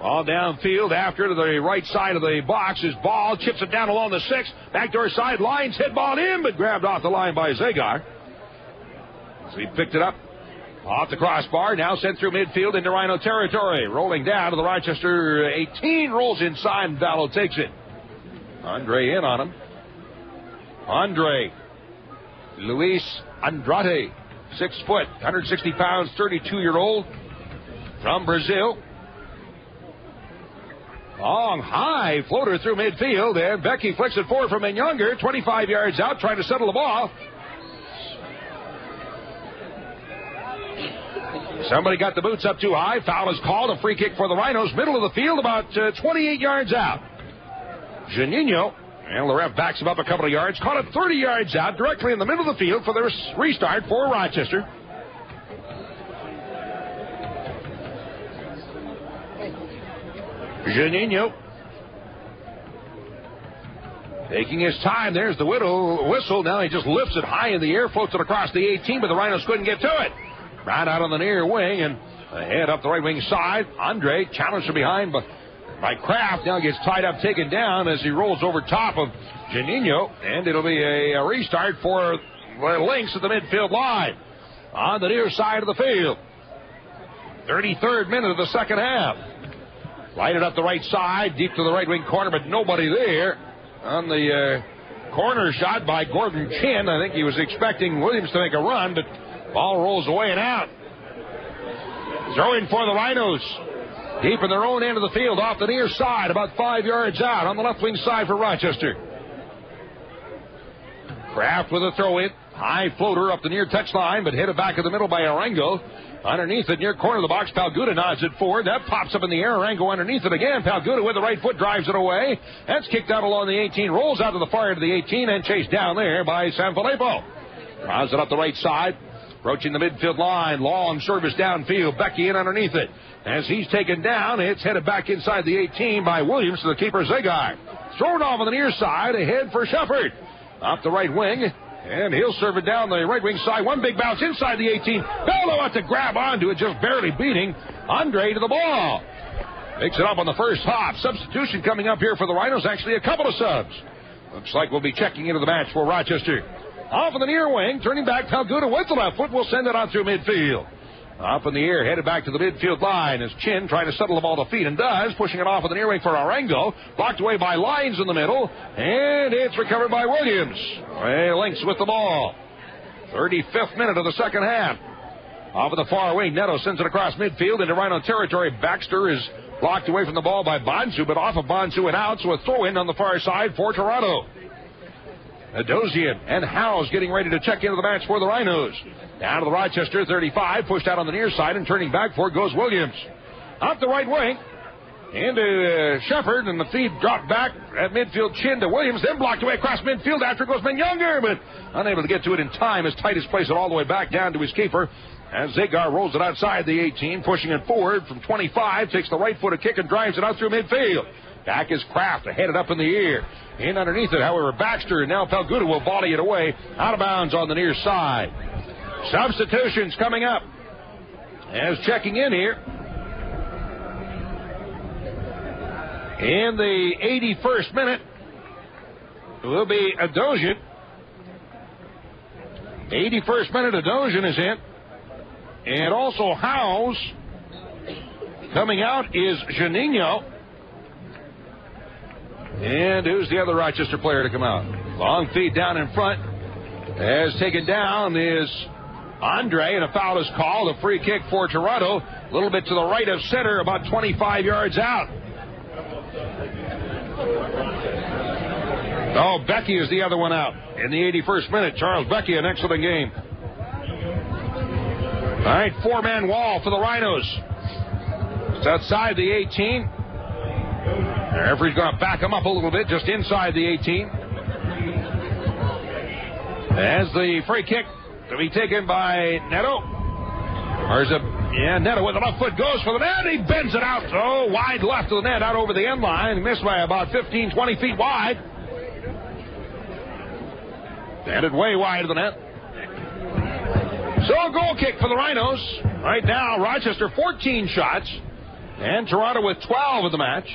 Ball downfield after to the right side of the box. His Ball chips it down along the 6. Backdoor side, Lines hit ball in, but grabbed off the line by Zagar. So he picked it up off the crossbar. Now sent through midfield into Rhino territory. Rolling down to the Rochester 18. Rolls inside and Vallow takes it. Andre in on him. Andre. Luis Andrade. 6 foot, 160 pounds, 32-year-old from Brazil. Long, high floater through midfield, and Becky flicks it forward from Younger, 25 yards out, trying to settle the ball. Somebody got the boots up too high. Foul is called. A free kick for the Rhinos. Middle of the field, about 28 yards out. Juninho, and the ref backs him up a couple of yards. Caught it 30 yards out, directly in the middle of the field for the restart for Rochester. Juninho taking his time. There's the whistle. Now he just lifts it high in the air, floats it across the 18, but the Rhinos couldn't get to it. Right out on the near wing and ahead up the right wing side. Andre challenged from behind by Kraft. Now gets tied up, taken down as he rolls over top of Janino. And it'll be a restart for the Lynx at the midfield line on the near side of the field. 33rd minute of the second half. Lighted up the right side, deep to the right wing corner, but nobody there. On the corner shot by Gordon Chin. I think he was expecting Williams to make a run, but ball rolls away and out. Throw in for the Rhinos. Deep in their own end of the field, off the near side, about 5 yards out on the left wing side for Rochester. Kraft with a throw in. High floater up the near touchline, but headed back in the middle by Arango. Underneath it, near corner of the box, Palguda nods it forward. That pops up in the air. Arango underneath it again. Palguda with the right foot drives it away. That's kicked out along the 18. Rolls out to the far end of the 18 and chased down there by Sanfilippo. Drives it up the right side. Approaching the midfield line. Long service downfield. Becky in underneath it. As he's taken down, it's headed back inside the 18 by Williams to the keeper, Zagar. Thrown off on the near side. Ahead for Shepard. Off the right wing. And he'll serve it down the right wing side. One big bounce inside the 18. Bello out to grab onto it, just barely beating Andre to the ball. Picks it up on the first hop. Substitution coming up here for the Rhinos. Actually, a couple of subs. Looks like we'll be checking into the match for Rochester. Off in the near wing, turning back, Palguda with the left foot. Will send it on through midfield. Up in the air, headed back to the midfield line as Chin trying to settle the ball to feet and does, pushing it off of the near wing for Arango. Blocked away by Lyons in the middle, and it's recovered by Williams. Lynx with the ball. 35th minute of the second half. Off of the far wing, Neto sends it across midfield into Rhino territory. Baxter is blocked away from the ball by Bonsu, but off of Bonsu and out, so a throw-in on the far side for Toronto. Adosian and Howes getting ready to check into the match for the Rhinos. Down to the Rochester 35, pushed out on the near side, and turning back for it goes Williams. Up the right wing, into Shepard, and the feed dropped back at midfield, Chin to Williams, then blocked away across midfield. After it goes Younger, but unable to get to it in time. As Titus plays it all the way back down to his keeper. As Zagar rolls it outside the 18, pushing it forward from 25, takes the right foot a kick and drives it out through midfield. Back is Kraft, headed up in the air. In underneath it, however, Baxter, and now Palguda will volley it away, out of bounds on the near side. Substitutions coming up. As checking in here. In the 81st minute, will be Adosian. 81st minute, Adosian is in. And also Howes. Coming out is Janino. And who's the other Rochester player to come out? Long feed down in front. As taken down is Andre, and a foul is called. A free kick for Toronto. A little bit to the right of center, about 25 yards out. Oh, Becky is the other one out in the 81st minute. Charles Becky, an excellent game. All right, four-man wall for the Rhinos. It's outside the 18. The referee's going to back him up a little bit, just inside the 18. As the free kick to be taken by Neto. Neto with the left foot goes for the net. He bends it out. Oh, wide left of the net, out over the end line. Missed by about 15, 20 feet wide. Banded way wide of the net. So a goal kick for the Rhinos. Right now, Rochester 14 shots. And Toronto with 12 in the match.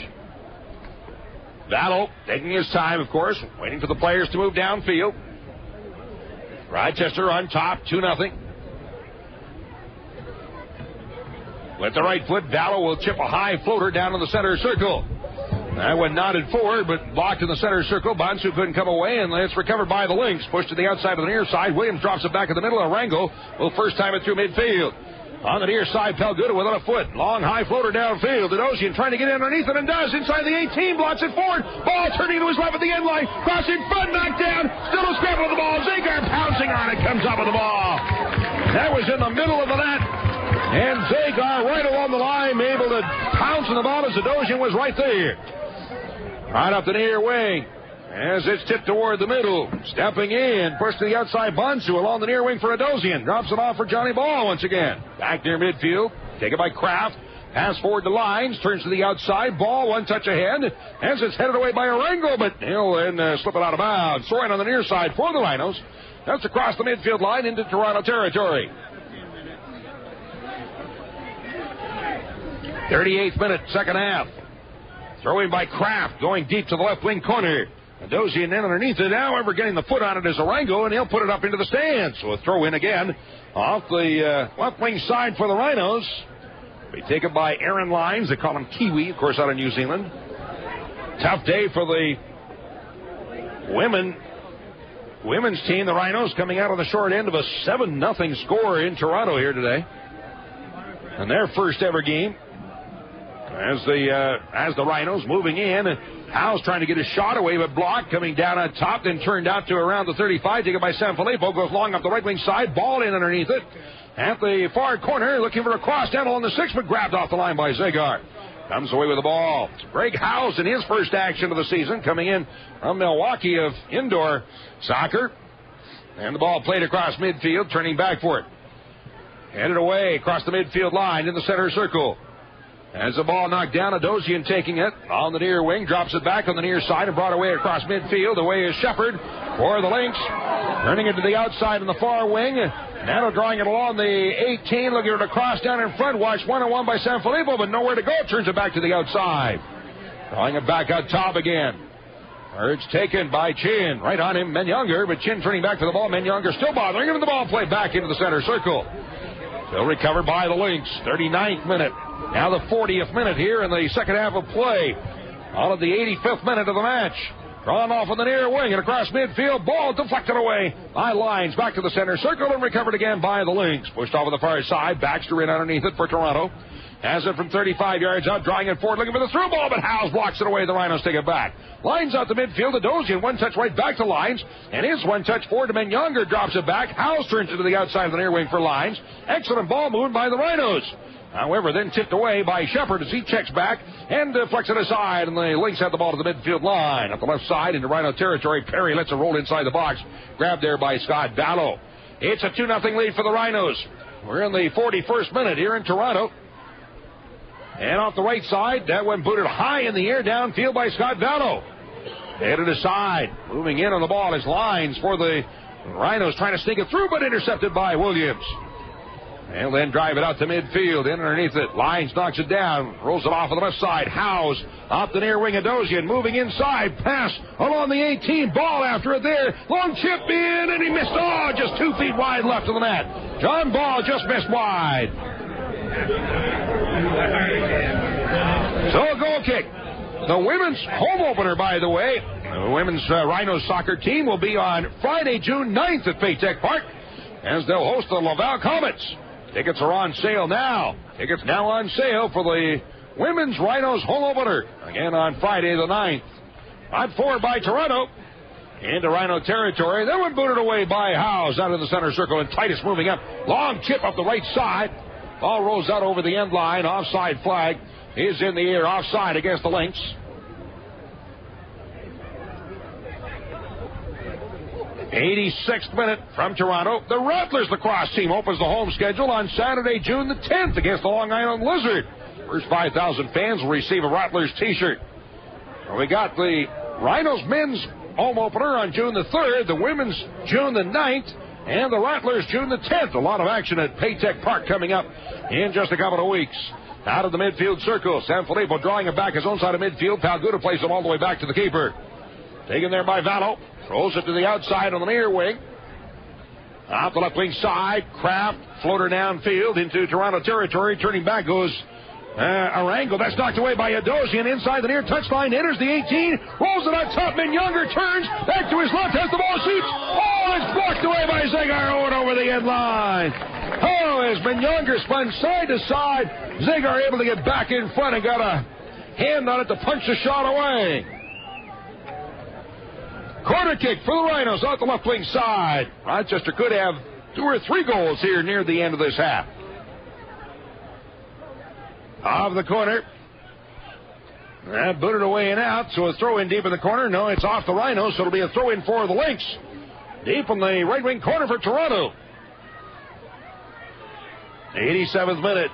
Battle taking his time, of course, waiting for the players to move downfield. Rochester on top, 2-0. With the right foot, Vallow will chip a high floater down in the center circle. That one nodded forward, but blocked in the center circle. Bonsu couldn't come away, and it's recovered by the Lynx. Pushed to the outside of the near side. Williams drops it back in the middle. Arango will first time it through midfield. On the near side, Palguda with a foot. Long, high floater downfield. Adosian trying to get in underneath it and does. Inside the 18, blocks it forward. Ball turning to his left at the end line. Crossing front, back down. Still a scramble of the ball. Zagar pouncing on it. Comes up with the ball. That was in the middle of the net. And Zagar right along the line, able to pounce on the ball as Adosian was right there. Right up the near wing. As it's tipped toward the middle. Stepping in. Pushed to the outside. Bonsu along the near wing for Adosian. Drops it off for Johnny Ball once again. Back near midfield. Taken by Kraft. Pass forward to Lyons. Turns to the outside. Ball one touch ahead. As it's headed away by Arango. But he'll then slip it out of bounds. Throwing on the near side for the Rhinos. That's across the midfield line into Toronto territory. 38th minute, second half. Throw in by Kraft, going deep to the left wing corner. Mendozian in underneath it. However, getting the foot on it is Arango, and he'll put it up into the stands. So a throw in again off the left wing side for the Rhinos. Be taken by Aaron Lyons. They call him Kiwi, of course, out of New Zealand. Tough day for the women's team. The Rhinos coming out on the short end of a 7-0 score in Toronto here today. And their first ever game. As the Rhinos moving in, Howe's trying to get his shot away, but blocked, coming down on top, then turned out to around the 35, taken by Sanfilippo, goes long up the right wing side, ball in underneath it. At the far corner, looking for a cross down along the 6, but grabbed off the line by Zagar. Comes away with the ball. It's Greg Howes in his first action of the season, coming in from Milwaukee of indoor soccer. And the ball played across midfield, turning back for it. Headed away across the midfield line in the center circle. As the ball knocked down, Adosian taking it on the near wing, drops it back on the near side and brought away across midfield. Away is Shepard for the Lynx. Turning it to the outside in the far wing. Now drawing it along the 18, looking at a cross down in front. Watched one-on-one by Sanfilippo, but nowhere to go. Turns it back to the outside. Drawing it back out top again. It's taken by Chin. Right on him, Menyunger, but Chin turning back to the ball. Menyunger still bothering him, and the ball played back into the center circle. Still recovered by the Lynx. 39th minute. Now the 40th minute here in the second half of play. On of the 85th minute of the match. Drawn off on the near wing and across midfield. Ball deflected away by Lyons. Back to the center circle and recovered again by the Lynx. Pushed off on the far side. Baxter in underneath it for Toronto. Has it from 35 yards out, drawing it forward, looking for the through ball, but Howes blocks it away. The Rhinos take it back. Lyons out the midfield. Adosian, one touch right back to Lyons, and his one touch forward to Menyunger, drops it back. Howes turns it to the outside of the near wing for Lyons. Excellent ball moved by the Rhinos. However, then tipped away by Shepard as he checks back and deflects it aside, and the Lynx have the ball to the midfield line. Up the left side into Rhino territory. Perry lets it roll inside the box. Grabbed there by Scott Ballo. It's a 2-0 lead for the Rhinos. We're in the 41st minute here in Toronto. And off the right side, that one booted high in the air downfield by Scott Ballo. Headed aside. Moving in on the ball is Lyons for the Rhinos, trying to sneak it through, but intercepted by Williams. And then drive it out to midfield. In underneath it. Lyons knocks it down. Rolls it off on the left side. Howes off the near wing. Adosian moving inside. Pass along the 18. Ball after it there. Long chip in, and he missed. Oh, just 2 feet wide left of the net. John Ball just missed wide. So a goal kick. The women's home opener, by the way. The women's Rhinos soccer team will be on Friday, June 9th at Paytech Park, as they'll host the Laval Comets. Tickets are on sale now. Tickets now on sale for the women's Rhinos home opener. Again on Friday the 9th. On forward by Toronto. Into Rhino territory. That one booted away by Howes out in the center circle, and Titus moving up. Long chip up the right side. Ball rolls out over the end line. Offside flag is in the air. Offside against the Lynx. 86th minute from Toronto. The Rattlers lacrosse team opens the home schedule on Saturday, June the 10th against the Long Island Lizard. First 5,000 fans will receive a Rattlers t-shirt. We got the Rhinos men's home opener on June the 3rd, the women's June the 9th, and the Rattlers June the 10th. A lot of action at Paytech Park coming up in just a couple of weeks. Out of the midfield circle, Sanfilippo drawing it back his own side of midfield. Palguda plays it all the way back to the keeper. Taken there by Vallo. Rolls it to the outside on the near wing. Off the left wing side, Kraft, floater downfield into Toronto territory. Turning back goes Arango. That's knocked away by Adosian. Inside the near touchline, enters the 18, rolls it on top. Menyunger turns back to his left, has the ball, shoots. Oh, it's blocked away by Zagar over the end line. Oh, as Menyunger spun side to side, Zagar able to get back in front and got a hand on it to punch the shot away. Corner kick for the Rhinos out the left wing side. Rochester could have 2 or 3 goals here near the end of this half. Off the corner. That booted away and out, so a throw in deep in the corner. No, it's off the Rhinos, so it'll be a throw in for the Lynx. Deep in the right wing corner for Toronto. 87th minute.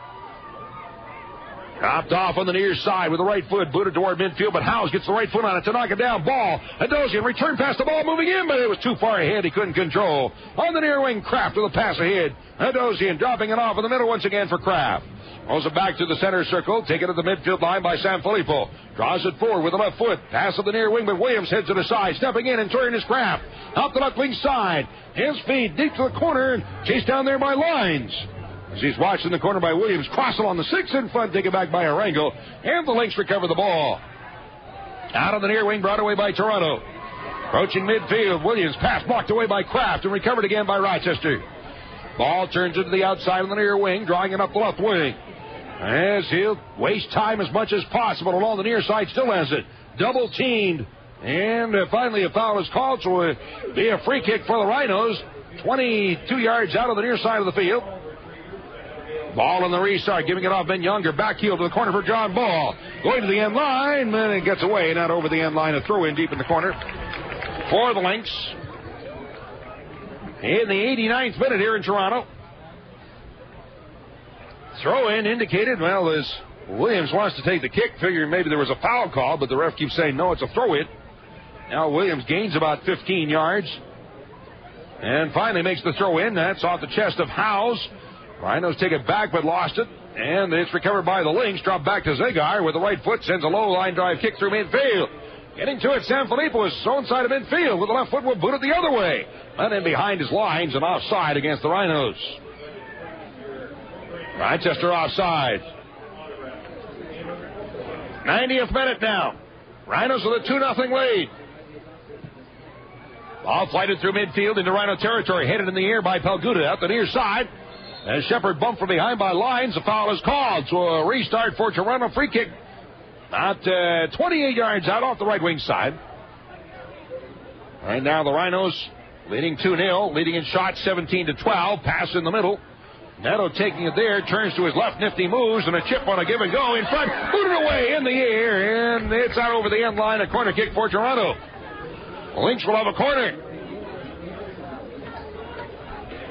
Dropped off on the near side with the right foot, booted toward midfield, but Howes gets the right foot on it to knock it down. Ball. Adosian returned past the ball, moving in, but it was too far ahead. He couldn't control. On the near wing, Kraft with a pass ahead. Adosian dropping it off in the middle once again for Kraft. Throws it back to the center circle. Taken to the midfield line by Sanfilippo. Draws it forward with the left foot. Pass of the near wing, but Williams heads it aside. Stepping in and turning his Kraft. Up the left wing side. His feet deep to the corner and chased down there by Lines. As he's watched in the corner by Williams. Cross along the 6 in front. Taken back by Arango. And the Lynx recover the ball. Out of the near wing, brought away by Toronto. Approaching midfield. Williams pass blocked away by Kraft and recovered again by Rochester. Ball turns into the outside of the near wing, drawing it up the left wing. As he'll waste time as much as possible along the near side, still has it. Double teamed. And finally a foul is called, so it'll be a free kick for the Rhinos. 22 yards out of the near side of the field. Ball on the restart, giving it off Ben Younger. Back heel to the corner for John Ball. Going to the end line, and it gets away. Not over the end line. A throw in deep in the corner for the Lynx. In the 89th minute here in Toronto. Throw in indicated, well, as Williams wants to take the kick, figuring maybe there was a foul call, but the ref keeps saying no, it's a throw in. Now Williams gains about 15 yards. And finally makes the throw in. That's off the chest of Howes. Rhinos take it back, but lost it. And it's recovered by the Lynx. Dropped back to Zegar with the right foot. Sends a low line drive kick through midfield. Getting to it, Sanfilippo is thrown side of midfield with the left foot. Will boot it the other way. And in behind his lines and offside against the Rhinos. Rochester offside. 90th minute now. Rhinos with a 2-0 lead. Ball flighted through midfield into Rhino territory. Headed in the air by Pelguda out the near side. As Shepard bumped from behind by Lines, a foul is called. So a restart for Toronto. Free kick. About 28 yards out off the right wing side. Right now the Rhinos leading 2-0. Leading in shots 17-12. Pass in the middle. Neto taking it there. Turns to his left. Nifty moves. And a chip on a give and go in front. Booted away in the air. And it's out over the end line. A corner kick for Toronto. Lynx will have a corner.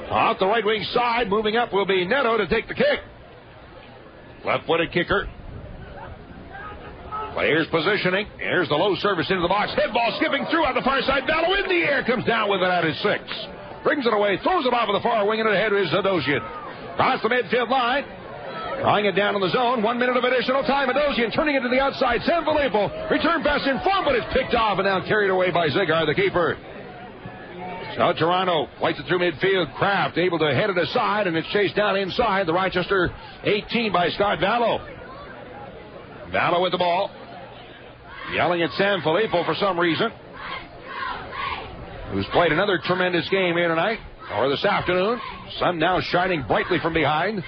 Off the right wing side, moving up will be Neto to take the kick. Left-footed kicker. Players positioning. Here's the low service into the box. Head ball skipping through on the far side. Ballo in the air. Comes down with it at his 6. Brings it away. Throws it off of the far wing and ahead is Adosian. Across the midfield line. Drawing it down in the zone. 1 minute of additional time. Adosian turning it to the outside. Sanfilippo. Return pass in front, but it's picked off and now carried away by Zegar, the keeper. So Toronto fights it through midfield. Kraft able to head it aside, and it's chased down inside the Rochester 18 by Scott Vallow. Vallow with the ball. Yelling at Sanfilippo for some reason. Who's played another tremendous game here tonight, or this afternoon. Sun now shining brightly from behind.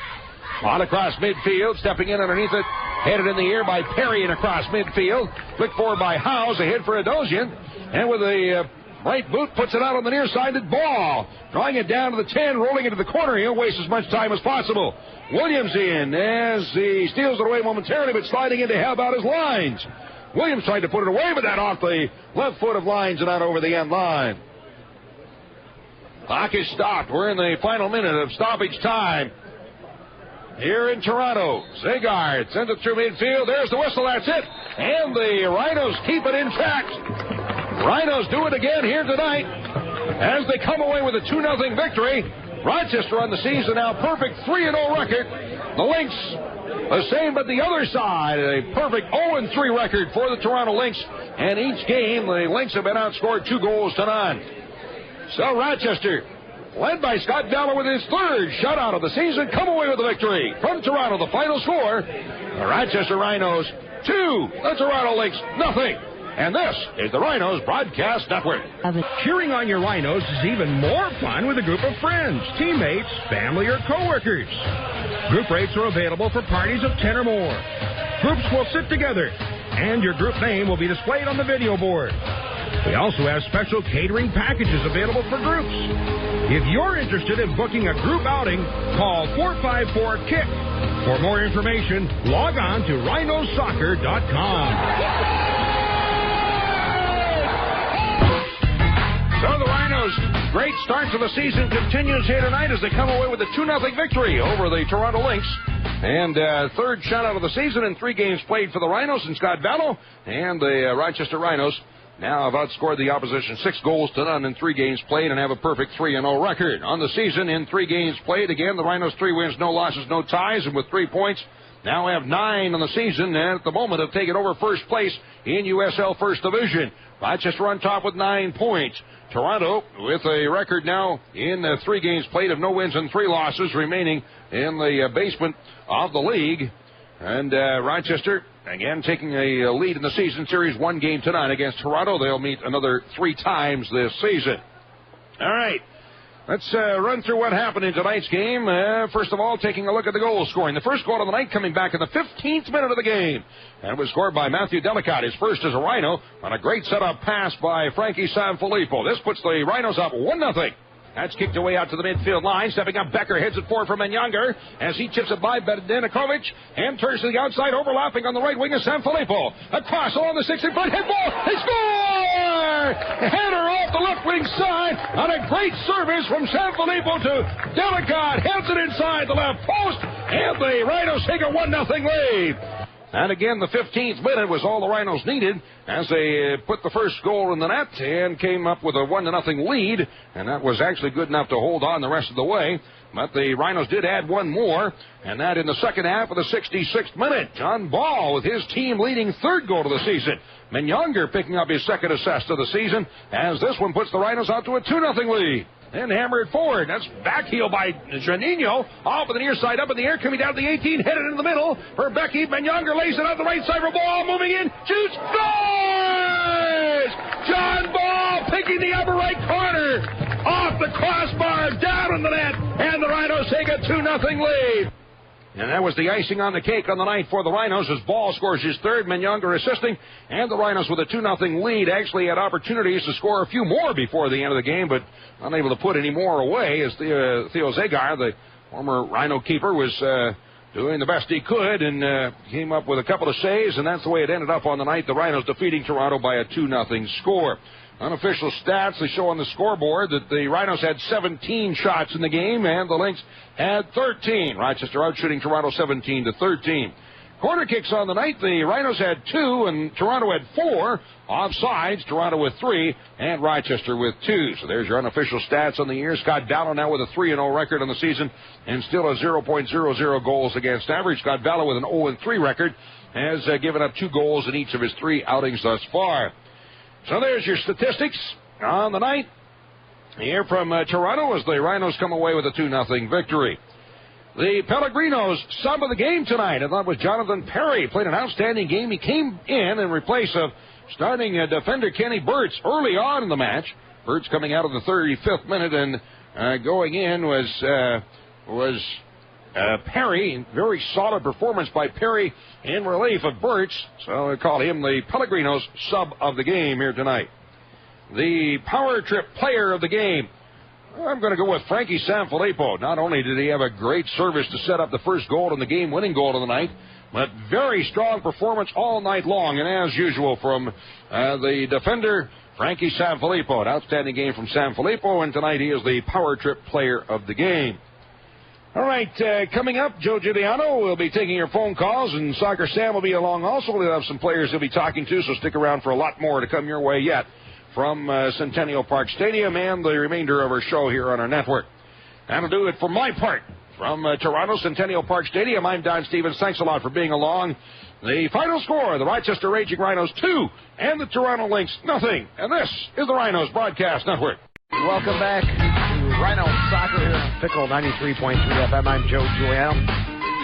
On across midfield, stepping in underneath it. Headed in the air by Perry and across midfield. Flick forward by Howes, ahead for Adosian. And with a right boot, puts it out on the near side to Ball. Drawing it down to the 10, rolling into the corner. He'll waste as much time as possible. Williams in as he steals it away momentarily, but sliding in to help out his Lines. Williams tried to put it away, but that off the left foot of Lines and out over the end line. Clock is stopped. We're in the final minute of stoppage time here in Toronto. Zegar sends it through midfield. There's the whistle. That's it. And the Rhinos keep it intact. Rhinos do it again here tonight as they come away with a 2-0 victory. Rochester on the season now perfect 3-0 record. The Lynx the same, but the other side a perfect 0-3 record for the Toronto Lynx. And each game the Lynx have been outscored 2-0. So Rochester, led by Scott Vallow with his third shutout of the season, come away with the victory. From Toronto, the final score, the Rochester Rhinos 2, the Toronto Lynx 0. And this is the Rhinos Broadcast Network. Cheering on your Rhinos is even more fun with a group of friends, teammates, family, or coworkers. Group rates are available for parties of 10 or more. Groups will sit together, and your group name will be displayed on the video board. We also have special catering packages available for groups. If you're interested in booking a group outing, call 454-KICK. For more information, log on to rhinosoccer.com. So the Rhinos' great start to the season continues here tonight as they come away with a 2-0 victory over the Toronto Lynx. And third shutout of the season in 3 games played for the Rhinos and Scott Vallow. And the Rochester Rhinos now have outscored the opposition 6-0 in 3 games played and have a perfect 3-0 record. On the season in 3 games played, again, the Rhinos 3 wins, no losses, no ties, and with 3 points, now have 9 on the season, and at the moment have taken over first place in USL First Division. Rochester on top with 9 points. Toronto with a record now in 3 games played of no wins and 3 losses, remaining in the basement of the league. And Rochester, again, taking a lead in the season series, 1 game tonight against Toronto. They'll meet another 3 times this season. All right. Let's run through what happened in tonight's game. First of all, taking a look at the goal scoring. The first goal of the night coming back in the 15th minute of the game. And it was scored by Matthew Delicott, his first as a Rhino, on a great setup pass by Frankie Sanfilippo. This puts the Rhinos up 1-0. That's kicked away out to the midfield line. Stepping up, Becker heads it forward for Menyongar as he chips it by Benedikovic and turns to the outside, overlapping on the right wing of Sanfilippo. Across along the 60-foot head ball. They score! Header off the left wing side on a great service from Sanfilippo to Delicott. Heads it inside the left post, and the Rhinos take a 1-0 lead. And again, the 15th minute was all the Rhinos needed as they put the first goal in the net and came up with a 1-0 lead. And that was actually good enough to hold on the rest of the way. But the Rhinos did add 1 more, and that in the second half of the 66th minute. John Ball with his team leading 3rd goal of the season. Menyongar picking up his 2nd assist of the season as this one puts the Rhinos out to a 2-0 lead. And hammered forward. That's back heel by Janino. Off of the near side, up in the air, coming down to the 18, headed in the middle for Becky. Menyongar lays it out the right side for Ball, moving in. Shoots, scores! John Ball picking the upper right corner. Off the crossbar, down in the net, and the Rhinos take a 2-0 lead. And that was the icing on the cake on the night for the Rhinos as Ball scores his 3rd, Menyongar assisting, and the Rhinos with a 2-0 lead actually had opportunities to score a few more before the end of the game, but unable to put any more away as Theo Zagar, the former Rhino keeper, was doing the best he could and came up with a couple of saves, and that's the way it ended up on the night. The Rhinos defeating Toronto by a 2-0 score. Unofficial stats, they show on the scoreboard that the Rhinos had 17 shots in the game and the Lynx had 13. Rochester outshooting Toronto 17-13. Corner kicks on the night, the Rhinos had 2 and Toronto had 4. Offsides, Toronto with 3 and Rochester with 2. So there's your unofficial stats on the year. Scott Vallow now with a 3-0 record on the season and still a 0.00 goals against average. Scott Vallow with an 0-3 record has given up 2 goals in each of his 3 outings thus far. So there's your statistics on the night here from Toronto as the Rhinos come away with a 2-0 victory. The Pellegrinos sub of the game tonight, and that was Jonathan Perry. Played an outstanding game. He came in place of starting defender Kenny Burtz early on in the match. Burtz coming out of the 35th minute and going in was Perry. Very solid performance by Perry in relief of Burtz. So we call him the Pellegrinos sub of the game here tonight. The power trip player of the game, I'm going to go with Frankie Sanfilippo. Not only did he have a great service to set up the first goal and the game-winning goal of the night, but very strong performance all night long. And as usual from the defender, Frankie Sanfilippo. An outstanding game from Sanfilippo, and tonight he is the power trip player of the game. All right, coming up, Joe Giuliano will be taking your phone calls, and Soccer Sam will be along also. We'll have some players he'll be talking to, so stick around for a lot more to come your way yet from Centennial Park Stadium and the remainder of our show here on our network. That'll do it for my part. From Toronto Centennial Park Stadium, I'm Don Stevens. Thanks a lot for being along. The final score, the Rochester Raging Rhinos 2 and the Toronto Lynx 0. And this is the Rhinos Broadcast Network. Welcome back to Rhino Soccer here on Fickle 93.3 FM. I'm Joe Giuliano.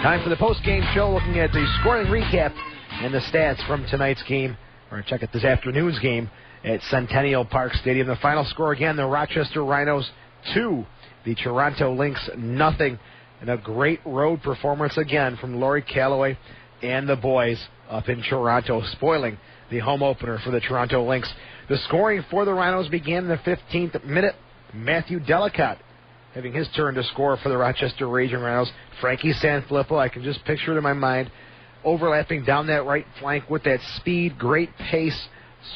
Time for the post-game show, looking at the scoring recap and the stats from tonight's game. We're going to check out this afternoon's game at Centennial Park Stadium. The final score again, the Rochester Rhinos 2, the Toronto Lynx 0. And a great road performance again from Laurie Calloway and the boys up in Toronto, spoiling the home opener for the Toronto Lynx. The scoring for the Rhinos began in the 15th minute. Matthew Delicott having his turn to score for the Rochester Raging Rhinos. Frankie Sanfilippo, I can just picture it in my mind, overlapping down that right flank with that speed, great pace,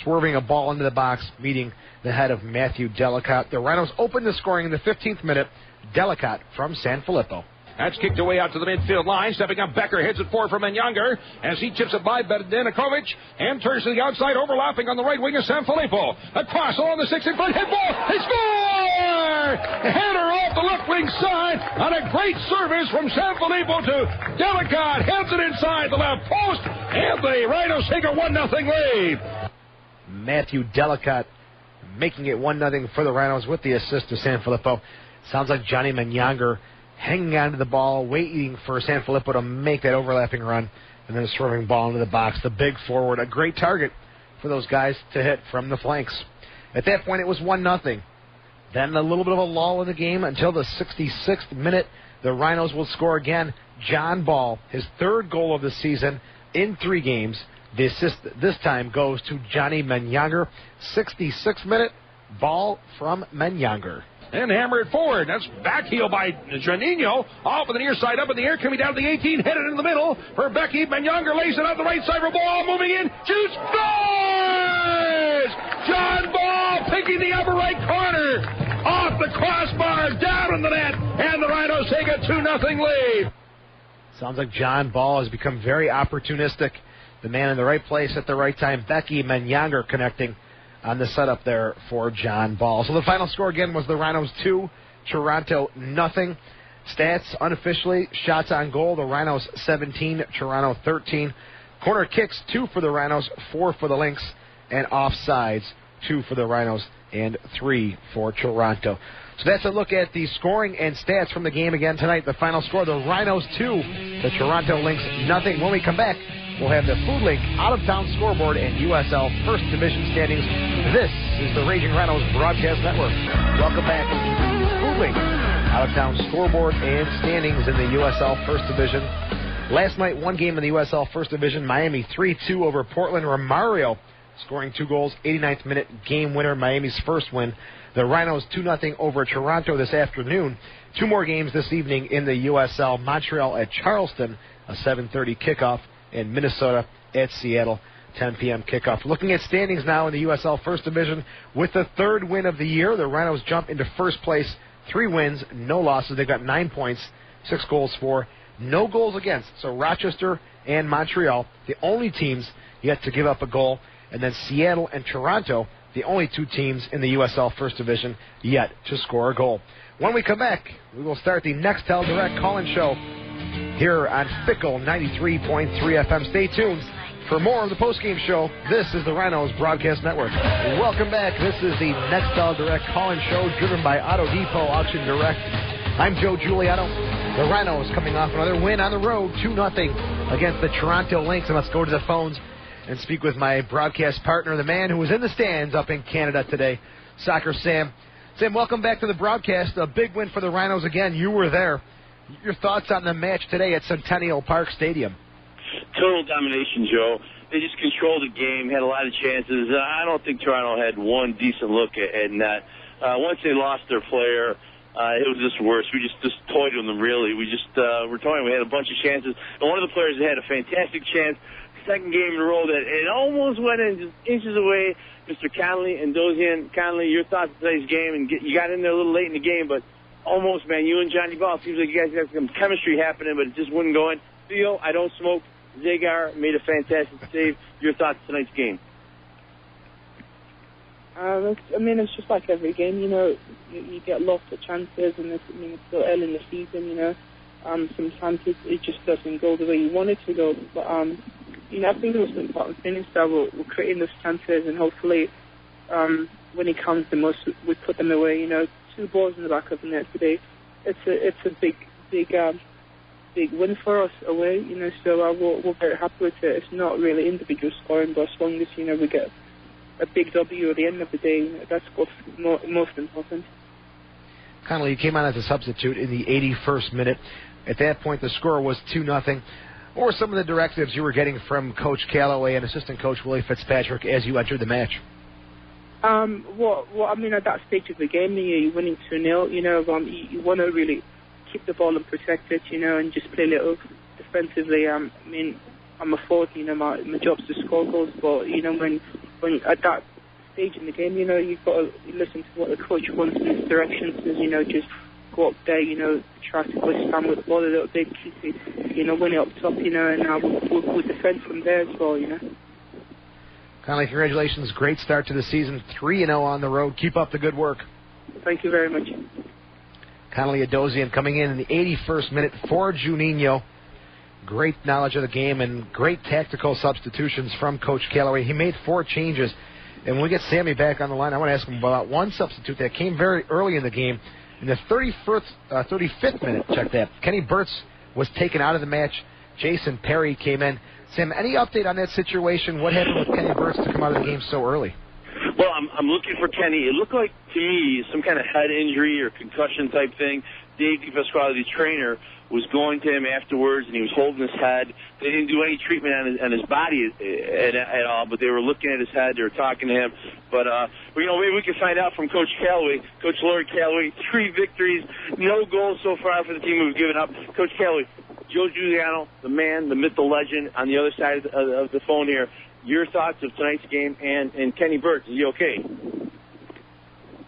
swerving a ball into the box, meeting the head of Matthew Delicott. The Rhinos opened the scoring in the 15th minute. Delicott from Sanfilippo. That's kicked away out to the midfield line. Stepping up, Becker hits it forward from Younger as he chips it by Benedikovic and turns to the outside, overlapping on the right wing of Sanfilippo. Across along the 16-foot hit ball. They score! Header off the left wing side on a great service from Sanfilippo to Delicate. Heads it inside the left post, and the Rhinos take a 1-0 lead. Matthew Delicate making it 1-0 for the Rhinos with the assist to Sanfilippo. Sounds like Johnny Manyanger hanging on to the ball, waiting for Sanfilippo to make that overlapping run, and then a swerving ball into the box. The big forward, a great target for those guys to hit from the flanks. At that point, it was 1-0. Then a little bit of a lull in the game until the 66th minute. The Rhinos will score again. John Ball, his third goal of the season in 3 games. The assist this time goes to Johnny Manyanger. 66th minute, ball from Manyanger. And hammer it forward. That's back heel by Janino. Off of the near side, up in the air, coming down to the 18, headed in the middle for Becky. Manyanger lays it out the right side for Ball, moving in. Shoots, scores! John Ball picking the upper right corner. Off the crossbar, down in the net, and the Rhinos take a 2-0 lead. Sounds like John Ball has become very opportunistic. The man in the right place at the right time. Becky Manyanger connecting on the setup there for John Ball. So the final score again was the Rhinos 2, Toronto 0. Stats unofficially, shots on goal, the Rhinos 17, Toronto 13. Corner kicks, 2 for the Rhinos, 4 for the Lynx. And offsides, 2 for the Rhinos and 3 for Toronto. So that's a look at the scoring and stats from the game again tonight. The final score, the Rhinos 2, the Toronto Lynx 0. When we come back, we'll have the Food Link out-of-town scoreboard and USL First Division standings. This is the Raging Rhinos Broadcast Network. Welcome back to the Food Link out-of-town scoreboard and standings in the USL First Division. Last night, one game in the USL First Division, Miami 3-2 over Portland. Romario scoring 2 goals, 89th minute game winner, Miami's first win. The Rhinos 2-0 over Toronto this afternoon. 2 more games this evening in the USL. Montreal at Charleston, a 7:30 kickoff. And Minnesota at Seattle, 10 p.m. kickoff. Looking at standings now in the USL First Division, with the 3rd win of the year, the Rhinos jump into first place. 3 wins, no losses. They've got 9 points, 6 goals for, no goals against. So Rochester and Montreal, the only teams yet to give up a goal. And then Seattle and Toronto, the only 2 teams in the USL First Division yet to score a goal. When we come back, we will start the Nextel Direct call-in show here on Fickle 93.3 FM. Stay tuned for more of the postgame show. This is the Rhinos Broadcast Network. Welcome back. This is the Nextel Direct call-in show driven by Auto Depot Auction Direct. I'm Joe Giuliano. The Rhinos coming off another win on the road, 2-0 against the Toronto Lynx. And let's go to the phones and speak with my broadcast partner, the man who was in the stands up in Canada today, Soccer Sam. Sam, welcome back to the broadcast. A big win for the Rhinos again. You were there. Your thoughts on the match today at Centennial Park Stadium? Total domination, Joe. They just controlled the game, had a lot of chances. I don't think Toronto had one decent look at that. Once they lost their player, it was just worse. We just toyed with them, really. We just were toying. We had a bunch of chances. And one of the players had a fantastic chance, second game in a row, that it almost went in just inches away. Mr. Conley and Dozian. Conley, your thoughts on today's game? And you got in there a little late in the game, but almost, man. You and Johnny Ball, seems like you guys got some chemistry happening, but it just wouldn't go in. Theo, I don't smoke. Zagar made a fantastic save. Your thoughts on tonight's game? It's just like every game, you get lots of chances, and it's still early in the season, sometimes it just doesn't go the way you want it to go. But, I think the most important thing is that we're creating those chances, and hopefully when it comes the most, we put them away. 2 balls in the back of the net today. It's a big win for us away. So we're very happy with it. It's not really individual scoring, but as long as we get a big W at the end of the day, that's what's most important. Connolly, you came on as a substitute in the 81st minute. At that point, the score was 2-0. What were some of the directives you were getting from Coach Calloway and assistant coach Willie Fitzpatrick as you entered the match? At that stage of the game, you're winning 2-0, you want to really keep the ball and protect it, and just play a little defensively. I'm a forward, my job's to score goals, but, when at that stage in the game, you've got to listen to what the coach wants in his directions, is, just go up there, try to withstand with the ball a little bit, keep it, win it up top, and we'll defend from there as well, Connolly, congratulations. Great start to the season. 3-0 on the road. Keep up the good work. Thank you very much. Connolly Adozian coming in the 81st minute for Juninho. Great knowledge of the game and great tactical substitutions from Coach Callaway. He made 4 changes. And when we get Sammy back on the line, I want to ask him about one substitute that came very early in the game. In the 35th minute, check that, Kenny Burtz was taken out of the match. Jason Perry came in. Sam, any update on that situation? What happened with Kenny Burtz to come out of the game so early? Well, I'm looking for Kenny. It looked like, to me, some kind of head injury or concussion type thing. Dave DePasquale, the trainer, was going to him afterwards, and he was holding his head. They didn't do any treatment on his body at all, but they were looking at his head. They were talking to him. But, maybe we can find out from Coach Callaway. Coach Lord Callaway, 3 victories, no goals so far for the team who've given up. Coach Callaway, Joe Giuliano, the man, the myth, the legend, on the other side of the phone here. Your thoughts of tonight's game and Kenny Burtz. Is he okay?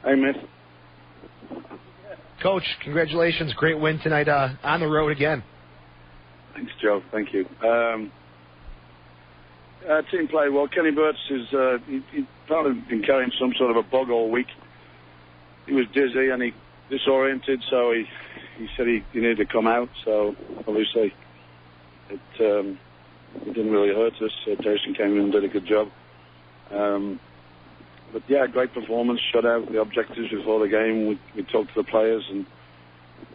Hey, miss. Coach, congratulations. Great win tonight on the road again. Thanks, Joe. Thank you. Team played well. Kenny Burtz is he probably been carrying some sort of a bug all week. He was dizzy and he disoriented, so he said he needed to come out. So obviously it didn't really hurt us. Jason came in and did a good job. But yeah, great performance, shutout. The objectives before the game, we talked to the players, and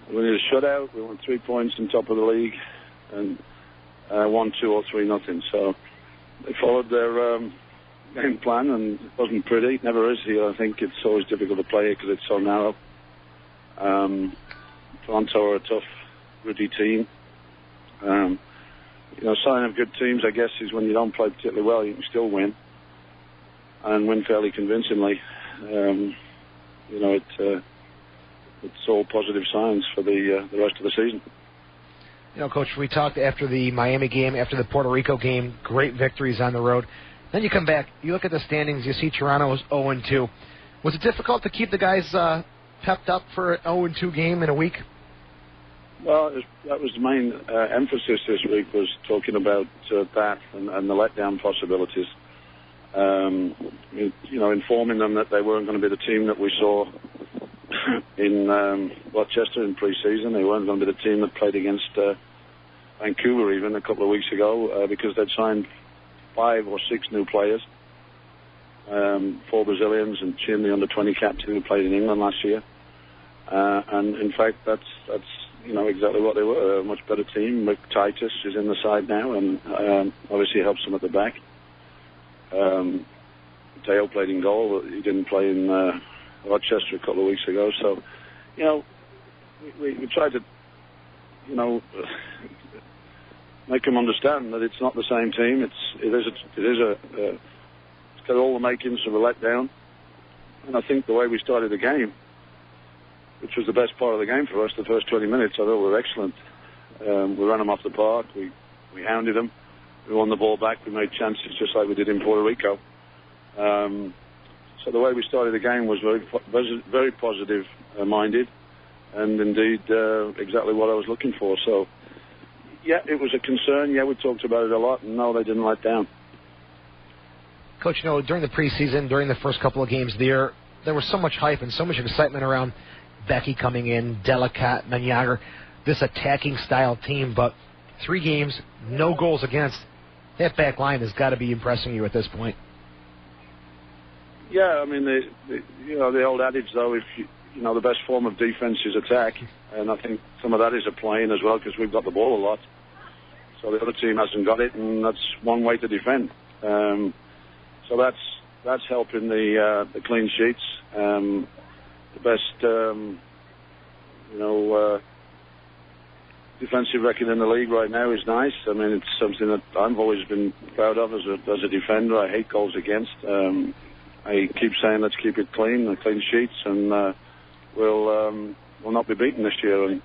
we needed a shutout. We won 3 points on top of the league, and won 2 or 3-0. So they followed their game plan, and it wasn't pretty. It never is here. I think it's always difficult to play because it's so narrow. Toronto are a tough, gritty team. Sign of good teams, I guess, is when you don't play particularly well, you can still win. And win fairly convincingly. It's all positive signs for the rest of the season. Coach, we talked after the Miami game, after the Puerto Rico game, great victories on the road. Then you come back, you look at the standings, you see Toronto was 0-2. Was it difficult to keep the guys pepped up for an 0-2 game in a week? Well, that was the main emphasis this week, was talking about that and the letdown possibilities. Informing them that they weren't going to be the team that we saw in Rochester in pre-season. They weren't going to be the team that played against Vancouver even a couple of weeks ago because they'd signed 5 or 6 new players, 4 Brazilians and Chin, the under-20 captain who played in England last year. And in fact, that's exactly what they were, a much better team. Mick Titus is in the side now and obviously helps them at the back. Dale played in goal. He didn't play in Rochester a couple of weeks ago. So, we tried to, make them understand that it's not the same team. It's got all the makings of a letdown. And I think the way we started the game, which was the best part of the game for us, the first 20 minutes, I thought were excellent. We ran them off the park. We hounded them. We won the ball back. We made chances just like we did in Puerto Rico. So the way we started the game was very positive minded, and indeed exactly what I was looking for. So, yeah, it was a concern. Yeah, we talked about it a lot, and no, they didn't let down. Coach, during the preseason, during the first couple of games there was so much hype and so much excitement around Becky coming in, Delicat, Manyager, this attacking style team, but 3 games, no goals against. That back line has got to be impressing you at this point. Yeah, I mean, the old adage, though, if the best form of defense is attack, and I think some of that is a playing as well because we've got the ball a lot. So the other team hasn't got it, and that's one way to defend. So that's helping the clean sheets. The best, defensive record in the league right now is nice. I mean, it's something that I've always been proud of as a defender. I hate goals against. I keep saying let's keep it clean, the clean sheets, and we'll not be beaten this year. And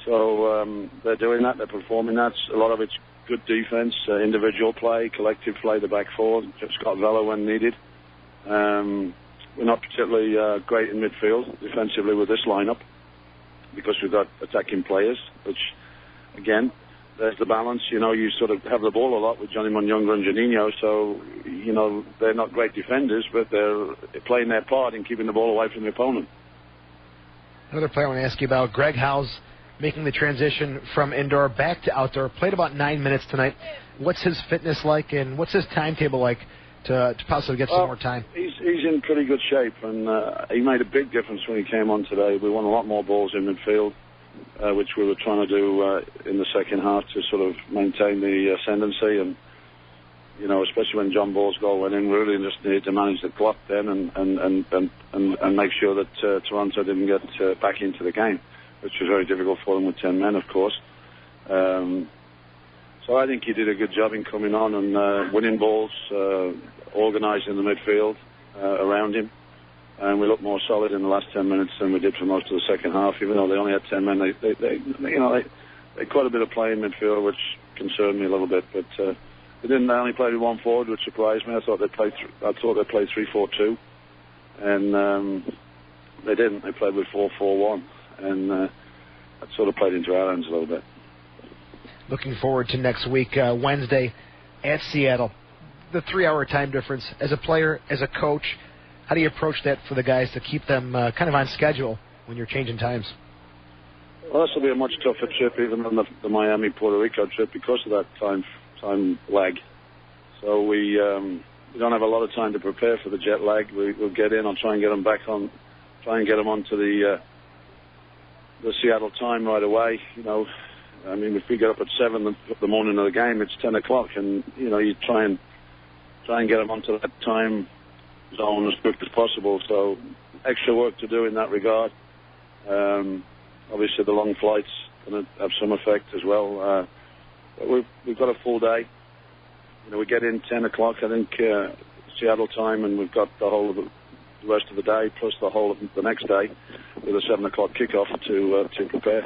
so they're doing that. They're performing that. A lot of it's good defense, individual play, collective play. The back four, Scott Vella when needed. We're not particularly great in midfield defensively with this lineup. because we've got attacking players, which, again, there's the balance. You know, you sort of have the ball a lot with Johnny Munyunga and Juninho, so, you know, they're not great defenders, but they're playing their part in keeping the ball away from the opponent. Another player I want to ask you about, Greg Howes, making the transition from indoor back to outdoor. Played about 9 minutes tonight. What's his fitness like, and what's his timetable like to possibly get some more time? He's in pretty good shape, and he made a big difference when he came on today. We won a lot more balls in midfield, which we were trying to do in the second half to sort of maintain the ascendancy. And, you know, especially when John Ball's goal went in, we really just needed to manage the clock then and make sure that Toronto didn't get back into the game, which was very difficult for them with 10 men, of course. So I think he did a good job in coming on and winning balls, organising the midfield around him. And we looked more solid in the last 10 minutes than we did for most of the second half. Even though they only had 10 men, they quite a bit of play in midfield, which concerned me a little bit. But they only played with one forward, which surprised me. I thought they played 3-4-2, and they didn't. They played with 4-4-1, and that sort of played into our hands a little bit. Looking forward to next week, Wednesday at Seattle. The 3-hour time difference. As a player, as a coach, how do you approach that for the guys to keep them kind of on schedule when you're changing times? Well, this will be a much tougher trip even than the Miami-Puerto Rico trip because of that time lag. So we don't have a lot of time to prepare for the jet lag. We'll get in. I'll try and get them back on, try and get them onto the Seattle time right away. You know, I mean, if we get up at 7 the morning of the game, it's 10 o'clock, and you know, you try and get them onto that time zone as quick as possible. So extra work to do in that regard. Obviously, the long flights going to have some effect as well. But we've got a full day. You know, we get in 10 o'clock, I think, Seattle time, and we've got the whole of the rest of the day plus the whole of the next day with a 7 o'clock kickoff to prepare.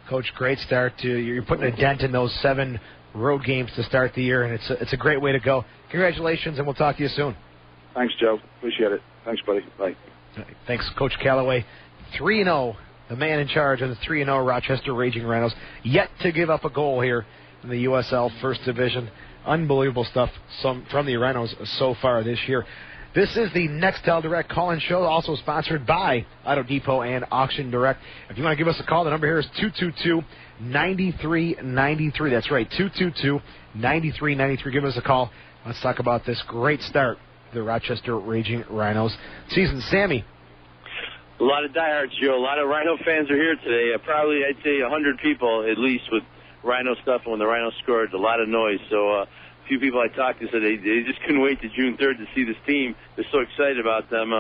Coach, great start. You're putting a dent in those 7 road games to start the year, and it's a great way to go. Congratulations, and we'll talk to you soon. Thanks, Joe. Appreciate it. Thanks, buddy. Bye. Thanks, Coach Callaway. 3-0, the man in charge of the 3-0 Rochester Raging Rhinos. Yet to give up a goal here in the USL First Division. Unbelievable stuff from the Rhinos so far this year. This is the Nextel Direct call-in show, also sponsored by Auto Depot and Auction Direct. If you want to give us a call, the number here is 222-9393. That's right, 222-9393. Give us a call. Let's talk about this great start, the Rochester Raging Rhinos season. Sammy. A lot of diehards, Joe. A lot of Rhino fans are here today. Probably, I'd say, 100 people at least with Rhino stuff. And when the Rhinos scored, a lot of noise. So a few people I talked to said they just couldn't wait to June 3rd to see this team. They're so excited about them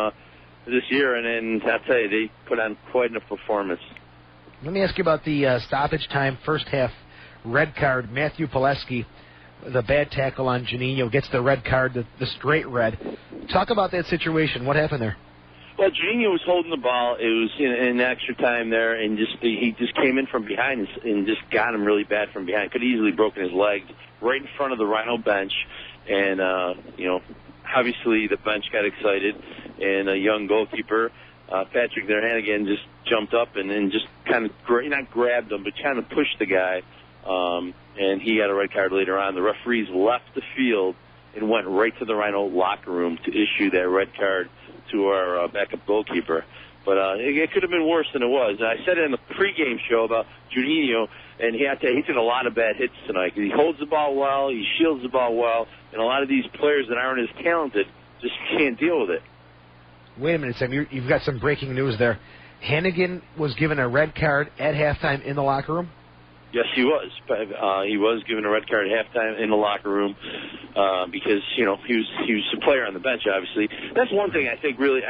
this year. And I'll tell you, they put on quite a performance. Let me ask you about the stoppage time, first half red card. Matthew Pileski, the bad tackle on Juninho, gets the red card, the straight red. Talk about that situation. What happened there? Well, Juninho was holding the ball. It was in extra time there, and he just came in from behind and just got him really bad from behind. Could easily broken his legs right in front of the Rhino bench, and obviously the bench got excited, and a young goalkeeper, Patrick Hannigan, just jumped up and just kind of not grabbed him, but kind of pushed the guy, and he got a red card later on. The referees left the field and went right to the Rhino locker room to issue that red card to our backup goalkeeper. But it could have been worse than it was. And I said it in the pregame show about Juninho, and he did a lot of bad hits tonight. He holds the ball well, he shields the ball well, and a lot of these players that aren't as talented just can't deal with it. Wait a minute, Sam. You've got some breaking news there. Hannigan was given a red card at halftime in the locker room? Yes, he was. He was given a red card at halftime in the locker room because, he was a player on the bench, obviously. That's one thing I think really,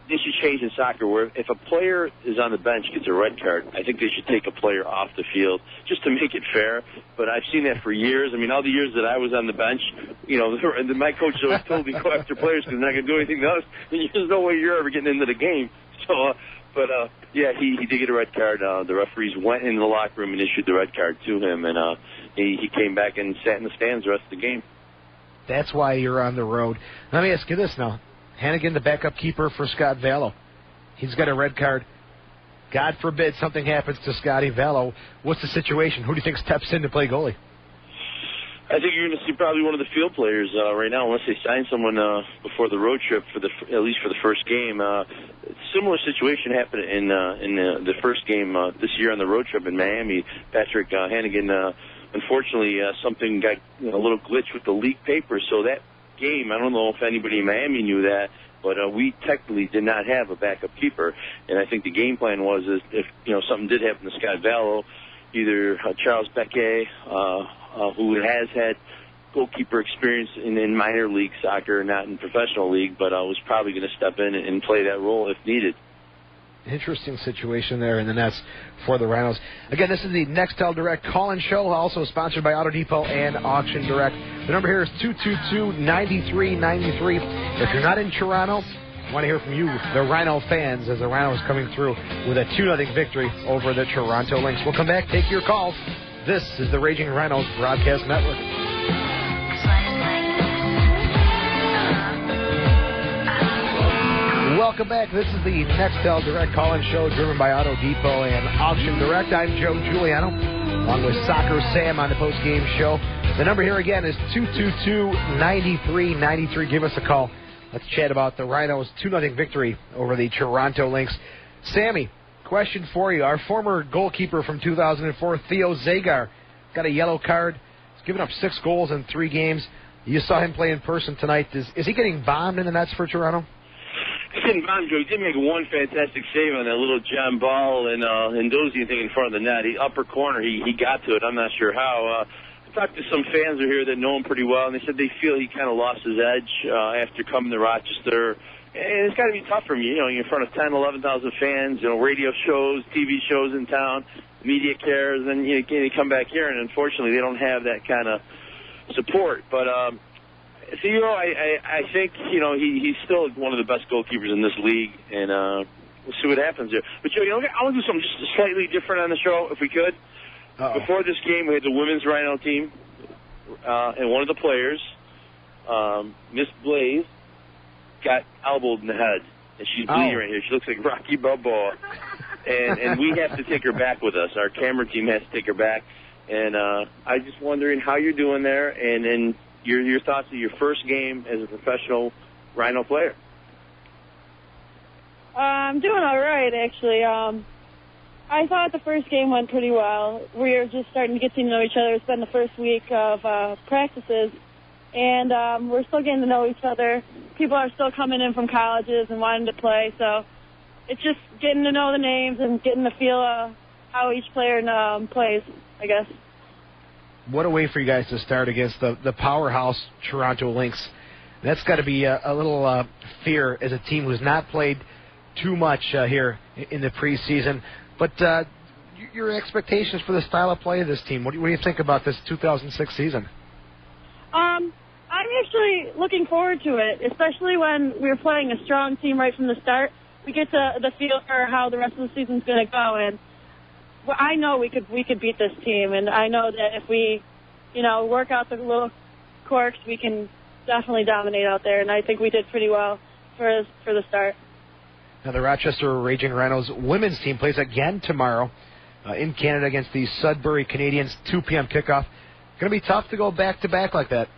this should change in soccer where if a player is on the bench, gets a red card, I think they should take a player off the field just to make it fair. But I've seen that for years. All the years that I was on the bench, my coach always told me go after players because they're not going to do anything to us. There's no way you're ever getting into the game. So, he did get a red card. The referees went in the locker room and issued the red card to him, and he came back and sat in the stands the rest of the game. That's why you're on the road. Let me ask you this now. Hannigan, the backup keeper for Scott Vallow. He's got a red card God forbid something happens to Scotty Vallow. What's the situation? Who do you think steps in to play goalie? I think you're going to see probably one of the field players right now, unless they sign someone before the road trip at least for the first game. Similar situation happened in the first game this year on the road trip in Miami. Patrick Hannigan, unfortunately, something got a little glitch with the league paper. So that game, I don't know if anybody in Miami knew that, but we technically did not have a backup keeper. And I think the game plan was if something did happen to Scott Vallow, either Charles Becquet, who has had goalkeeper experience in minor league soccer, not in professional league, but was probably going to step in and play that role if needed. Interesting situation there in the nets for the Rhinos. Again, this is the Nextel Direct call-in show, also sponsored by Auto Depot and Auction Direct. The number here is 222-9393. If you're not in Toronto, I want to hear from you, the Rhino fans, as the Rhinos coming through with a 2-0 victory over the Toronto Lynx. We'll come back, take your calls. This is the Raging Rhinos Broadcast Network. Welcome back. This is the Nextel Direct call-in show driven by Auto Depot and Auction Direct. I'm Joe Giuliano, along with Soccer Sam on the post-game show. The number here again is 222-9393. Give us a call. Let's chat about the Rhinos' 2-0 victory over the Toronto Lynx. Sammy, question for you. Our former goalkeeper from 2004, Theo Zagar, got a yellow card. He's given up 6 goals in 3 games. You saw him play in person tonight. Is he getting bombed in the nets for Toronto? He's getting bombed, Joe. He did make one fantastic save on that little John Ball and Dozie thing in front of the net. Upper corner, he got to it. I'm not sure how. I talked to some fans here that know him pretty well, and they said they feel he kind of lost his edge after coming to Rochester. And it's got to be tough for him. You're in front of 10, 11,000 fans, radio shows, TV shows in town, media cares, and you come back here, and unfortunately they don't have that kind of support. But, Theo, I think, he's still one of the best goalkeepers in this league, and we'll see what happens there. But, Joe, I want to do something just slightly different on the show, if we could. Uh-oh. Before this game, we had the women's Rhino team, and one of the players, Miss Blaze, got elbowed in the head, and she's bleeding right here. She looks like Rocky Balboa, and we have to take her back with us. Our camera team has to take her back, and I'm just wondering how you're doing there, and your thoughts of your first game as a professional Rhino player. I'm doing all right, actually. I thought the first game went pretty well. We were just starting to get to know each other. It's been the first week of practices, and we're still getting to know each other. People are still coming in from colleges and wanting to play, so it's just getting to know the names and getting to feel how each player plays, I guess. What a way for you guys to start against the powerhouse Toronto Lynx. That's got to be a little fear as a team who's not played too much here in the preseason. But your expectations for the style of play of this team, what do you think about this 2006 season? I'm actually looking forward to it, especially when we're playing a strong team right from the start. We get the feel for how the rest of the season's going to go, and I know we could beat this team, and I know that if we, work out the little quirks, we can definitely dominate out there, and I think we did pretty well for the start. Now the Rochester Raging Rhinos women's team plays again tomorrow in Canada against the Sudbury Canadians, 2 p.m. kickoff. Going to be tough to go back-to-back like that.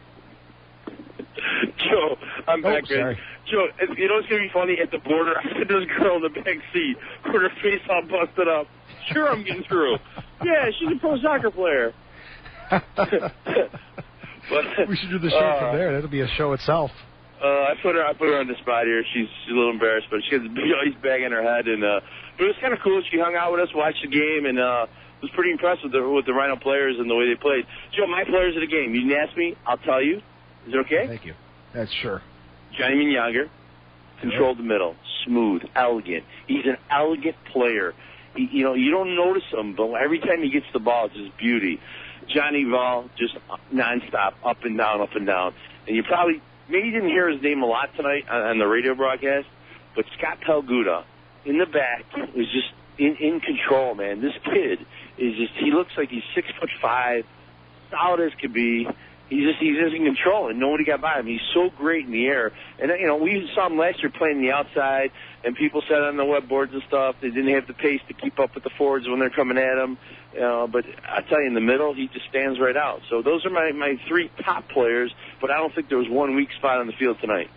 Joe, I'm back. Sorry. Joe, it's going to be funny at the border. I said this girl in the back seat with her face all busted up. Sure, I'm getting through. Yeah, she's a pro soccer player. But, we should do the show from there. That'll be a show itself. I put her on the spot here. She's a little embarrassed, but she has a big ice bag in her head. And but it was kind of cool. She hung out with us, watched the game, and was pretty impressed with the Rhino players and the way they played. Joe, my players of the game. You didn't ask me. I'll tell you. Is it okay? Thank you. That's sure. Johnny Minyager controlled the middle, smooth, elegant. He's an elegant player. You don't notice him, but every time he gets the ball, it's just beauty. Johnny Vol, just nonstop, up and down, up and down. And you maybe didn't hear his name a lot tonight on the radio broadcast, but Scott Pelguda in the back was just in control, man. This kid is he looks like he's 6'5", solid as could be, He's in control, and nobody got by him. He's so great in the air. And, we saw him last year playing the outside, and people said on the web boards and stuff they didn't have the pace to keep up with the forwards when they're coming at him. But I tell you, in the middle, he just stands right out. So those are my three top players, but I don't think there was one weak spot on the field tonight.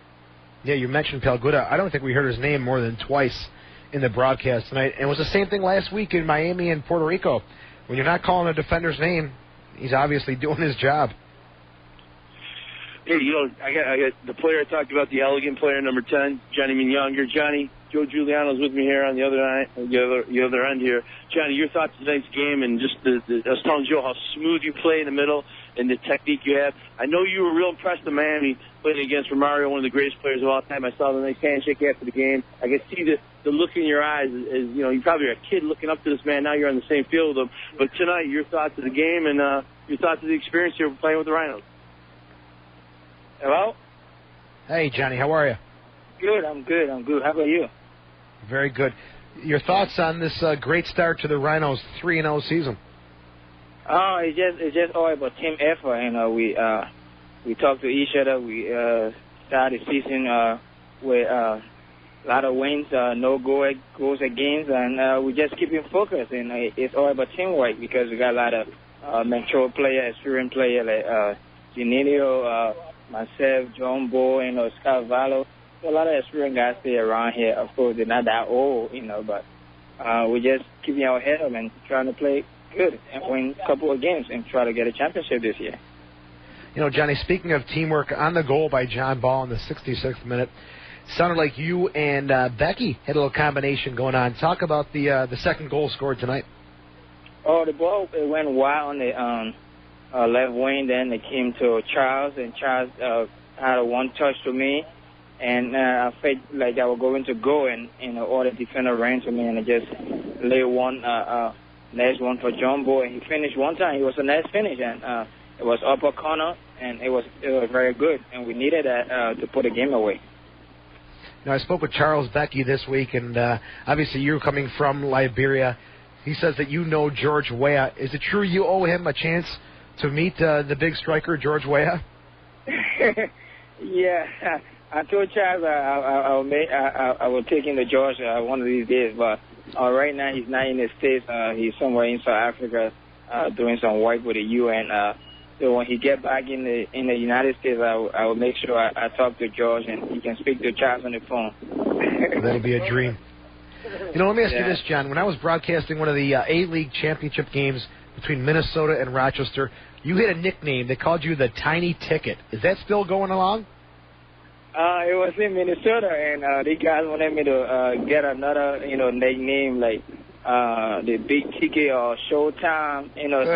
Yeah, you mentioned Palguda. I don't think we heard his name more than twice in the broadcast tonight. And it was the same thing last week in Miami and Puerto Rico. When you're not calling a defender's name, he's obviously doing his job. Hey, I got the player I talked about, the elegant player, number 10, Johnny Minyonger. Johnny, Joe Giuliano's with me here on the other end here. Johnny, your thoughts on tonight's game and just I was telling Joe how smooth you play in the middle and the technique you have. I know you were real impressed in Miami playing against Romario, one of the greatest players of all time. I saw the nice handshake after the game. I could see the look in your eyes as you probably are a kid looking up to this man. Now you're on the same field with him. But tonight, your thoughts of the game and your thoughts of the experience here playing with the Rhinos. Hello? Hey, Johnny, how are you? Good, I'm good. How about you? Very good. Your thoughts on this great start to the Rhinos' 3-0 season? Oh, it's just all about team effort. We talk to each other. We started the season with a lot of wins, no goals against, and we just keep it focused. And it's all about teamwork because we got a lot of mature players, experienced players like Genilio, myself, John Bo, Scott Vallo. A lot of experienced guys stay around here. Of course, they're not that old, but we just keeping our head up and trying to play good and win a couple of games and try to get a championship this year. Johnny, speaking of teamwork, on the goal by John Ball in the 66th minute, sounded like you and Becky had a little combination going on. Talk about the second goal scored tonight. Oh, the ball went wild on the left wing. Then it came to Charles, and Charles had a one touch to me. And I felt like I was going to go, and all the defender ran to me, and I just lay one, next one for John Boy. He finished one time. It was a nice finish, and it was upper corner, and it was very good, and we needed that to put the game away. Now, I spoke with Charles Becky this week, and obviously you're coming from Liberia. He says that you know George Weah. Is it true you owe him a chance to meet the big striker, George Weah? Yeah. I told Charles I will take him to Georgia one of these days, but right now he's not in the States. He's somewhere in South Africa doing some work with the UN. So when he get back in the United States, I will make sure I talk to George and he can speak to Charles on the phone. That'll be a dream. Let me ask you this, John. When I was broadcasting one of the A-League championship games between Minnesota and Rochester, you had a nickname. They called you the Tiny Ticket. Is that still going along? It was in Minnesota, and the guys wanted me to get another, nickname like the Big Ticket or Showtime,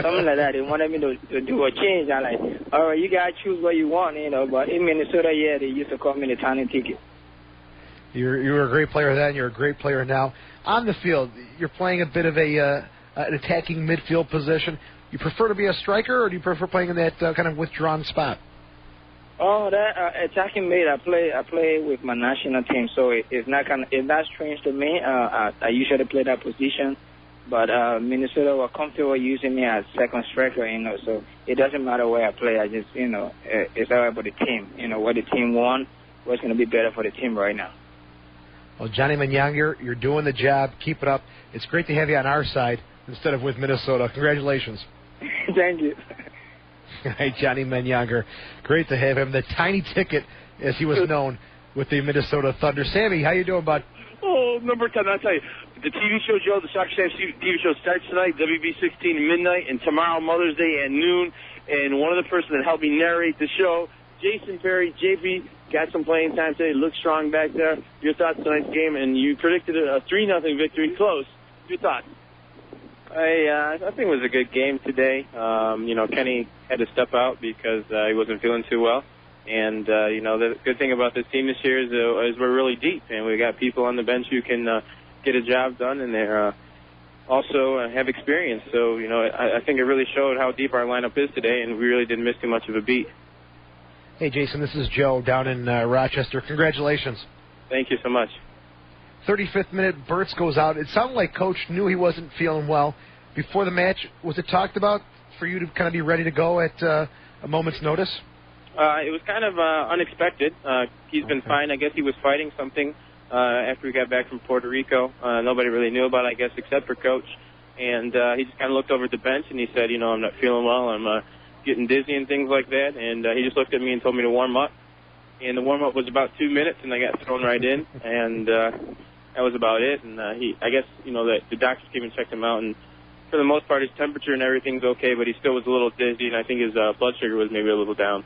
something like that. They wanted me to do a change. I'm like, all right, you guys choose what you want, But in Minnesota, yeah, they used to call me the Tiny Ticket. You were a great player then. You're a great player now. On the field, you're playing a bit of an attacking midfield position. You prefer to be a striker, or do you prefer playing in that kind of withdrawn spot? Oh, that attacking mid. I play with my national team, so it's not strange to me. I usually play that position, but Minnesota were comfortable using me as second striker. So it doesn't matter where I play. I just it's all about the team. What the team wants, what's going to be better for the team right now. Well, Johnny Minyonger, you're doing the job. Keep it up. It's great to have you on our side instead of with Minnesota. Congratulations. Thank you. Hey, Johnny Minyonger. Great to have him. The Tiny Ticket, as he was known, with the Minnesota Thunder. Sammy, how you doing, bud? Oh, number 10, I'll tell you. The TV show, Joe, the Soccer Sam TV show starts tonight, WB16 at midnight, and tomorrow, Mother's Day at noon. And one of the person that helped me narrate the show, Jason Perry, JP, got some playing time today. Looked strong back there. Your thoughts tonight's game, and you predicted a 3-0 victory. Close. Your thoughts? I think it was a good game today. Kenny had to step out because he wasn't feeling too well. And, the good thing about this team this year is we're really deep, and we got people on the bench who can get a job done, and they're also have experience. So, I think it really showed how deep our lineup is today, and we really didn't miss too much of a beat. Hey, Jason, this is Joe down in Rochester. Congratulations. Thank you so much. 35th minute, Burtz goes out. It sounded like Coach knew he wasn't feeling well. Before the match, was it talked about for you to kind of be ready to go at a moment's notice? It was kind of unexpected. He's been fine. I guess he was fighting something after we got back from Puerto Rico. Nobody really knew about it, I guess, except for Coach. And he just kind of looked over at the bench and he said, I'm not feeling well. I'm getting dizzy and things like that. And he just looked at me and told me to warm up. And the warm-up was about 2 minutes, and I got thrown right in. And that was about it. And I guess, the doctors came and checked him out. And for the most part, his temperature and everything's okay, but he still was a little dizzy, and I think his blood sugar was maybe a little down.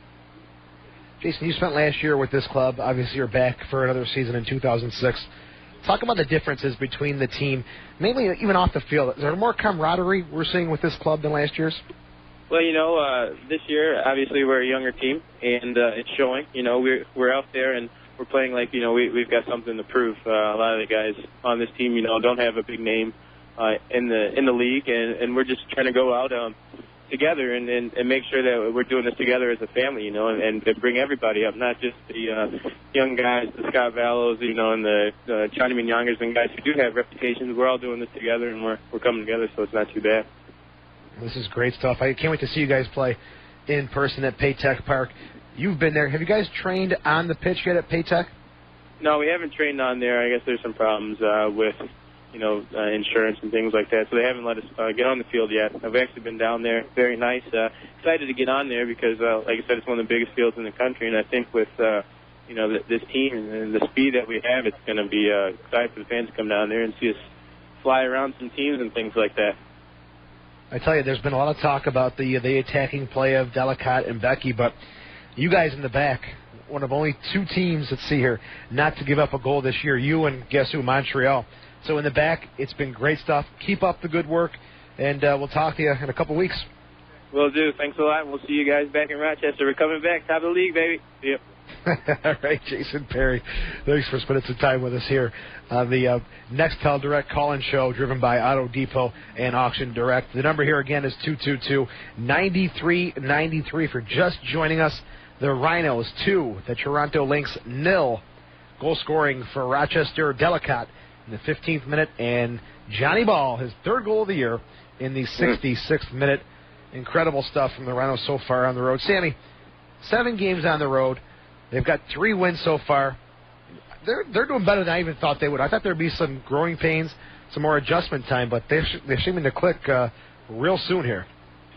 Jason, you spent last year with this club. Obviously, you're back for another season in 2006. Talk about the differences between the team, mainly even off the field. Is there more camaraderie we're seeing with this club than last year's? Well, this year, obviously, we're a younger team, and it's showing. We're out there, and we're playing like, we've got something to prove. A lot of the guys on this team, don't have a big name in the league, and we're just trying to go out together and make sure that we're doing this together as a family, and bring everybody up, not just the young guys, the Scott Vallows, and the Johnny Minyangers and guys who do have reputations. We're all doing this together, and we're coming together, so it's not too bad. This is great stuff. I can't wait to see you guys play in person at Paytech Park. You've been there. Have you guys trained on the pitch yet at Paytech? No, we haven't trained on there. I guess there's some problems with insurance and things like that. So they haven't let us get on the field yet. I've actually been down there. Very nice. Excited to get on there because, like I said, it's one of the biggest fields in the country. And I think with, this team and the speed that we have, it's going to be exciting for the fans to come down there and see us fly around some teams and things like that. I tell you, there's been a lot of talk about the attacking play of Delicat and Becky, but you guys in the back, one of only two teams, let's see here, not to give up a goal this year, you and guess who, Montreal. So in the back, it's been great stuff. Keep up the good work, and we'll talk to you in a couple weeks. Will do. Thanks a lot. We'll see you guys back in Rochester. We're coming back. Top of the league, baby. See ya. All right, Jason Perry, thanks for spending some time with us here on the Nextel Direct call-in show driven by Auto Depot and Auction Direct. The number here again is 222-9393 for just joining us. The Rhinos 2, the Toronto Lynx 0. Goal scoring for Rochester, Delicat in the 15th minute, and Johnny Ball, his third goal of the year in the 66th minute. Incredible stuff from the Rhinos so far on the road. Sammy, 7 games on the road. They've got 3 wins so far. They're doing better than I even thought they would. I thought there'd be some growing pains, some more adjustment time, but they're seeming to click real soon here.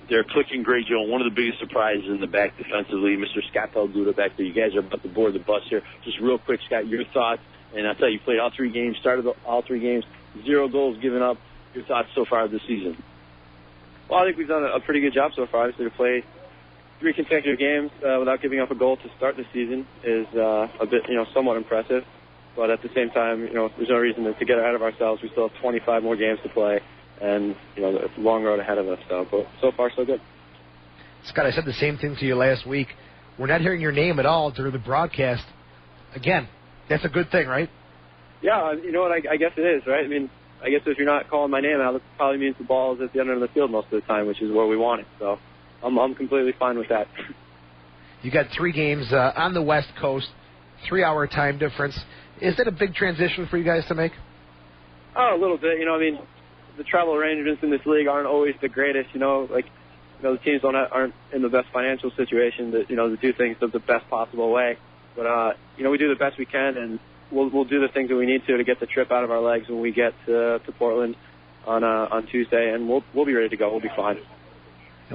They're clicking great, Joe. One of the biggest surprises in the back defensively, Mr. Scott Pelguda back there. You guys are about to board the bus here. Just real quick, Scott, your thoughts. And I'll tell you, played all 3 games, started all 3 games, 0 goals given up. Your thoughts so far this season? Well, I think we've done a pretty good job so far. Obviously, to play 3 consecutive games without giving up a goal to start the season is a bit, somewhat impressive. But at the same time, there's no reason to get ahead of ourselves. We still have 25 more games to play, and it's a long road ahead of us. But so far, so good. Scott, I said the same thing to you last week. We're not hearing your name at all during the broadcast. Again, that's a good thing, right? Yeah, you know what? I guess it is, right? I mean, I guess if you're not calling my name out, it probably means the ball is at the end of the field most of the time, which is where we want it. So I'm completely fine with that. You got 3 games on the West Coast, 3-hour time difference. Is that a big transition for you guys to make? Oh, a little bit. The travel arrangements in this league aren't always the greatest. The teams aren't in the best financial situation to do things the best possible way. But we do the best we can, and we'll do the things that we need to get the trip out of our legs when we get to Portland on Tuesday, and we'll be ready to go. We'll be fine.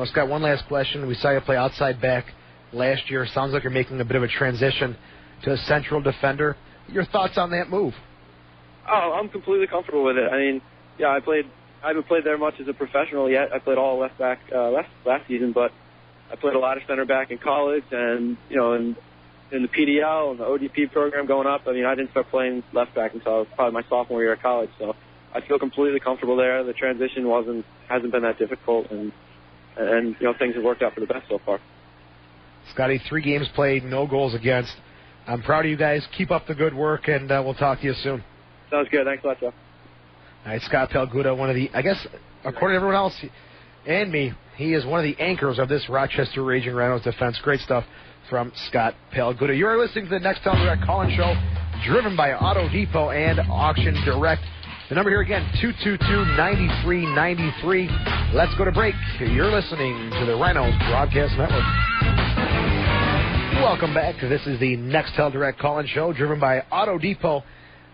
Scott, one last question. We saw you play outside back last year. Sounds like you're making a bit of a transition to a central defender. Your thoughts on that move? Oh, I'm completely comfortable with it. I mean, yeah, I haven't played there much as a professional yet. I played all left back last season, but I played a lot of center back in college, and in the PDL and the ODP program going up. I mean, I didn't start playing left back until probably my sophomore year of college, so I feel completely comfortable there. The transition hasn't been that difficult, and things have worked out for the best so far. Scotty, 3 games played, no goals against. I'm proud of you guys. Keep up the good work, and we'll talk to you soon. Sounds good. Thanks a lot, Joe. All right, Scott Pelguda, one of the, I guess, according to everyone else and me, he is one of the anchors of this Rochester Raging Rhinos defense. Great stuff from Scott Pelguda. You're listening to the Nextel Direct call-in show driven by Auto Depot and Auction Direct. The number here again, 222-9393. Let's go to break. You're listening to the Rhinos Broadcast Network. Welcome back. This is the Nextel Direct call-in show driven by Auto Depot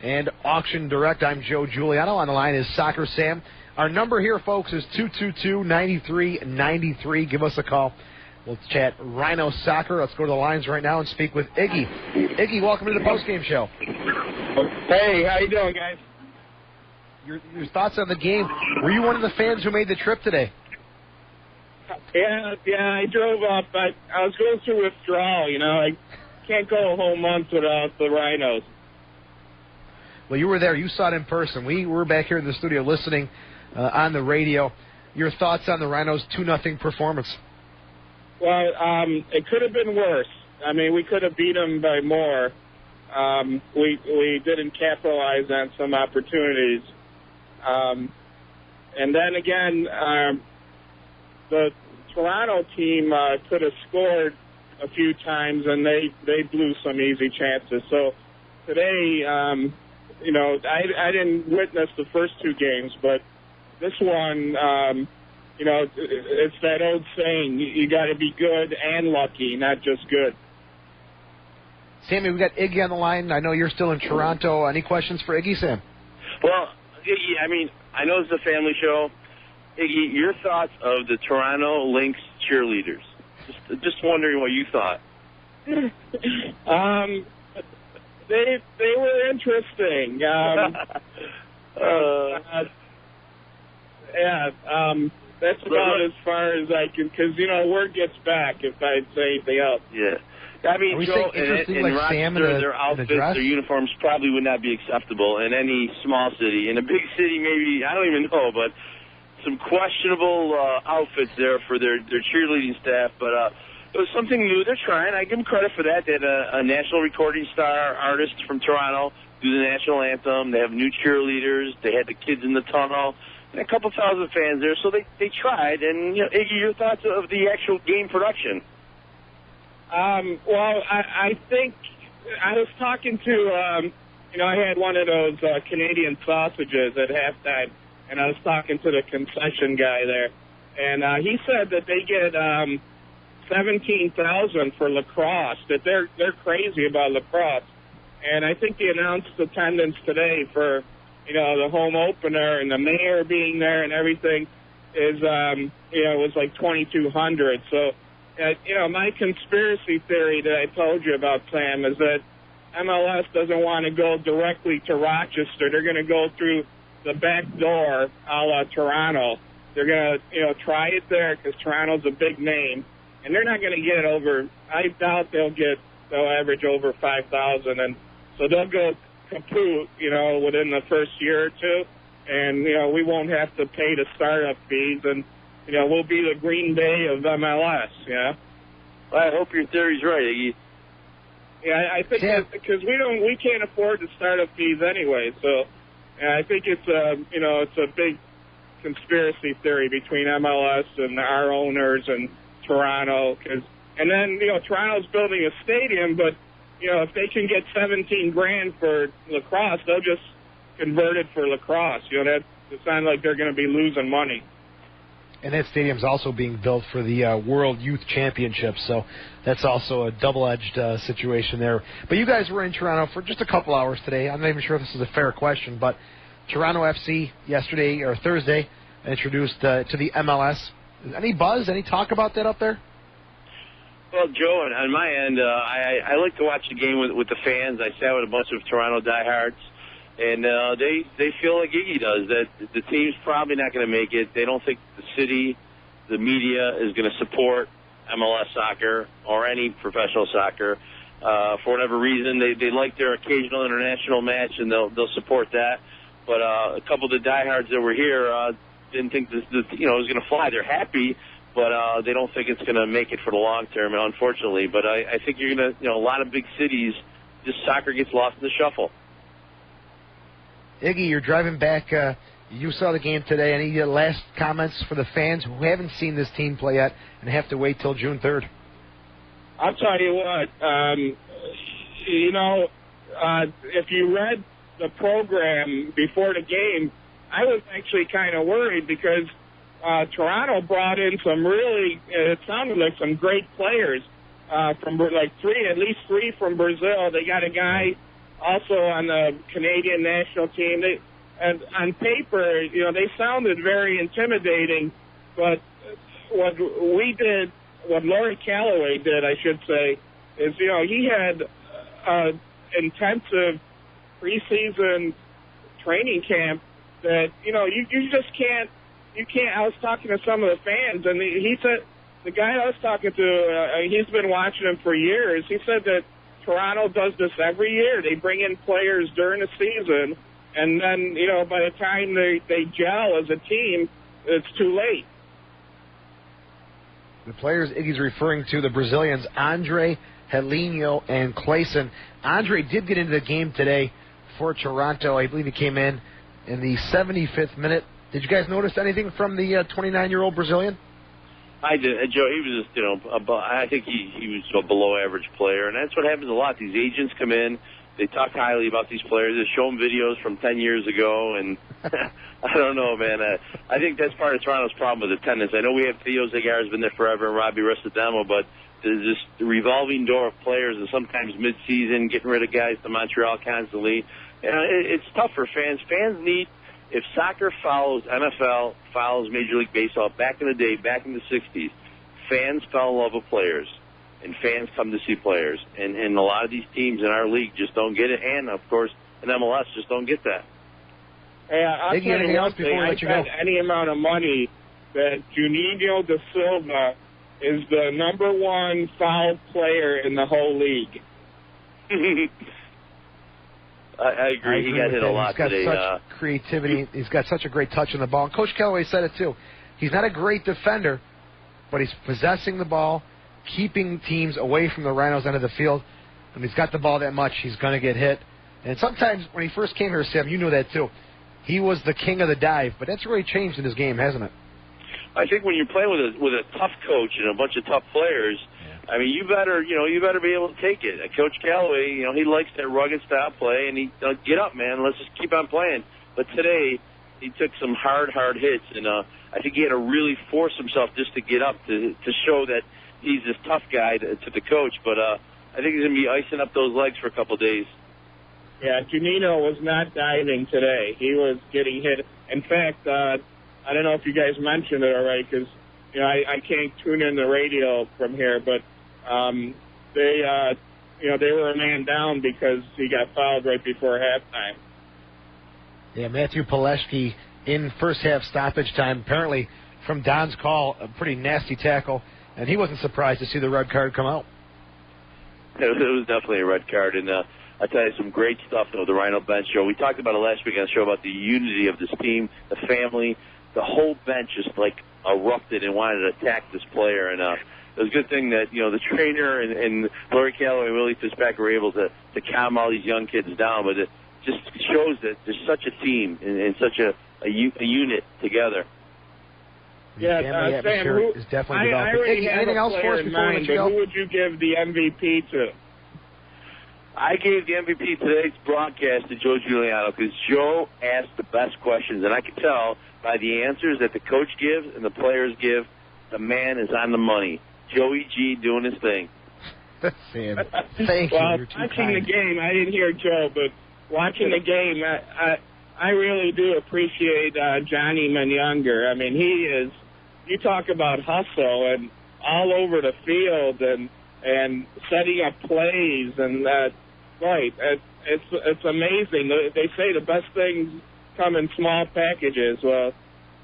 and Auction Direct. I'm Joe Giuliano. On the line is Soccer Sam. Our number here, folks, is 222-9393. Give us a call. We'll chat Rhino Soccer. Let's go to the lines right now and speak with Iggy. Iggy, welcome to the postgame show. Hey, how you doing, guys? Your thoughts on the game. Were you one of the fans who made the trip today? Yeah, I drove up. I was going through withdrawal, I can't go a whole month without the Rhinos. Well, you were there. You saw it in person. We were back here in the studio listening on the radio. Your thoughts on the Rhinos' 2-0 performance? Well, it could have been worse. I mean, we could have beat them by more. We didn't capitalize on some opportunities. And then again, the Toronto team could have scored a few times, and they blew some easy chances. So today, I didn't witness the first two games, but this one, it's that old saying, you got to be good and lucky, not just good. Sammy, we got Iggy on the line. I know you're still in Toronto. Any questions for Iggy, Sam? Well, Iggy, I know it's a family show. Iggy, your thoughts of the Toronto Lynx cheerleaders? Just wondering what you thought. They were interesting. That's about as far as I can, because word gets back if I'd say anything else. Yeah. Joe, in like Rochester, Sam their outfits, their uniforms probably would not be acceptable in any small city. In a big city, maybe, I don't even know, but some questionable outfits there for their cheerleading staff. But it was something new. They're trying. I give them credit for that. They had a national recording star artist from Toronto do the national anthem. They have new cheerleaders. They had the kids in the tunnel. And a couple thousand fans there. So they tried. And, Iggy, your thoughts of the actual game production? Well, I think I was talking to, I had one of those Canadian sausages at halftime, and I was talking to the concession guy there, and he said that they get $17,000 for lacrosse, that they're crazy about lacrosse, and I think the announced attendance today for, the home opener and the mayor being there and everything is, it was like 2,200, so. My conspiracy theory that I told you about, Sam, is that MLS doesn't want to go directly to Rochester. They're going to go through the back door a la Toronto. They're going to, try it there because Toronto's a big name. And they're not going to get over, I doubt they'll average over 5,000. And so they'll go kaput, within the first year or two. And, we won't have to pay the startup fees. And, we'll be the Green Bay of MLS, Well, I hope your theory's right, Iggy. Yeah, I think because we can't afford the startup fees anyway, so I think it's a big conspiracy theory between MLS and our owners and Toronto, and then Toronto's building a stadium, but if they can get $17,000 for lacrosse, they'll just convert it for lacrosse. That it sounds like they're going to be losing money. And that stadium's also being built for the World Youth Championship, so that's also a double-edged situation there. But you guys were in Toronto for just a couple hours today. I'm not even sure if this is a fair question, but Toronto FC yesterday or Thursday introduced to the MLS. Any buzz, any talk about that up there? Well, Joe, on my end, I like to watch the game with the fans. I sat with a bunch of Toronto diehards. And they feel like Iggy does, that the team's probably not going to make it. They don't think the city, the media, is going to support MLS soccer or any professional soccer. For whatever reason, they like their occasional international match, and they'll support that. But a couple of the diehards that were here didn't think it was going to fly. They're happy, but they don't think it's going to make it for the long term, unfortunately. But I think you're going to, a lot of big cities, just soccer gets lost in the shuffle. Iggy, you're driving back. You saw the game today. Any last comments for the fans who haven't seen this team play yet and have to wait till June 3rd? I'll tell you what. If you read the program before the game, I was actually kind of worried because Toronto brought in some really, it sounded like some great players from like at least three from Brazil. They got a guy also on the Canadian national team. And on paper, they sounded very intimidating, but what Laurie Calloway did, I should say, is, he had intensive preseason training camp that, you just can't, I was talking to some of the fans, and he said, the guy I was talking to, he's been watching him for years. He said that Toronto does this every year. They bring in players during the season, and then, by the time they gel as a team, it's too late. The players Iggy's referring to, the Brazilians, Andre, Helinho, and Clayson. Andre did get into the game today for Toronto. I believe he came in the 75th minute. Did you guys notice anything from the 29-year-old Brazilian? I did. Joe, he was just, I think he was a below-average player, and that's what happens a lot. These agents come in, they talk highly about these players. They show them videos from 10 years ago, and I don't know, man. I think that's part of Toronto's problem with attendance. I know we have Theo Zagar's been there forever and Robbie Restademo, but there's this revolving door of players, and sometimes mid-season, getting rid of guys to Montreal constantly. It's tough for fans. Fans need, if soccer follows NFL, follows Major League Baseball, back in the day, back in the 60s, fans fell in love with players. And fans come to see players. And a lot of these teams in our league just don't get it. And, of course, in MLS just don't get that. Hey, I'll tell you one thing. I bet any amount of money that Juninho da Silva is the number one foul player in the whole league. I agree. He got hit a lot today. He's got such creativity. He's got such a great touch on the ball. And Coach Callaway said it, too. He's not a great defender, but he's possessing the ball, keeping teams away from the Rhinos' end of the field. When he's got the ball that much, he's going to get hit. And sometimes, when he first came here, Sam, you knew that too. He was the king of the dive, but that's really changed in his game, hasn't it? I think when you're playing with a tough coach and a bunch of tough players, I mean, you better be able to take it. Coach Callaway, he likes that rugged style play, and he get up, man. Let's just keep on playing. But today, he took some hard hits, and I think he had to really force himself just to get up to show that he's this tough guy to the coach, but I think he's going to be icing up those legs for a couple of days. Yeah, Juninho was not diving today. He was getting hit. In fact, I don't know if you guys mentioned it already because, I can't tune in the radio from here, but they were a man down because he got fouled right before halftime. Yeah, Matthew Pileski in first half stoppage time, apparently from Don's call, a pretty nasty tackle. And he wasn't surprised to see the red card come out. It was definitely a red card. And I tell you, some great stuff, though, the Rhino bench show. We talked about it last week on the show about the unity of this team, the family. The whole bench just, erupted and wanted to attack this player. And it was a good thing that, the trainer and Laurie Calloway and Willie Fitzpatrick were able to calm all these young kids down. But it just shows that there's such a team and such a unit together. Yeah, Sam, who, is definitely I already have anything a else player for us in before we mind, let you but go? who would you give the MVP to? I gave the MVP today's broadcast to Joe Giuliano because Joe asked the best questions, and I could tell by the answers that the coach gives and the players give, the man is on the money. Joey G doing his thing. Sam, thank you. Well, You're too watching kind. the game, I didn't hear Joe, but watching the game, I really do appreciate Johnny Manyounger. I mean, he is. You talk about hustle and all over the field and setting up plays and it's amazing. They say the best things come in small packages. Well,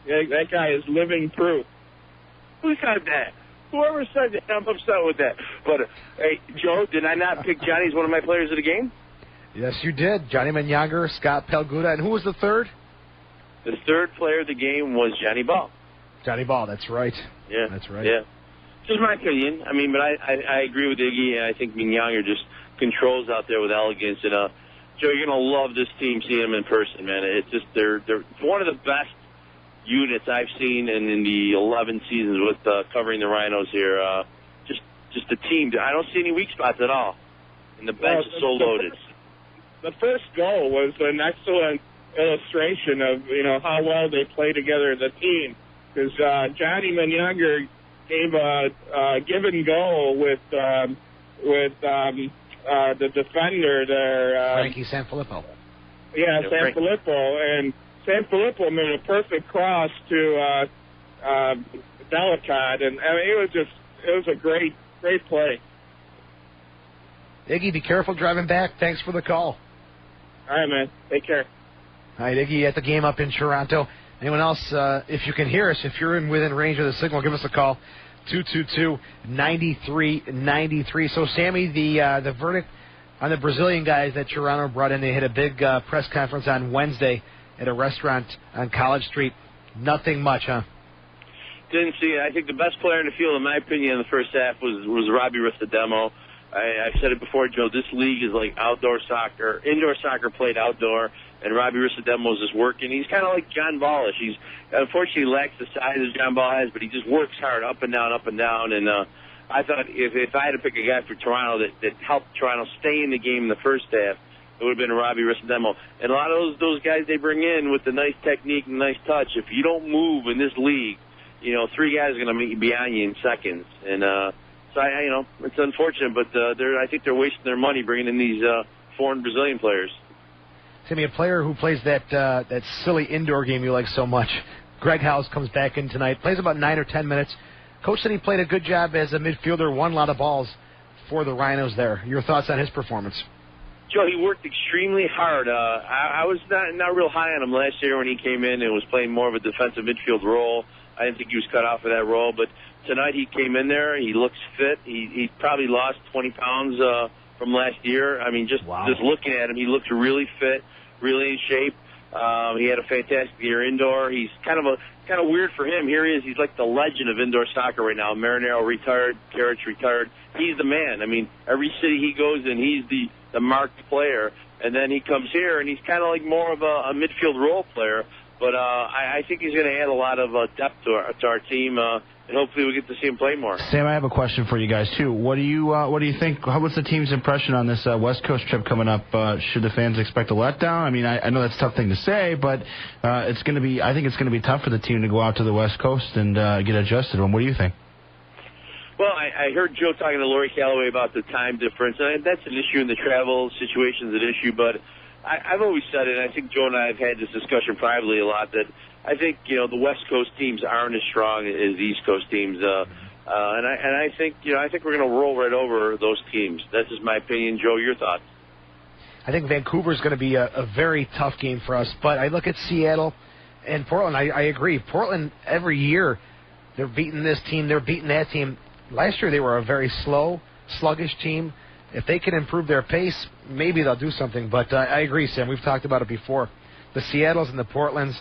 that guy is living proof. Who said that? Whoever said that, I'm upset with that. But hey, Joe, did I not pick Johnny as one of my players of the game? Yes, you did. Johnny Manyanger, Scott Pelguda, and who was the third? The third player of the game was Johnny Ball. Johnny Ball, that's right. Yeah, that's right. Yeah, just my opinion. I mean, but I agree with Iggy, and I think Manyanger just controls out there with elegance. And Joe, you're gonna love this team seeing them in person, man. It's just they're one of the best units I've seen in the 11 seasons with covering the Rhinos here. Just the team. I don't see any weak spots at all, and the bench is so loaded. the first goal was an excellent illustration of, how well they play together as a team. Because Johnny Younger gave a give and go with the defender there. Frankie Sanfilippo. Yeah, Sanfilippo. And Sanfilippo made a perfect cross to Delicott. And I mean, it was a great play. Iggy, be careful driving back. Thanks for the call. All right, man. Take care. All right, Iggy at the game up in Toronto. Anyone else, if you can hear us, if you're within range of the signal, give us a call. 222-9393. So, Sammy, the verdict on the Brazilian guys that Toronto brought in, they had a big press conference on Wednesday at a restaurant on College Street. Nothing much, huh? Didn't see it. I think the best player in the field, in my opinion, in the first half was Robbie Ristademo. I've said it before, Joe, this league is like indoor soccer played outdoor, and Robbie Ristademo is just working. He's kind of like John Ballish. He's unfortunately lacks the size as John Ball has, but he just works hard up and down. And I thought if I had to pick a guy for Toronto that helped Toronto stay in the game in the first half, it would have been Robbie Ristademo. And a lot of those guys they bring in with the nice technique and nice touch, if you don't move in this league, three guys are going to be on you in seconds. And so it's unfortunate, but I think they're wasting their money bringing in these foreign Brazilian players. Timmy, a player who plays that silly indoor game you like so much, Greg House, comes back in tonight, plays about 9 or 10 minutes. Coach said he played a good job as a midfielder, won a lot of balls for the Rhinos there. Your thoughts on his performance? Joe, he worked extremely hard. I was not real high on him last year when he came in and was playing more of a defensive midfield role. I didn't think he was cut out for that role, but tonight he came in there. He looks fit. He probably lost 20 pounds from last year. I mean, just looking at him, he looks really fit, really in shape. He had a fantastic year indoor. He's kind of weird for him. Here he is. He's like the legend of indoor soccer right now. Marinero retired. Carriage retired. He's the man. I mean, every city he goes in, he's the marked player. And then he comes here, and he's kind of like more of a midfield role player. But I think he's going to add a lot of depth to our team, and hopefully we get to see him play more. Sam, I have a question for you guys too. What do you think? What's the team's impression on this West Coast trip coming up? Should the fans expect a letdown? I mean, I know that's a tough thing to say, but it's going to be. I think it's going to be tough for the team to go out to the West Coast and get adjusted. What do you think? Well, I heard Joe talking to Lori Calloway about the time difference, and that's an issue in the travel situation's an issue, but I've always said it, and I think Joe and I have had this discussion privately a lot, that I think, the West Coast teams aren't as strong as the East Coast teams. And I think, I think we're going to roll right over those teams. That's just my opinion. Joe, your thoughts? I think Vancouver's going to be a very tough game for us, but I look at Seattle and Portland. I agree. Portland, every year, they're beating this team, they're beating that team. Last year, they were a very slow, sluggish team. If they can improve their pace, maybe they'll do something. But I agree, Sam. We've talked about it before. The Seattles and the Portlands,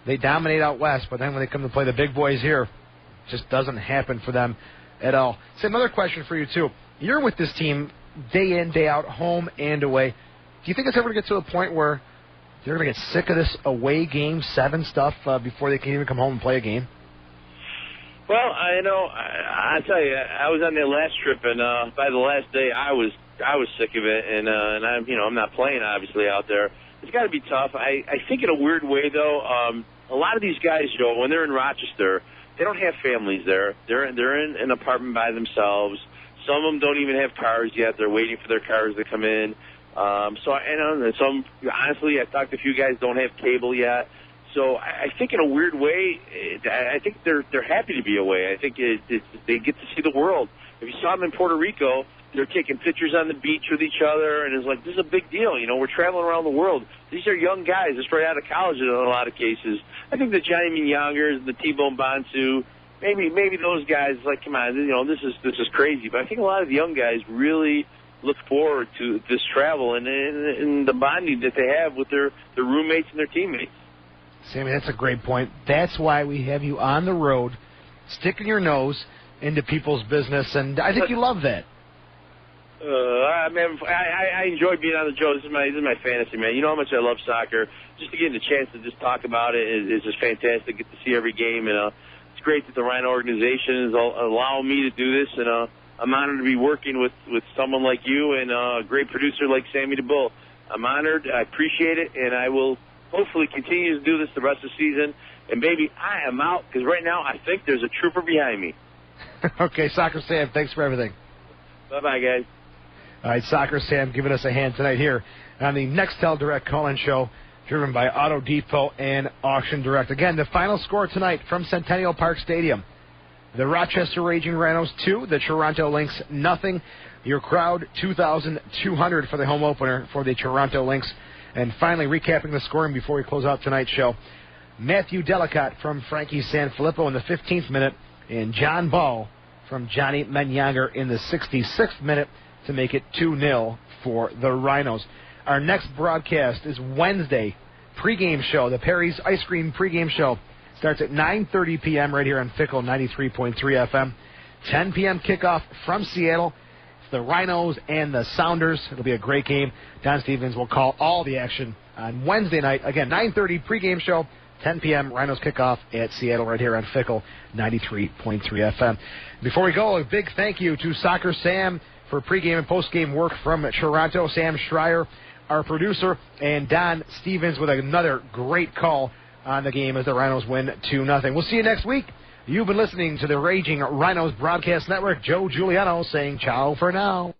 they dominate out west, but then when they come to play the big boys here, it just doesn't happen for them at all. So another question for you, too. You're with this team day in, day out, home and away. Do you think it's ever going to get to a point where they're going to get sick of this away game 7 stuff before they can even come home and play a game? Well, I tell you, I was on their last trip, and by the last day, I was sick of it, and I'm not playing obviously out there. It's got to be tough. I think in a weird way though, a lot of these guys, Joe, when they're in Rochester, they don't have families there. They're in an apartment by themselves. Some of them don't even have cars yet. They're waiting for their cars to come in. Some honestly, I talked to a few guys don't have cable yet. So I think in a weird way, I think they're happy to be away. I think they get to see the world. If you saw them in Puerto Rico, they're taking pictures on the beach with each other, and it's like, this is a big deal. We're traveling around the world. These are young guys just right out of college in a lot of cases. I think the Johnny Youngers, the T-Bone Bonsu, maybe those guys, like, come on, this is crazy. But I think a lot of the young guys really look forward to this travel and the bonding that they have with their roommates and their teammates. Sammy, that's a great point. That's why we have you on the road, sticking your nose into people's business, and I think you love that. I enjoy being on the show. This is my fantasy, man. You know how much I love soccer. Just to get the chance to just talk about it is just fantastic. Get to see every game, and it's great that the Rhino organization is allowing me to do this, and I'm honored to be working with someone like you and a great producer like Sammy DeBull. I'm honored. I appreciate it, and I will hopefully continue to do this the rest of the season. And, baby, I am out because right now I think there's a trooper behind me. Okay, Soccer Sam, thanks for everything. Bye-bye, guys. All right, Soccer Sam giving us a hand tonight here on the Nextel Direct call-in show driven by Auto Depot and Auction Direct. Again, the final score tonight from Centennial Park Stadium. The Rochester Raging Rhinos 2, the Toronto Lynx nothing. Your crowd 2,200 for the home opener for the Toronto Lynx. And finally, recapping the scoring before we close out tonight's show. Matthew Delicott from Frankie Sanfilippo in the 15th minute, and John Ball from Johnny Menyager in the 66th minute to make it 2-0 for the Rhinos. Our next broadcast is Wednesday, pregame show, the Perry's Ice Cream pregame show. Starts at 9:30 p.m. right here on Fickle 93.3 FM. 10 p.m. kickoff from Seattle. It's the Rhinos and the Sounders. It'll be a great game. Don Stevens will call all the action on Wednesday night. Again, 9:30 pregame show, 10 p.m. Rhinos kickoff at Seattle right here on Fickle 93.3 FM. Before we go, a big thank you to Soccer Sam for pregame and postgame work from Toronto. Sam Schreier, our producer, and Don Stevens with another great call on the game as the Rhinos win 2-0. We'll see you next week. You've been listening to the Raging Rhinos Broadcast Network. Joe Giuliano saying ciao for now.